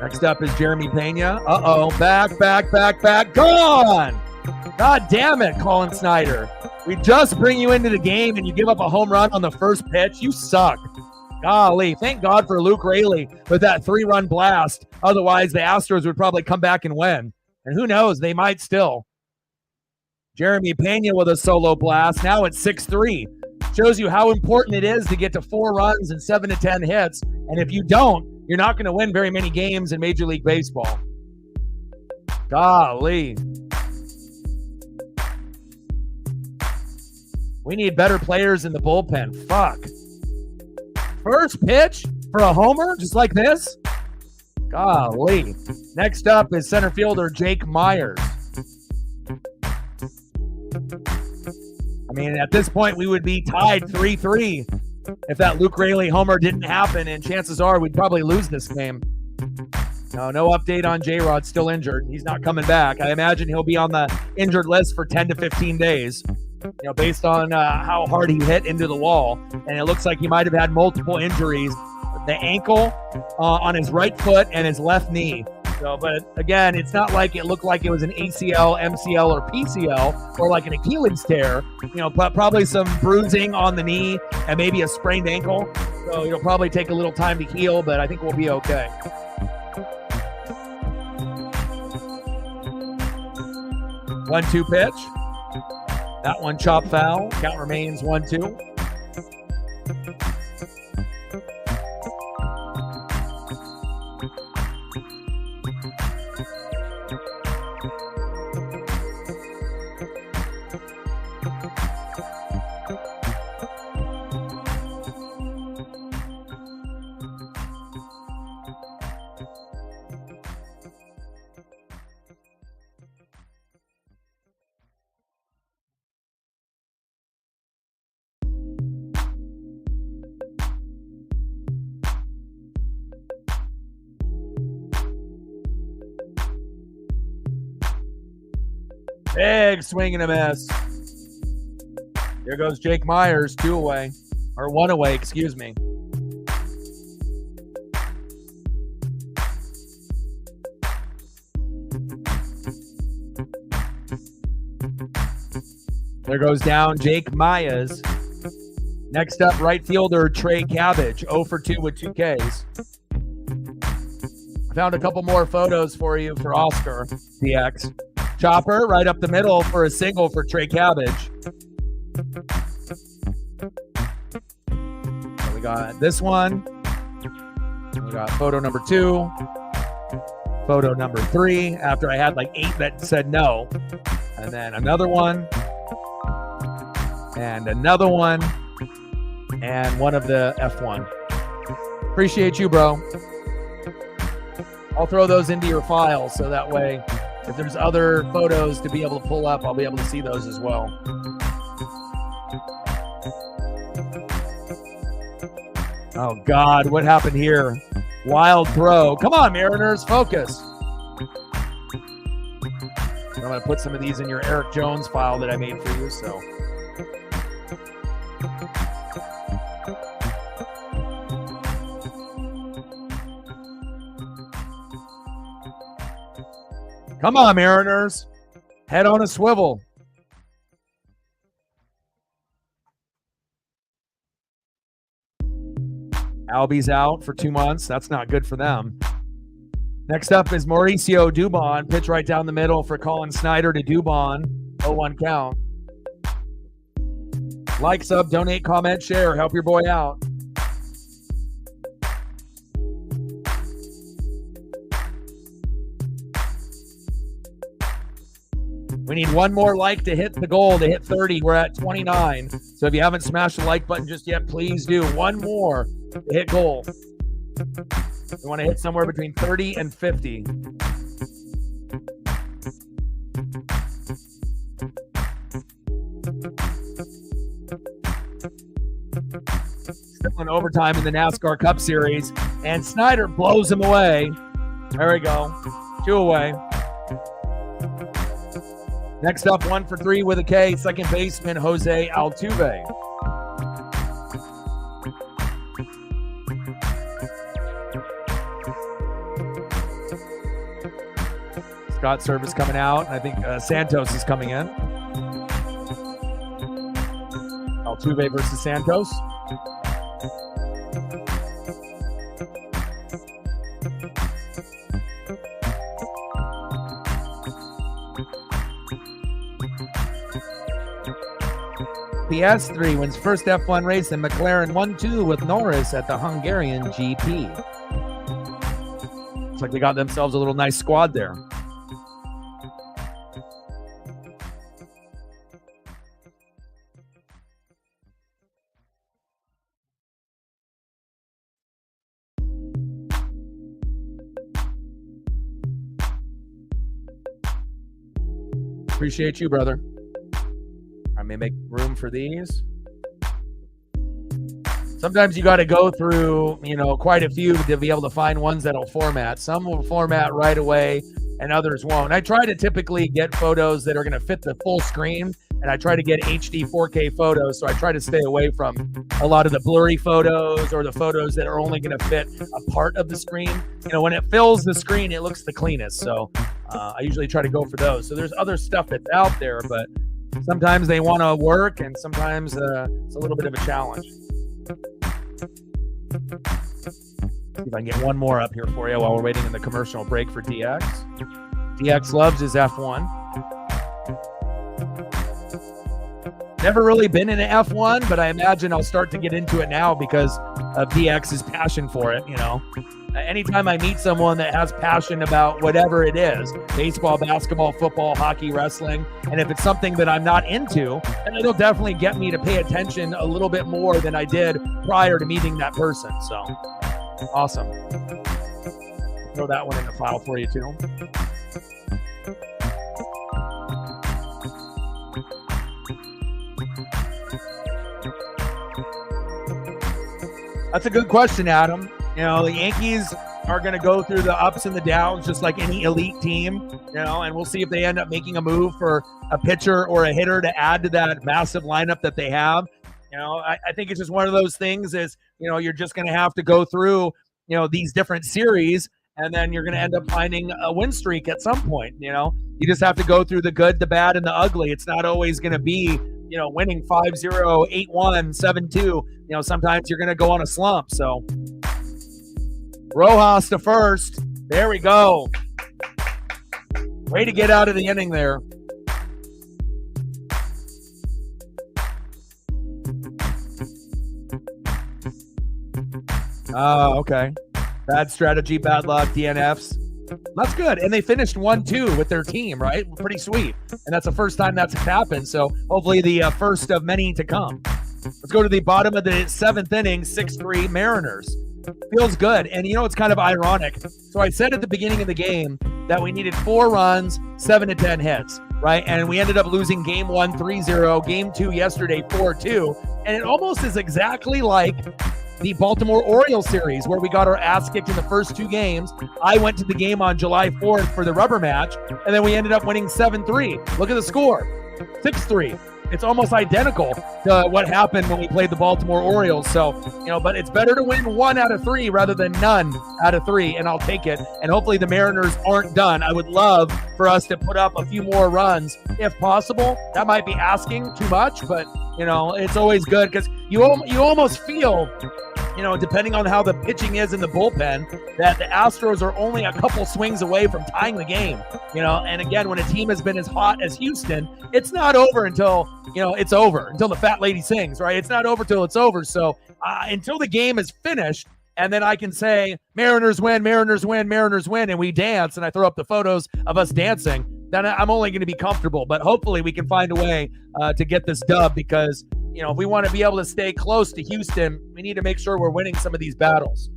Next up is Jeremy Pena. Back. Gone! God damn it, Colin Snyder. We just bring you into the game and you give up a home run on the first pitch. You suck. Golly, thank God for Luke Raley with that 3-run blast. Otherwise, the Astros would probably come back and win. And who knows, they might still. Jeremy Pena with a solo blast. Now it's 6-3. Shows you how important it is to get to 4 runs and 7 to 10 hits. And if you don't, you're not going to win very many games in Major League Baseball. Golly. We need better players in the bullpen. Fuck. First pitch for a homer just like this? Golly. Next up is center fielder Jake Myers. I mean, at this point, we would be tied 3-3 if that Luke Raley homer didn't happen, and chances are we'd probably lose this game. No update on J-Rod, still injured. He's not coming back. I imagine he'll be on the injured list for 10 to 15 days, based on how hard he hit into the wall. And it looks like he might have had multiple injuries. The ankle on his right foot and his left knee. So, but again, it's not like it looked like it was an ACL, MCL, or PCL, or like an Achilles tear. Probably some bruising on the knee and maybe a sprained ankle. So it'll probably take a little time to heal, but I think we'll be okay. One-two pitch. That one chopped foul. Count remains 1-2. Big swing and a miss. Here goes Jake Myers, 2 away. Or 1 away, excuse me. There goes down Jake Myers. Next up, right fielder Trey Cabbage, 0 for 2 with 2 Ks. I found a couple more photos for you for Oscar DX. Chopper right up the middle for a single for Trey Cabbage. So we got this one. We got photo number 2. Photo number 3 after I had like 8 that said no. And then another one. And another one. And one of the F1. Appreciate you, bro. I'll throw those into your file so that way if there's other photos to be able to pull up, I'll be able to see those as well. Oh, God, what happened here? Wild throw. Come on, Mariners, focus. I'm going to put some of these in your Eric Jones file that I made for you, so. Come on, Mariners. Head on a swivel. Albie's out for 2 months. That's not good for them. Next up is Mauricio Dubon. Pitch right down the middle for Colin Snyder to Dubon. 0-1 count. Like, sub, donate, comment, share. Help your boy out. We need one more like to hit the goal, to hit 30. We're at 29. So if you haven't smashed the like button just yet, please do. One more to hit goal. We want to hit somewhere between 30 and 50. Still in overtime in the NASCAR Cup Series. And Snyder blows him away. There we go. 2 away. Next up, 1 for 3 with a K, second baseman Jose Altuve. Scott Service coming out, and I think Santos is coming in. Altuve versus Santos. PS3 wins first F1 race and McLaren 1-2 with Norris at the Hungarian GP. Looks like they got themselves a little nice squad there. Appreciate you, brother. I may make room for these. Sometimes you got to go through, quite a few to be able to find ones that'll format. Some will format right away and others won't. I try to typically get photos that are going to fit the full screen, and I try to get HD 4K photos, so I try to stay away from a lot of the blurry photos or the photos that are only going to fit a part of the screen. When it fills the screen, it looks the cleanest, so I usually try to go for those. So there's other stuff that's out there, but sometimes they want to work, and sometimes it's a little bit of a challenge. See if I can get one more up here for you while we're waiting in the commercial break for DX. DX loves his F1. Never really been in an F1, but I imagine I'll start to get into it now because of DX's passion for it, Anytime I meet someone that has passion about whatever it is, baseball, basketball, football, hockey, wrestling, and if it's something that I'm not into, then it'll definitely get me to pay attention a little bit more than I did prior to meeting that person. So, awesome. Throw that one in the file for you, too. That's a good question, Adam. The Yankees are going to go through the ups and the downs just like any elite team, and we'll see if they end up making a move for a pitcher or a hitter to add to that massive lineup that they have. I think it's just one of those things is, you're just going to have to go through, these different series, and then you're going to end up finding a win streak at some point. You just have to go through the good, the bad, and the ugly. It's not always going to be, winning 5-0, 8-1, 7-2. Sometimes you're going to go on a slump. So Rojas to first. There we go. Way to get out of the inning there. Oh, okay. Bad strategy, bad luck, DNFs. That's good. And they finished 1-2 with their team, right? Pretty sweet. And that's the first time that's happened. So hopefully the first of many to come. Let's go to the bottom of the 7th inning, 6-3 Mariners. Feels good. And it's kind of ironic. So I said at the beginning of the game that we needed 4 runs, 7 to 10 hits, right? And we ended up losing game 1, 3-0, game 2 yesterday, 4-2. And it almost is exactly like the Baltimore Orioles series where we got our ass kicked in the first 2 games. I went to the game on July 4th for the rubber match, and then we ended up winning 7-3. Look at the score, 6-3. It's almost identical to what happened when we played the Baltimore Orioles. So, but it's better to win 1 out of 3 rather than none out of 3, and I'll take it. And hopefully the Mariners aren't done. I would love for us to put up a few more runs if possible. That might be asking too much, but, it's always good because you almost feel, depending on how the pitching is in the bullpen, that the Astros are only a couple swings away from tying the game, and again, when a team has been as hot as Houston, it's not over until, it's over, until the fat lady sings, right? It's not over till it's over. So until the game is finished, and then I can say, Mariners win, Mariners win, Mariners win, and we dance, and I throw up the photos of us dancing, then I'm only going to be comfortable. But hopefully we can find a way to get this dub because, if we want to be able to stay close to Houston, we need to make sure we're winning some of these battles.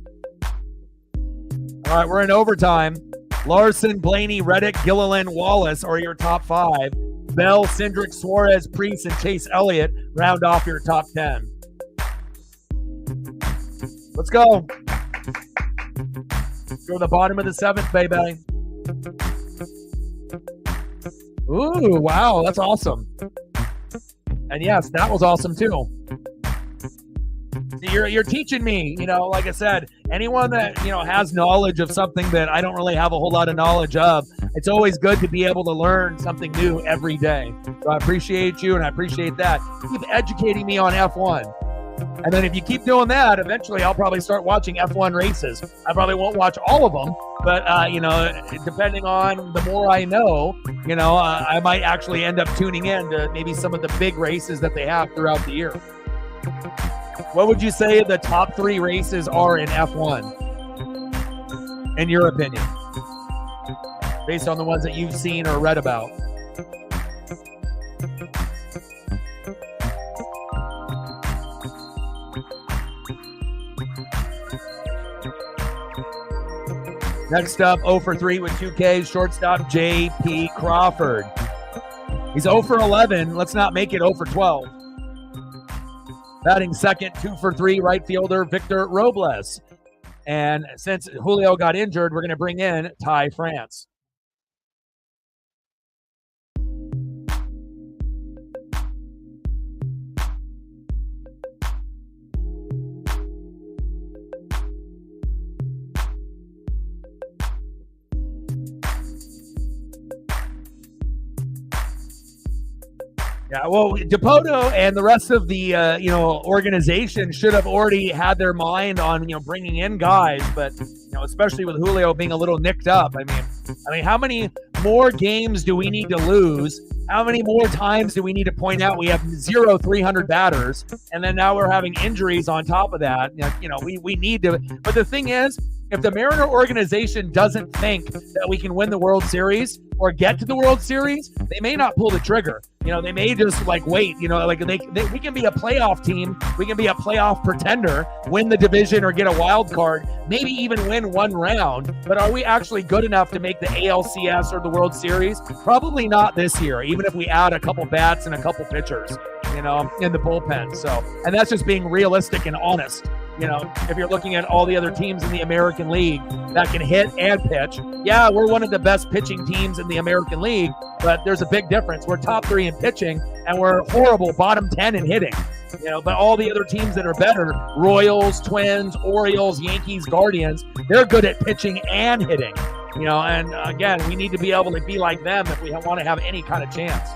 All right, we're in overtime. Larson, Blaney, Reddick, Gilliland, Wallace are your top 5. Bell, Cindric, Suarez, Priest, and Chase Elliott round off your top 10. Let's go. Go to the bottom of the 7th, baby. Ooh, wow, that's awesome. And yes, that was awesome too. You're teaching me, like I said, anyone that, has knowledge of something that I don't really have a whole lot of knowledge of, it's always good to be able to learn something new every day. So I appreciate you, and I appreciate that. Keep educating me on F1. And then if you keep doing that, eventually I'll probably start watching F1 races. I probably won't watch all of them, but, depending on the more I know, I might actually end up tuning in to maybe some of the big races that they have throughout the year. What would you say the top 3 races are in F1, in your opinion, based on the ones that you've seen or read about? Next up, 0 for 3 with 2 Ks, shortstop J.P. Crawford. He's 0 for 11. Let's not make it 0 for 12. Batting second, 2 for 3, right fielder Victor Robles. And since Julio got injured, we're going to bring in Ty France. Yeah, well, Dipoto and the rest of the organization should have already had their mind on bringing in guys, but especially with Julio being a little nicked up. I mean, how many more games do we need to lose? How many more times do we need to point out we have 0 300 batters, and then now we're having injuries on top of that? We need to. But the thing is, if the Mariner organization doesn't think that we can win the World Series or get to the World Series, they may not pull the trigger. They may just wait. We can be a playoff team. We can be a playoff pretender, win the division or get a wild card, maybe even win one round. But are we actually good enough to make the ALCS or the World Series? Probably not this year, even if we add a couple bats and a couple pitchers, in the bullpen. So, and that's just being realistic and honest. If you're looking at all the other teams in the American League that can hit and pitch, yeah, we're one of the best pitching teams in the American League, but there's a big difference. We're top 3 in pitching, and we're horrible bottom 10 in hitting. But all the other teams that are better, Royals, Twins, Orioles, Yankees, Guardians, they're good at pitching and hitting. And again, we need to be able to be like them if we want to have any kind of chance.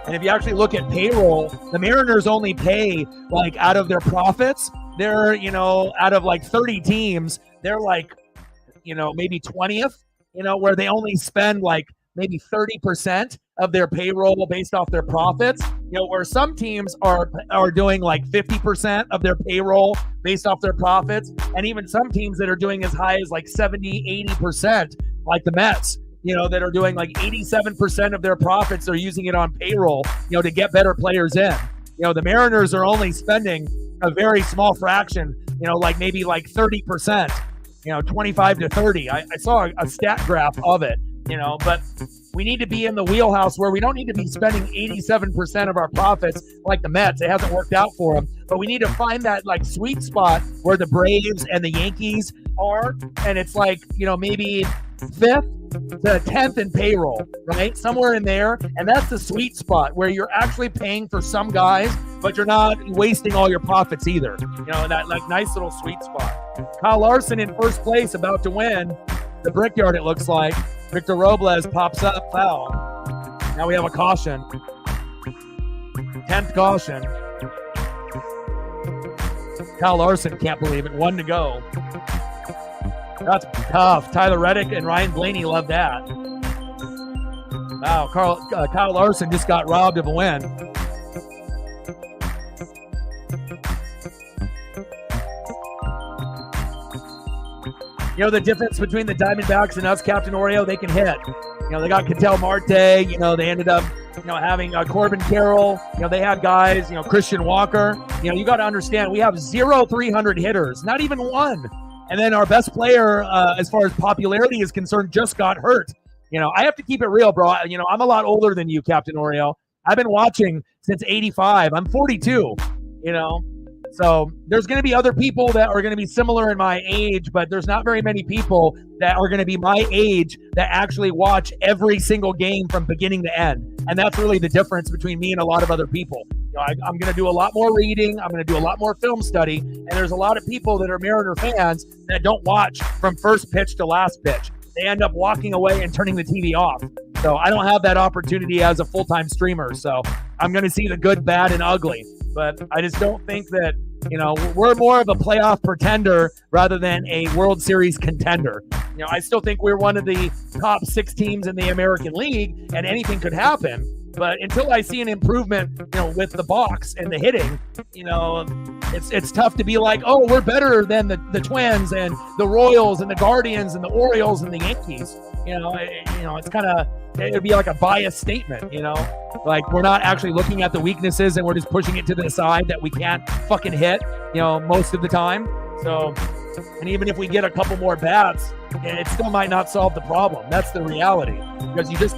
And if you actually look at payroll, the Mariners only pay, out of their profits, they're, out of 30 teams, they're maybe 20th, where they only spend maybe 30% of their payroll based off their profits, where some teams are doing 50% of their payroll based off their profits. And even some teams that are doing as high as 70, 80%, like the Mets. That are doing 87% of their profits, they're using it on payroll, to get better players in. The Mariners are only spending a very small fraction, maybe 30%, 25 to 30. I saw a stat graph of it, but we need to be in the wheelhouse where we don't need to be spending 87% of our profits like the Mets. It hasn't worked out for them, but we need to find that sweet spot where the Braves and the Yankees are, and it's maybe 5th to 10th in payroll, right? Somewhere in there. And that's the sweet spot where you're actually paying for some guys, but you're not wasting all your profits either. That nice little sweet spot. Kyle Larson in first place, about to win the Brickyard, it looks like. Victor Robles pops up, foul. Now we have a caution. 10th caution. Kyle Larson can't believe it. 1 to go. That's tough. Tyler Reddick and Ryan Blaney love that. Wow, Kyle Larson just got robbed of a win. The difference between the Diamondbacks and us, Captain Oreo, they can hit. They got Ketel Marte. They ended up, having Corbin Carroll. They had guys, Christian Walker. You got to understand, we have 0 300 hitters, not even one. And then our best player, as far as popularity is concerned, just got hurt. I have to keep it real, bro. I'm a lot older than you, Captain Oreo. I've been watching since 85. I'm 42, So there's going to be other people that are going to be similar in my age, but there's not very many people that are going to be my age that actually watch every single game from beginning to end. And that's really the difference between me and a lot of other people. I'm going to do a lot more reading. I'm going to do a lot more film study. And there's a lot of people that are Mariner fans that don't watch from first pitch to last pitch. They end up walking away and turning the TV off. So I don't have that opportunity as a full-time streamer. So I'm going to see the good, bad, and ugly. But I just don't think that You know, we're more of a playoff pretender rather than a World Series contender. You know, I still think we're one of the top 6 teams in the American League, and anything could happen. But until I see an improvement, you know, with the box and the hitting, you know, it's tough to be like, oh, we're better than the Twins and the Royals and the Guardians and the Orioles and the Yankees. You know, it's kind of, it would be like a biased statement, you know, like we're not actually looking at the weaknesses and we're just pushing it to the side that we can't fucking hit, you know, most of the time. So, and even if we get a couple more bats, it still might not solve the problem. That's the reality.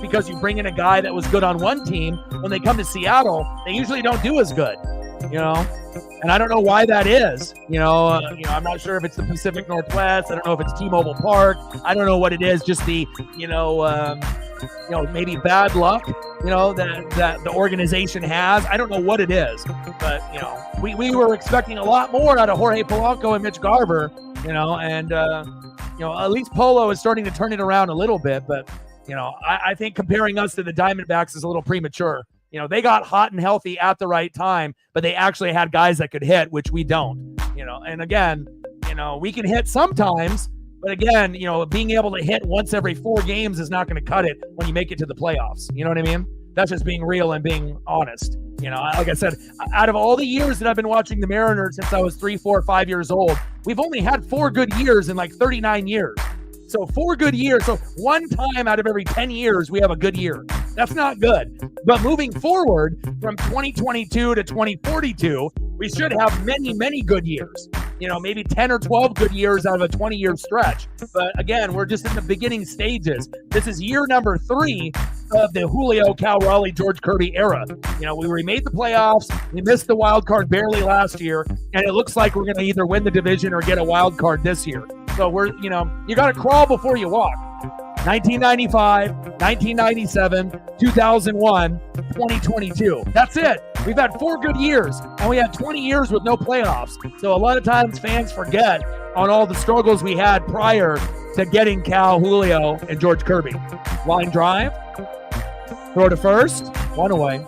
Because you bring in a guy that was good on one team, when they come to Seattle, they usually don't do as good, you know? And I don't know why that is. You know, I'm not sure if it's the Pacific Northwest. I don't know if it's T-Mobile Park. I don't know what it is. Just the, maybe bad luck, you know, that the organization has. I don't know what it is, but you know, we were expecting a lot more out of Jorge Polanco and Mitch Garver, you know, and at least Polo is starting to turn it around a little bit. But you know, I think comparing us to the Diamondbacks is a little premature. You know, they got hot and healthy at the right time, but they actually had guys that could hit, which we don't, you know. And again, you know, we can hit sometimes, but again, you know, being able to hit once every 4 games is not going to cut it when you make it to the playoffs. You know what I mean? That's just being real and being honest. You know, like I said, out of all the years that I've been watching the Mariners since I was 3, 4, 5 years old, we've only had 4 good years in like 39 years. So 4 good years. So one time out of every 10 years, we have a good year. That's not good. But moving forward from 2022 to 2042, we should have many, many good years. You know, maybe 10 or 12 good years out of a 20-year stretch. But again, we're just in the beginning stages. This is year number 3 of the Julio, Cal Raleigh, George Kirby era. You know, we made the playoffs. We missed the wild card barely last year. And it looks like we're going to either win the division or get a wild card this year. So you got to crawl before you walk. 1995, 1997, 2001, 2022. That's it. We've had 4 good years, and we had 20 years with no playoffs. So a lot of times fans forget on all the struggles we had prior to getting Cal, Julio, and George Kirby. Line drive, throw to first, 1 away.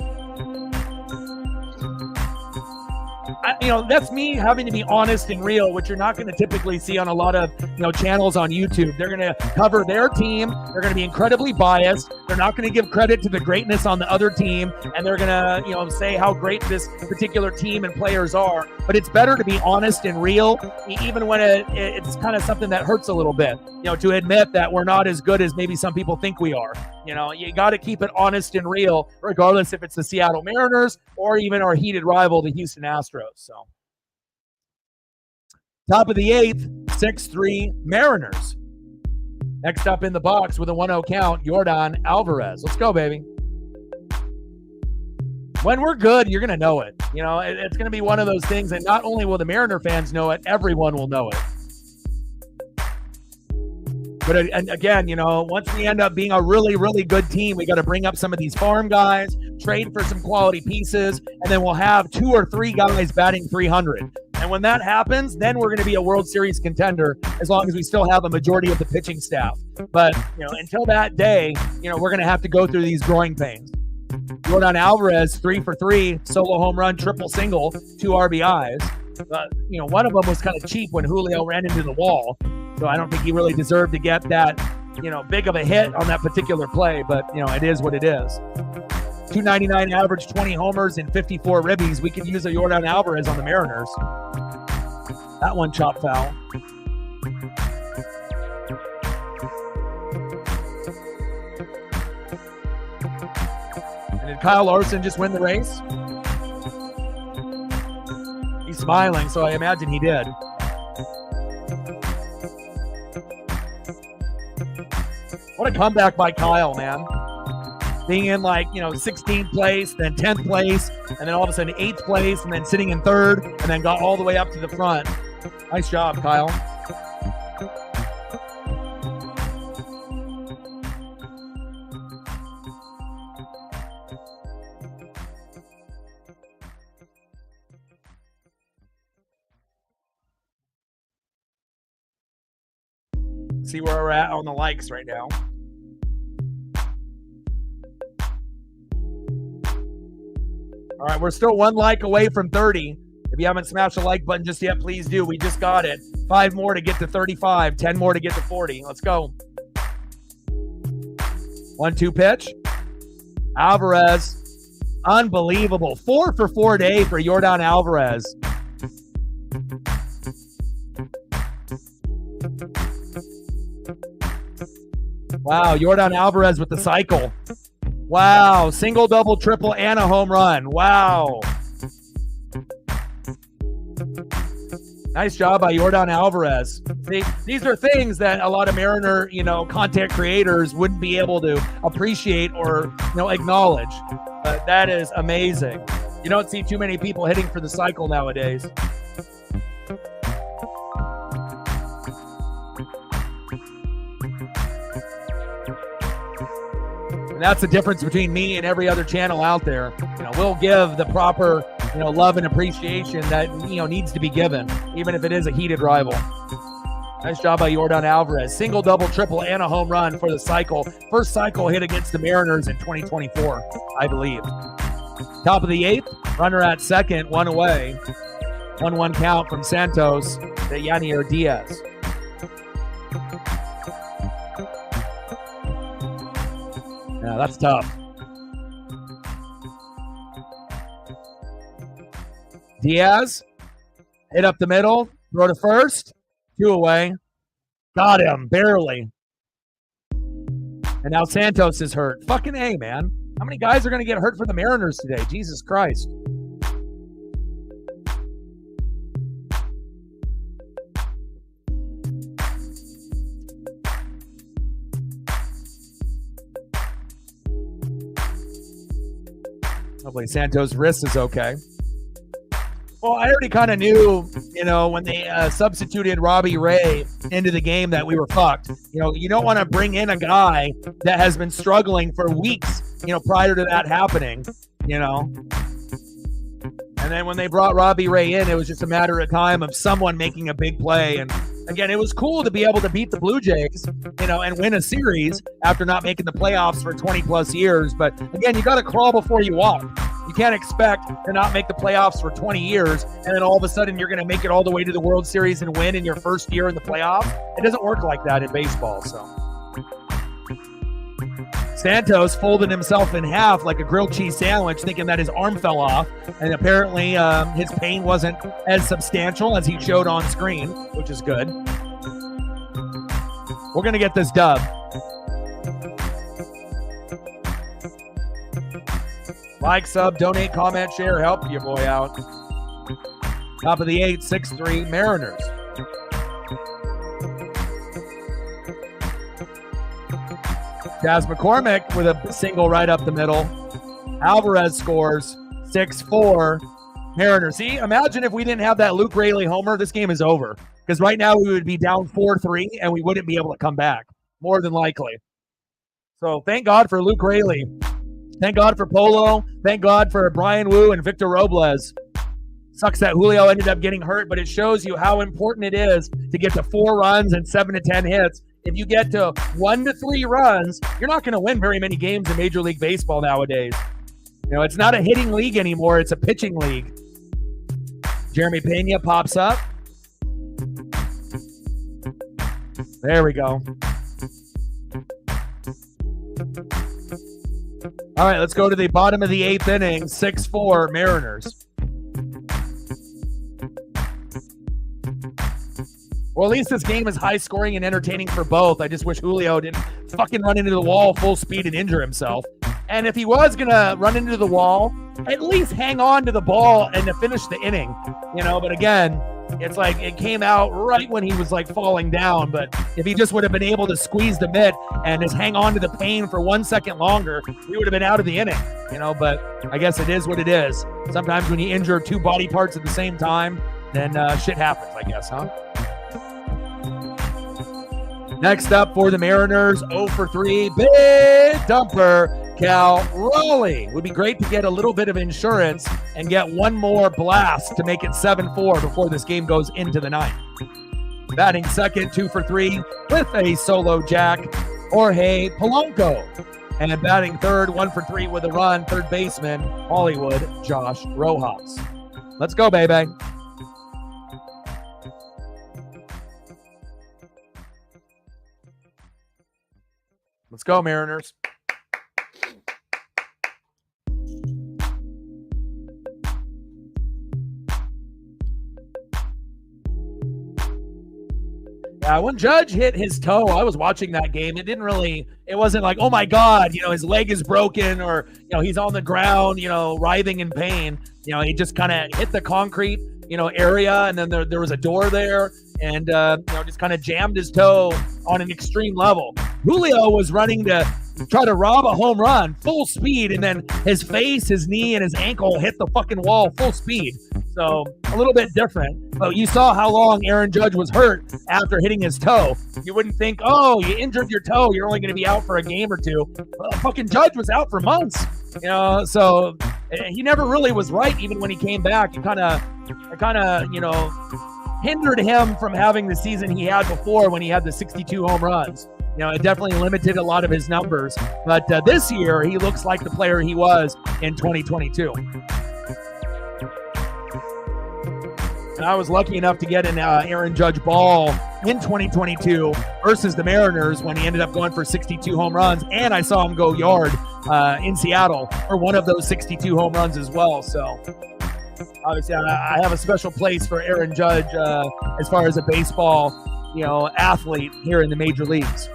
That's me having to be honest and real, which you're not going to typically see on a lot of, channels on YouTube. They're going to cover their team. They're going to be incredibly biased. They're not going to give credit to the greatness on the other team. And they're going to, say how great this particular team and players are. But it's better to be honest and real, even when it's kind of something that hurts a little bit, to admit that we're not as good as maybe some people think we are. You got to keep it honest and real, regardless if it's the Seattle Mariners or even our heated rival, the Houston Astros. So, top of the 8th, 6-3 Mariners. Next up in the box with a 1-0 count, Yordan Alvarez. Let's go, baby. When we're good, you're going to know it. It's going to be one of those things, and not only will the Mariner fans know it, everyone will know it. But again, once we end up being a really, really good team, we got to bring up some of these farm guys, trade for some quality pieces, and then we'll have 2 or 3 guys batting 300. And when that happens, then we're going to be a World Series contender as long as we still have a majority of the pitching staff. But, until that day, we're going to have to go through these growing pains. Yordan Alvarez, 3 for 3, solo home run, triple single, 2 RBIs. But, one of them was kind of cheap when Julio ran into the wall. So I don't think he really deserved to get that, big of a hit on that particular play. But, it is what it is. 299 average, 20 homers, and 54 ribbies. We could use a Yordan Alvarez on the Mariners. That one chopped foul. And did Kyle Larson just win the race? He's smiling, so I imagine he did. What a comeback by Kyle, man. Being in 16th place, then 10th place, and then all of a sudden 8th place, and then sitting in 3rd, and then got all the way up to the front. Nice job, Kyle. See where we're at on the likes right now. All right, we're still 1 like away from 30. If you haven't smashed the like button just yet, please do. We just got it. 5 more to get to 35, 10 more to get to 40. Let's go. 1-2 pitch. Alvarez. Unbelievable. 4 for 4 day for Yordan Alvarez. Wow, Yordan Alvarez with the cycle. Wow, single, double, triple, and a home run. Wow. Nice job by Yordan Alvarez. See, these are things that a lot of Mariner, content creators wouldn't be able to appreciate or, acknowledge. But that is amazing. You don't see too many people hitting for the cycle nowadays. And that's the difference between me and every other channel out there. We'll give the proper, love and appreciation that, needs to be given, even if it is a heated rival. Nice job by Yordan Alvarez. Single, double, triple, and a home run for the cycle. First cycle hit against the Mariners in 2024, I believe. Top of the 8th, runner at second, 1 away. 1-1 count from Santos to Yanier Diaz. Yeah, that's tough. Diaz, hit up the middle, throw to first, 2 away. Got him, barely. And now Santos is hurt. Fucking A, man. How many guys are going to get hurt for the Mariners today? Jesus Christ. Hopefully Santos' wrist is okay. Well, I already kind of knew, when they substituted Robbie Ray into the game that we were fucked. You don't want to bring in a guy that has been struggling for weeks, prior to that happening, And then when they brought Robbie Ray in, it was just a matter of time of someone making a big play. And again, it was cool to be able to beat the Blue Jays, and win a series after not making the playoffs for 20 plus years. But again, you got to crawl before you walk. You can't expect to not make the playoffs for 20 years, and then all of a sudden you're going to make it all the way to the World Series and win in your first year in the playoffs. It doesn't work like that in baseball. So Santos folded himself in half like a grilled cheese sandwich, thinking that his arm fell off, and apparently his pain wasn't as substantial as he showed on screen, which is good. We're going to get this dub. Like, sub, donate, comment, share, help your boy out. Top of the 8th, 6-3 Mariners. Jazz McCormick with a single right up the middle. Alvarez scores 6-4 Mariners. See, imagine if we didn't have that Luke Raley homer, this game is over. Because right now we would be down 4-3 and we wouldn't be able to come back, more than likely. So thank God for Luke Raley. Thank God for Polo. Thank God for Brian Wu and Victor Robles. Sucks that Julio ended up getting hurt, but it shows you how important it is to get to 4 runs and 7 to 10 hits. If you get to 1 to 3 runs, you're not going to win very many games in Major League Baseball nowadays. It's not a hitting league anymore. It's a pitching league. Jeremy Pena pops up. There we go. All right, let's go to the bottom of the 8th inning. 6-4 Mariners. Well, at least this game is high scoring and entertaining for both. I just wish Julio didn't fucking run into the wall full speed and injure himself. And if he was going to run into the wall, at least hang on to the ball and to finish the inning. But again, it's like it came out right when he was like falling down. But if he just would have been able to squeeze the mitt and just hang on to the pain for 1 second longer, we would have been out of the inning. But I guess it is what it is. Sometimes when you injure 2 body parts at the same time, then shit happens, I guess, huh? Next up for the Mariners, 0 for 3, big dumper, Cal Raleigh. Would be great to get a little bit of insurance and get one more blast to make it 7-4 before this game goes into the 9th. Batting second, 2 for 3 with a solo jack, Jorge Polanco. And batting third, 1 for 3 with a run, third baseman, Hollywood Josh Rojas. Let's go, baby. Let's go, Mariners. Yeah, when Judge hit his toe, I was watching that game. It wasn't like, oh my God, his leg is broken or, he's on the ground, writhing in pain. He just kind of hit the concrete, area, and then there was a door there, and, just kind of jammed his toe on an extreme level. Julio was running to try to rob a home run full speed, and then his face, his knee, and his ankle hit the fucking wall full speed. So a little bit different. But you saw how long Aaron Judge was hurt after hitting his toe. You wouldn't think, oh, you injured your toe, you're only going to be out for a game or two. Fucking Judge was out for months. So he never really was right. Even when he came back, it kind of hindered him from having the season he had before when he had the 62 home runs. It definitely limited a lot of his numbers. But this year, he looks like the player he was in 2022. And I was lucky enough to get an Aaron Judge ball in 2022 versus the Mariners when he ended up going for 62 home runs. And I saw him go yard in Seattle for one of those 62 home runs as well. So obviously I have a special place for Aaron Judge as far as a baseball athlete here in the major leagues.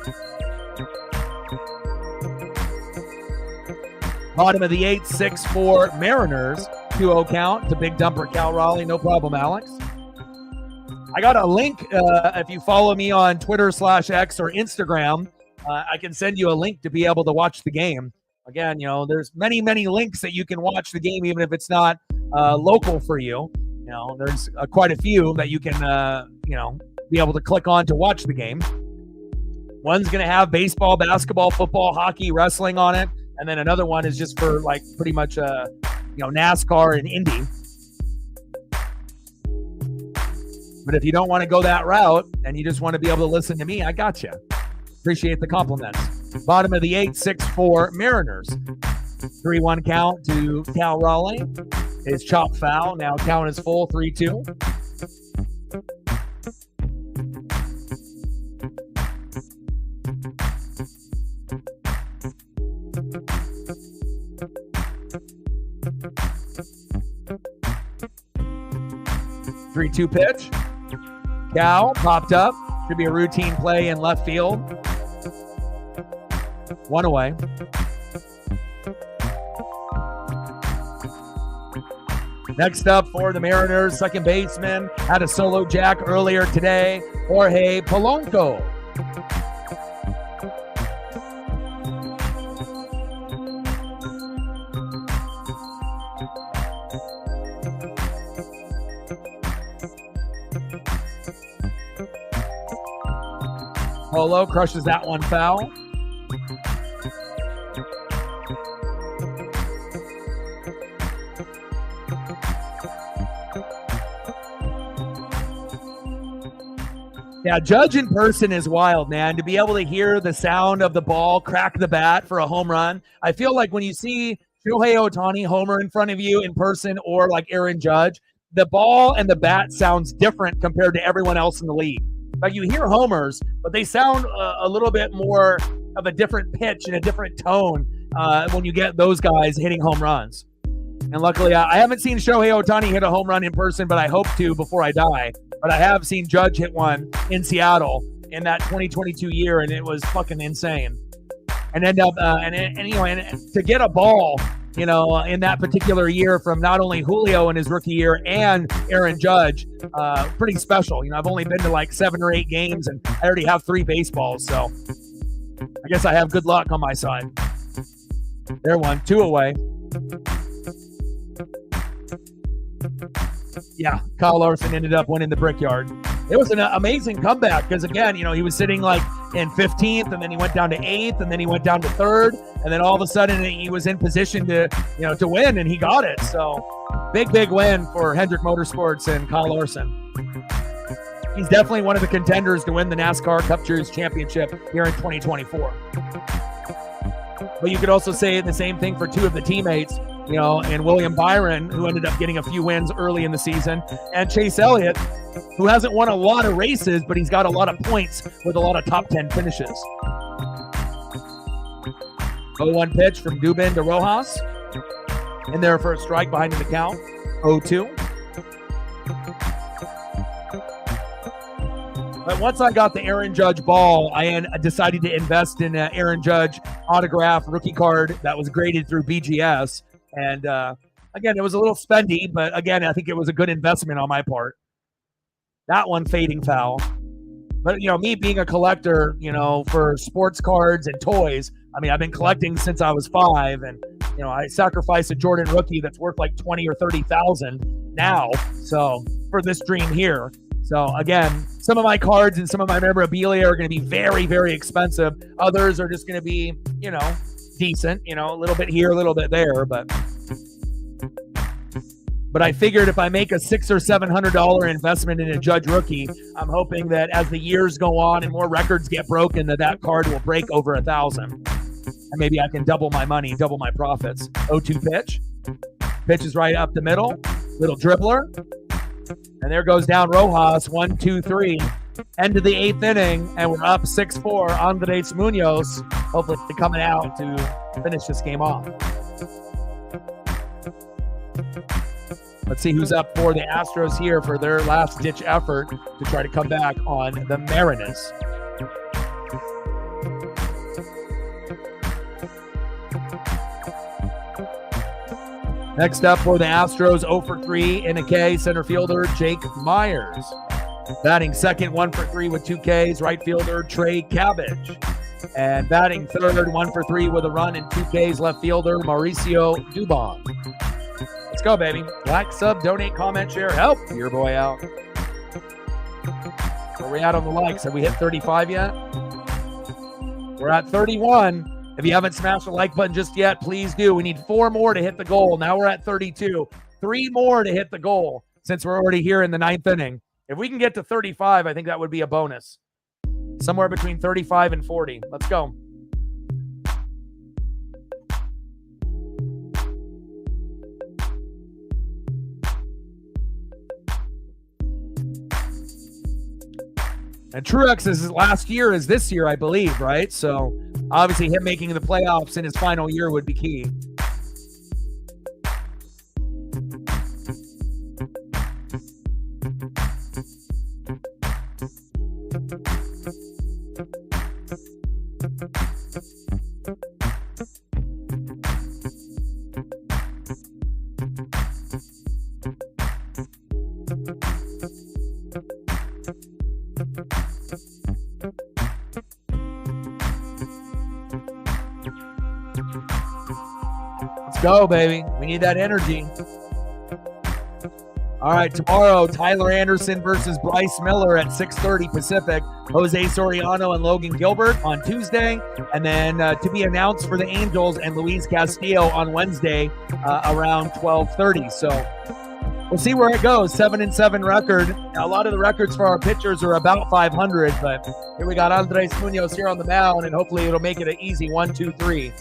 Bottom of the 8th, 6-4 Mariners. 2-0 count to Big Dumper Cal Raleigh. No problem, Alex. I got a link. If you follow me on Twitter/X or Instagram, I can send you a link to be able to watch the game. Again, there's many, many links that you can watch the game, even if it's not local for you. There's quite a few that you can, be able to click on to watch the game. One's going to have baseball, basketball, football, hockey, wrestling on it. And then another one is just for pretty much, NASCAR and Indy. But if you don't want to go that route and you just want to be able to listen to me, I got you. Appreciate the compliments. Bottom of the 8th, 6-4 Mariners. 3-1 count to Cal Raleigh. Is chop foul. Now count is full, 3-2. Three-two pitch. Cal popped up. Should be a routine play in left field. One away. Next up for the Mariners, second baseman, had a solo jack earlier today, Jorge Polanco. Polo crushes that one foul. Yeah, Judge in person is wild, man. To be able to hear the sound of the ball crack the bat for a home run. I feel like when you see Shohei Ohtani homer in front of you in person or like Aaron Judge, the ball and the bat sounds different compared to everyone else in the league. Like you hear homers, but they sound a little bit more of a different pitch and a different tone when you get those guys hitting home runs. And luckily, I haven't seen Shohei Ohtani hit a home run in person, but I hope to before I die. But I have seen Judge hit one in Seattle in that 2022 year, and it was fucking insane. And end up, and to get a ball, in that particular year from not only Julio in his rookie year and Aaron Judge, pretty special. I've only been to like 7 or 8 games, and I already have 3 baseballs, so I guess I have good luck on my side. There one, 2 away. Yeah, Kyle Larson ended up winning the Brickyard. It was an amazing comeback because, again, he was sitting like in 15th, and then he went down to 8th, and then he went down to 3rd, and then all of a sudden he was in position to win, and he got it. So big win for Hendrick Motorsports and Kyle Larson. He's definitely one of the contenders to win the NASCAR Cup Series championship here in 2024. But you could also say the same thing for 2 of the teammates. and William Byron, who ended up getting a few wins early in the season, and Chase Elliott, who hasn't won a lot of races, but he's got a lot of points with a lot of top 10 finishes. 0-1 pitch from Dubin to Rojas. In there for a strike behind the count. 0-2. But once I got the Aaron Judge ball, I decided to invest in an Aaron Judge autograph rookie card that was graded through BGS. And again, it was a little spendy, but again, I think it was a good investment on my part. That one fading foul. But, me being a collector, for sports cards and toys, I've been collecting since I was 5, and, I sacrificed a Jordan rookie that's worth like 20 or 30,000 now. So for this dream here. So again, some of my cards and some of my memorabilia are going to be very, very expensive. Others are just going to be, decent, a little bit here, a little bit there, but I figured if I make a $600 or $700 investment in a Judge rookie, I'm hoping that as the years go on and more records get broken, that card will break over 1,000. And maybe I can double my money, double my profits. 0-2 pitch. Pitch is right up the middle. Little dribbler. And there goes down Rojas. 1-2-3. End of the 8th inning, and we're up 6-4. Andres Munoz hopefully coming out to finish this game off. Let's see who's up for the Astros here for their last-ditch effort to try to come back on the Mariners. Next up for the Astros, 0-for-3 in a K, center fielder Jake Myers. Batting second, 1-for-3 with 2 Ks, right fielder Trey Cabbage. And batting third, 1-for-3 with a run and 2 Ks, left fielder Mauricio Dubon. Let's go, baby. Like, sub, donate, comment, share, help your boy out. Where are we at on the likes? Have we hit 35 yet? We're at 31. If you haven't smashed the like button just yet, please do. We need 4 more to hit the goal. Now we're at 32. 3 more to hit the goal since we're already here in the 9th inning. If we can get to 35, I think that would be a bonus. Somewhere between 35 and 40. Let's go. And Truex's last year is this year, I believe, right? So obviously him making the playoffs in his final year would be key. Go, baby. We need that energy. All right, tomorrow, Tyler Anderson versus Bryce Miller at 6:30 Pacific. Jose Soriano and Logan Gilbert on Tuesday. And then to be announced for the Angels and Luis Castillo on Wednesday around 12:30. So we'll see where it goes. 7-7 record. Now, a lot of the records for our pitchers are about 500, but here we got Andres Munoz here on the mound, and hopefully it'll make it an easy 1-2-3.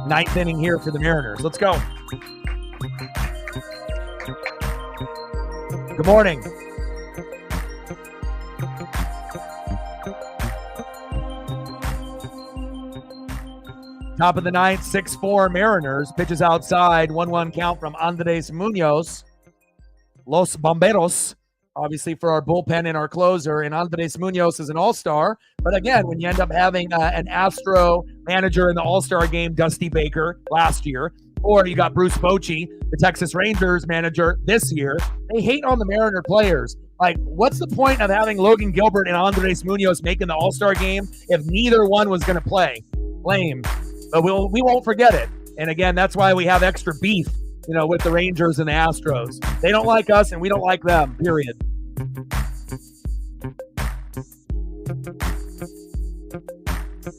9th inning here for the Mariners. Let's go. Good morning. Top of the 9th, 6-4 Mariners. Pitches outside, 1-1 count from Andres Munoz. Los Bomberos, obviously for our bullpen and our closer. And Andres Munoz is an all-star. But again, when you end up having an Astro manager in the all-star game, Dusty Baker, last year, or you got Bruce Bochy, the Texas Rangers manager this year, they hate on the Mariner players. Like, what's the point of having Logan Gilbert and Andres Munoz making the all-star game if neither one was going to play? Lame. But we won't forget it. And again, that's why we have extra beef, with the Rangers and the Astros. They don't like us and we don't like them, period.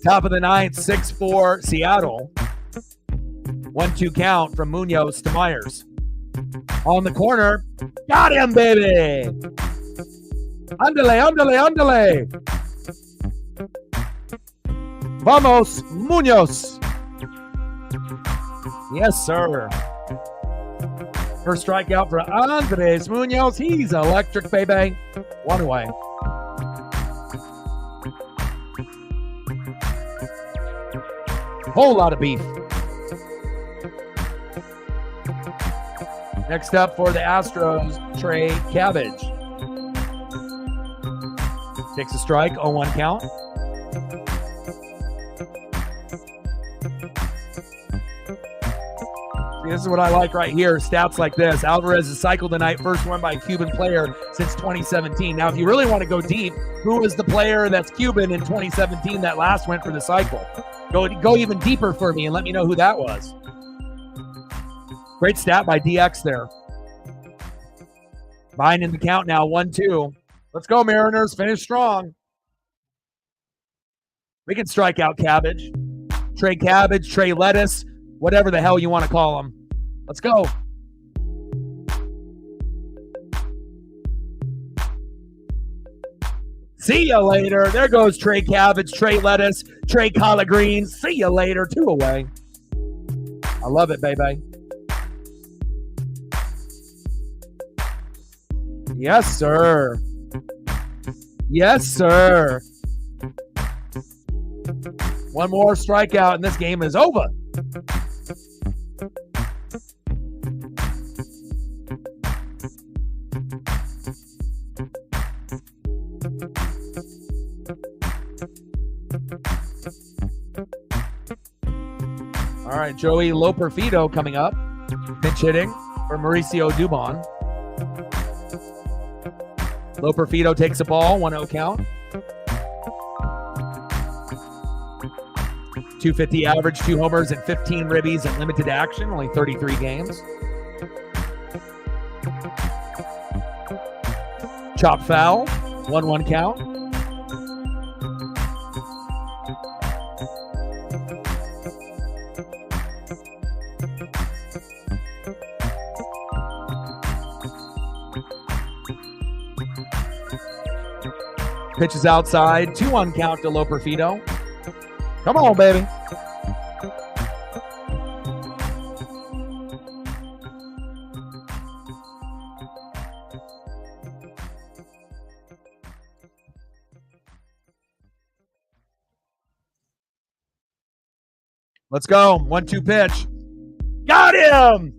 Top of the 9th, 6-4 Seattle. 1-2 count from Munoz to Myers. On the corner. Got him, baby. Ándale. Vamos, Munoz. Yes, sir. First strikeout for Andres Munoz. He's electric, baby. One away. Whole lot of beef. Next up for the Astros, Trey Cabbage. Takes a strike, 0-1 count. See, this is what I like right here, stats like this. Alvarez's cycle tonight, first one by a Cuban player since 2017. Now, if you really want to go deep, who was the player that's Cuban in 2017 that last went for the cycle? Go even deeper for me and let me know who that was. Great stat by DX there. Behind in the count now, 1-2. Let's go, Mariners. Finish strong. We can strike out Cabbage. Trey Cabbage, Trey Lettuce, whatever the hell you want to call him. Let's go. See ya later. There goes Trey Cabbage, Trey Lettuce, Trey Collard Greens. See ya later. 2 away. I love it, baby. Yes, sir. Yes, sir. One more strikeout and this game is over. All right, Joey Loperfido coming up. Pinch hitting for Mauricio Dubon. Loperfido takes a ball, 1-0 count. 250 average, 2 homers, and 15 ribbies in limited action, only 33 games. Chop foul, 1-1 count. Pitches outside, 2-1 count to Loperfido. Come on, baby. Let's go. 1-2 pitch. Got him!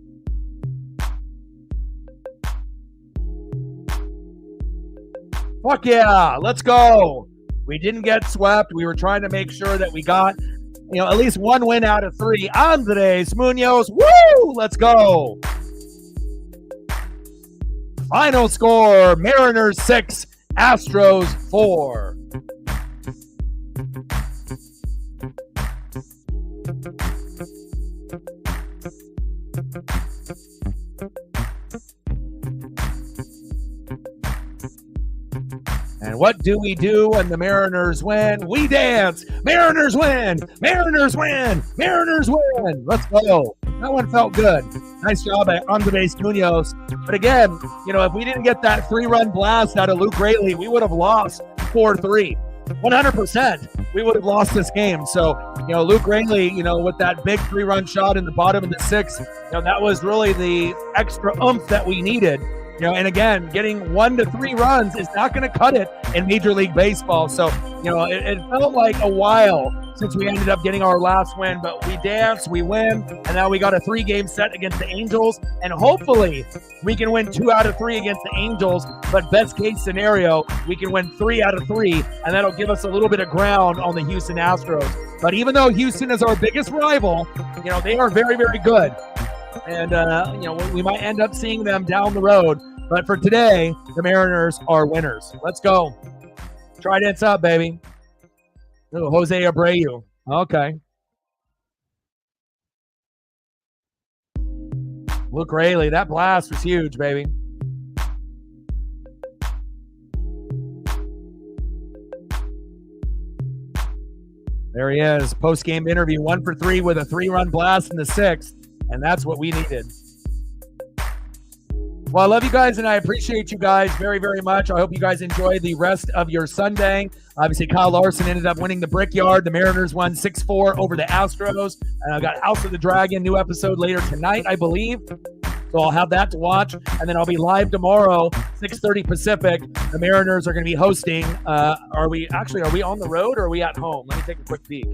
Fuck yeah, let's go. We didn't get swept. We were trying to make sure that we got, at least 1 win out of 3. Andres Munoz, woo! Let's go. Final score, Mariners 6, Astros 4. And what do we do when the Mariners win? We dance. Mariners win. Mariners win. Mariners win. Let's go. That one felt good. Nice job by Andres Munoz. But again, if we didn't get that 3-run blast out of Luke Raley, we would have lost 4-3. 100%. We would have lost this game. So, Luke Raley, with that big 3-run shot in the bottom of the 6th, that was really the extra oomph that we needed. And again, getting 1 to 3 runs is not going to cut it in Major League Baseball. So, it felt like a while since we ended up getting our last win, but we danced, we win, and now we got a 3-game set against the Angels, and hopefully we can win 2 out of 3 against the Angels, but best case scenario, we can win 3 out of 3, and that'll give us a little bit of ground on the Houston Astros. But even though Houston is our biggest rival, they are very, very good. And, we might end up seeing them down the road. But for today, the Mariners are winners. Let's go. Trident's up, baby. Ooh, Jose Abreu. Okay. Luke Raley. That blast was huge, baby. There he is. Post-game interview. 1 for 3 with a 3-run blast in the 6th. And that's what we needed. Well, I love you guys, and I appreciate you guys very, very much. I hope you guys enjoy the rest of your Sunday. Obviously, Kyle Larson ended up winning the Brickyard. The Mariners won 6-4 over the Astros. And I've got House of the Dragon, new episode later tonight, I believe. So I'll have that to watch, and then I'll be live tomorrow, 6:30 Pacific. The Mariners are going to be hosting. Are we on the road or are we at home? Let me take a quick peek.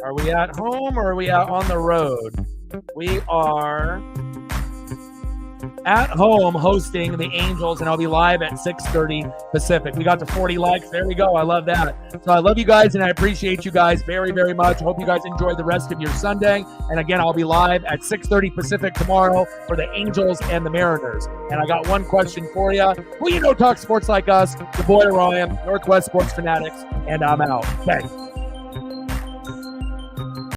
Are we at home or are we out on the road? We are at home hosting the Angels, and I'll be live at 6:30 Pacific. We got to 40 likes. There we go. I love that. So I love you guys, and I appreciate you guys very, very much. Hope you guys enjoy the rest of your Sunday. And again, I'll be live at 6:30 Pacific tomorrow for the Angels and the Mariners. And I got one question for you. Who you know talks sports like us? The boy Ryan, Northwest Sports Fanatics, and I'm out. Thanks.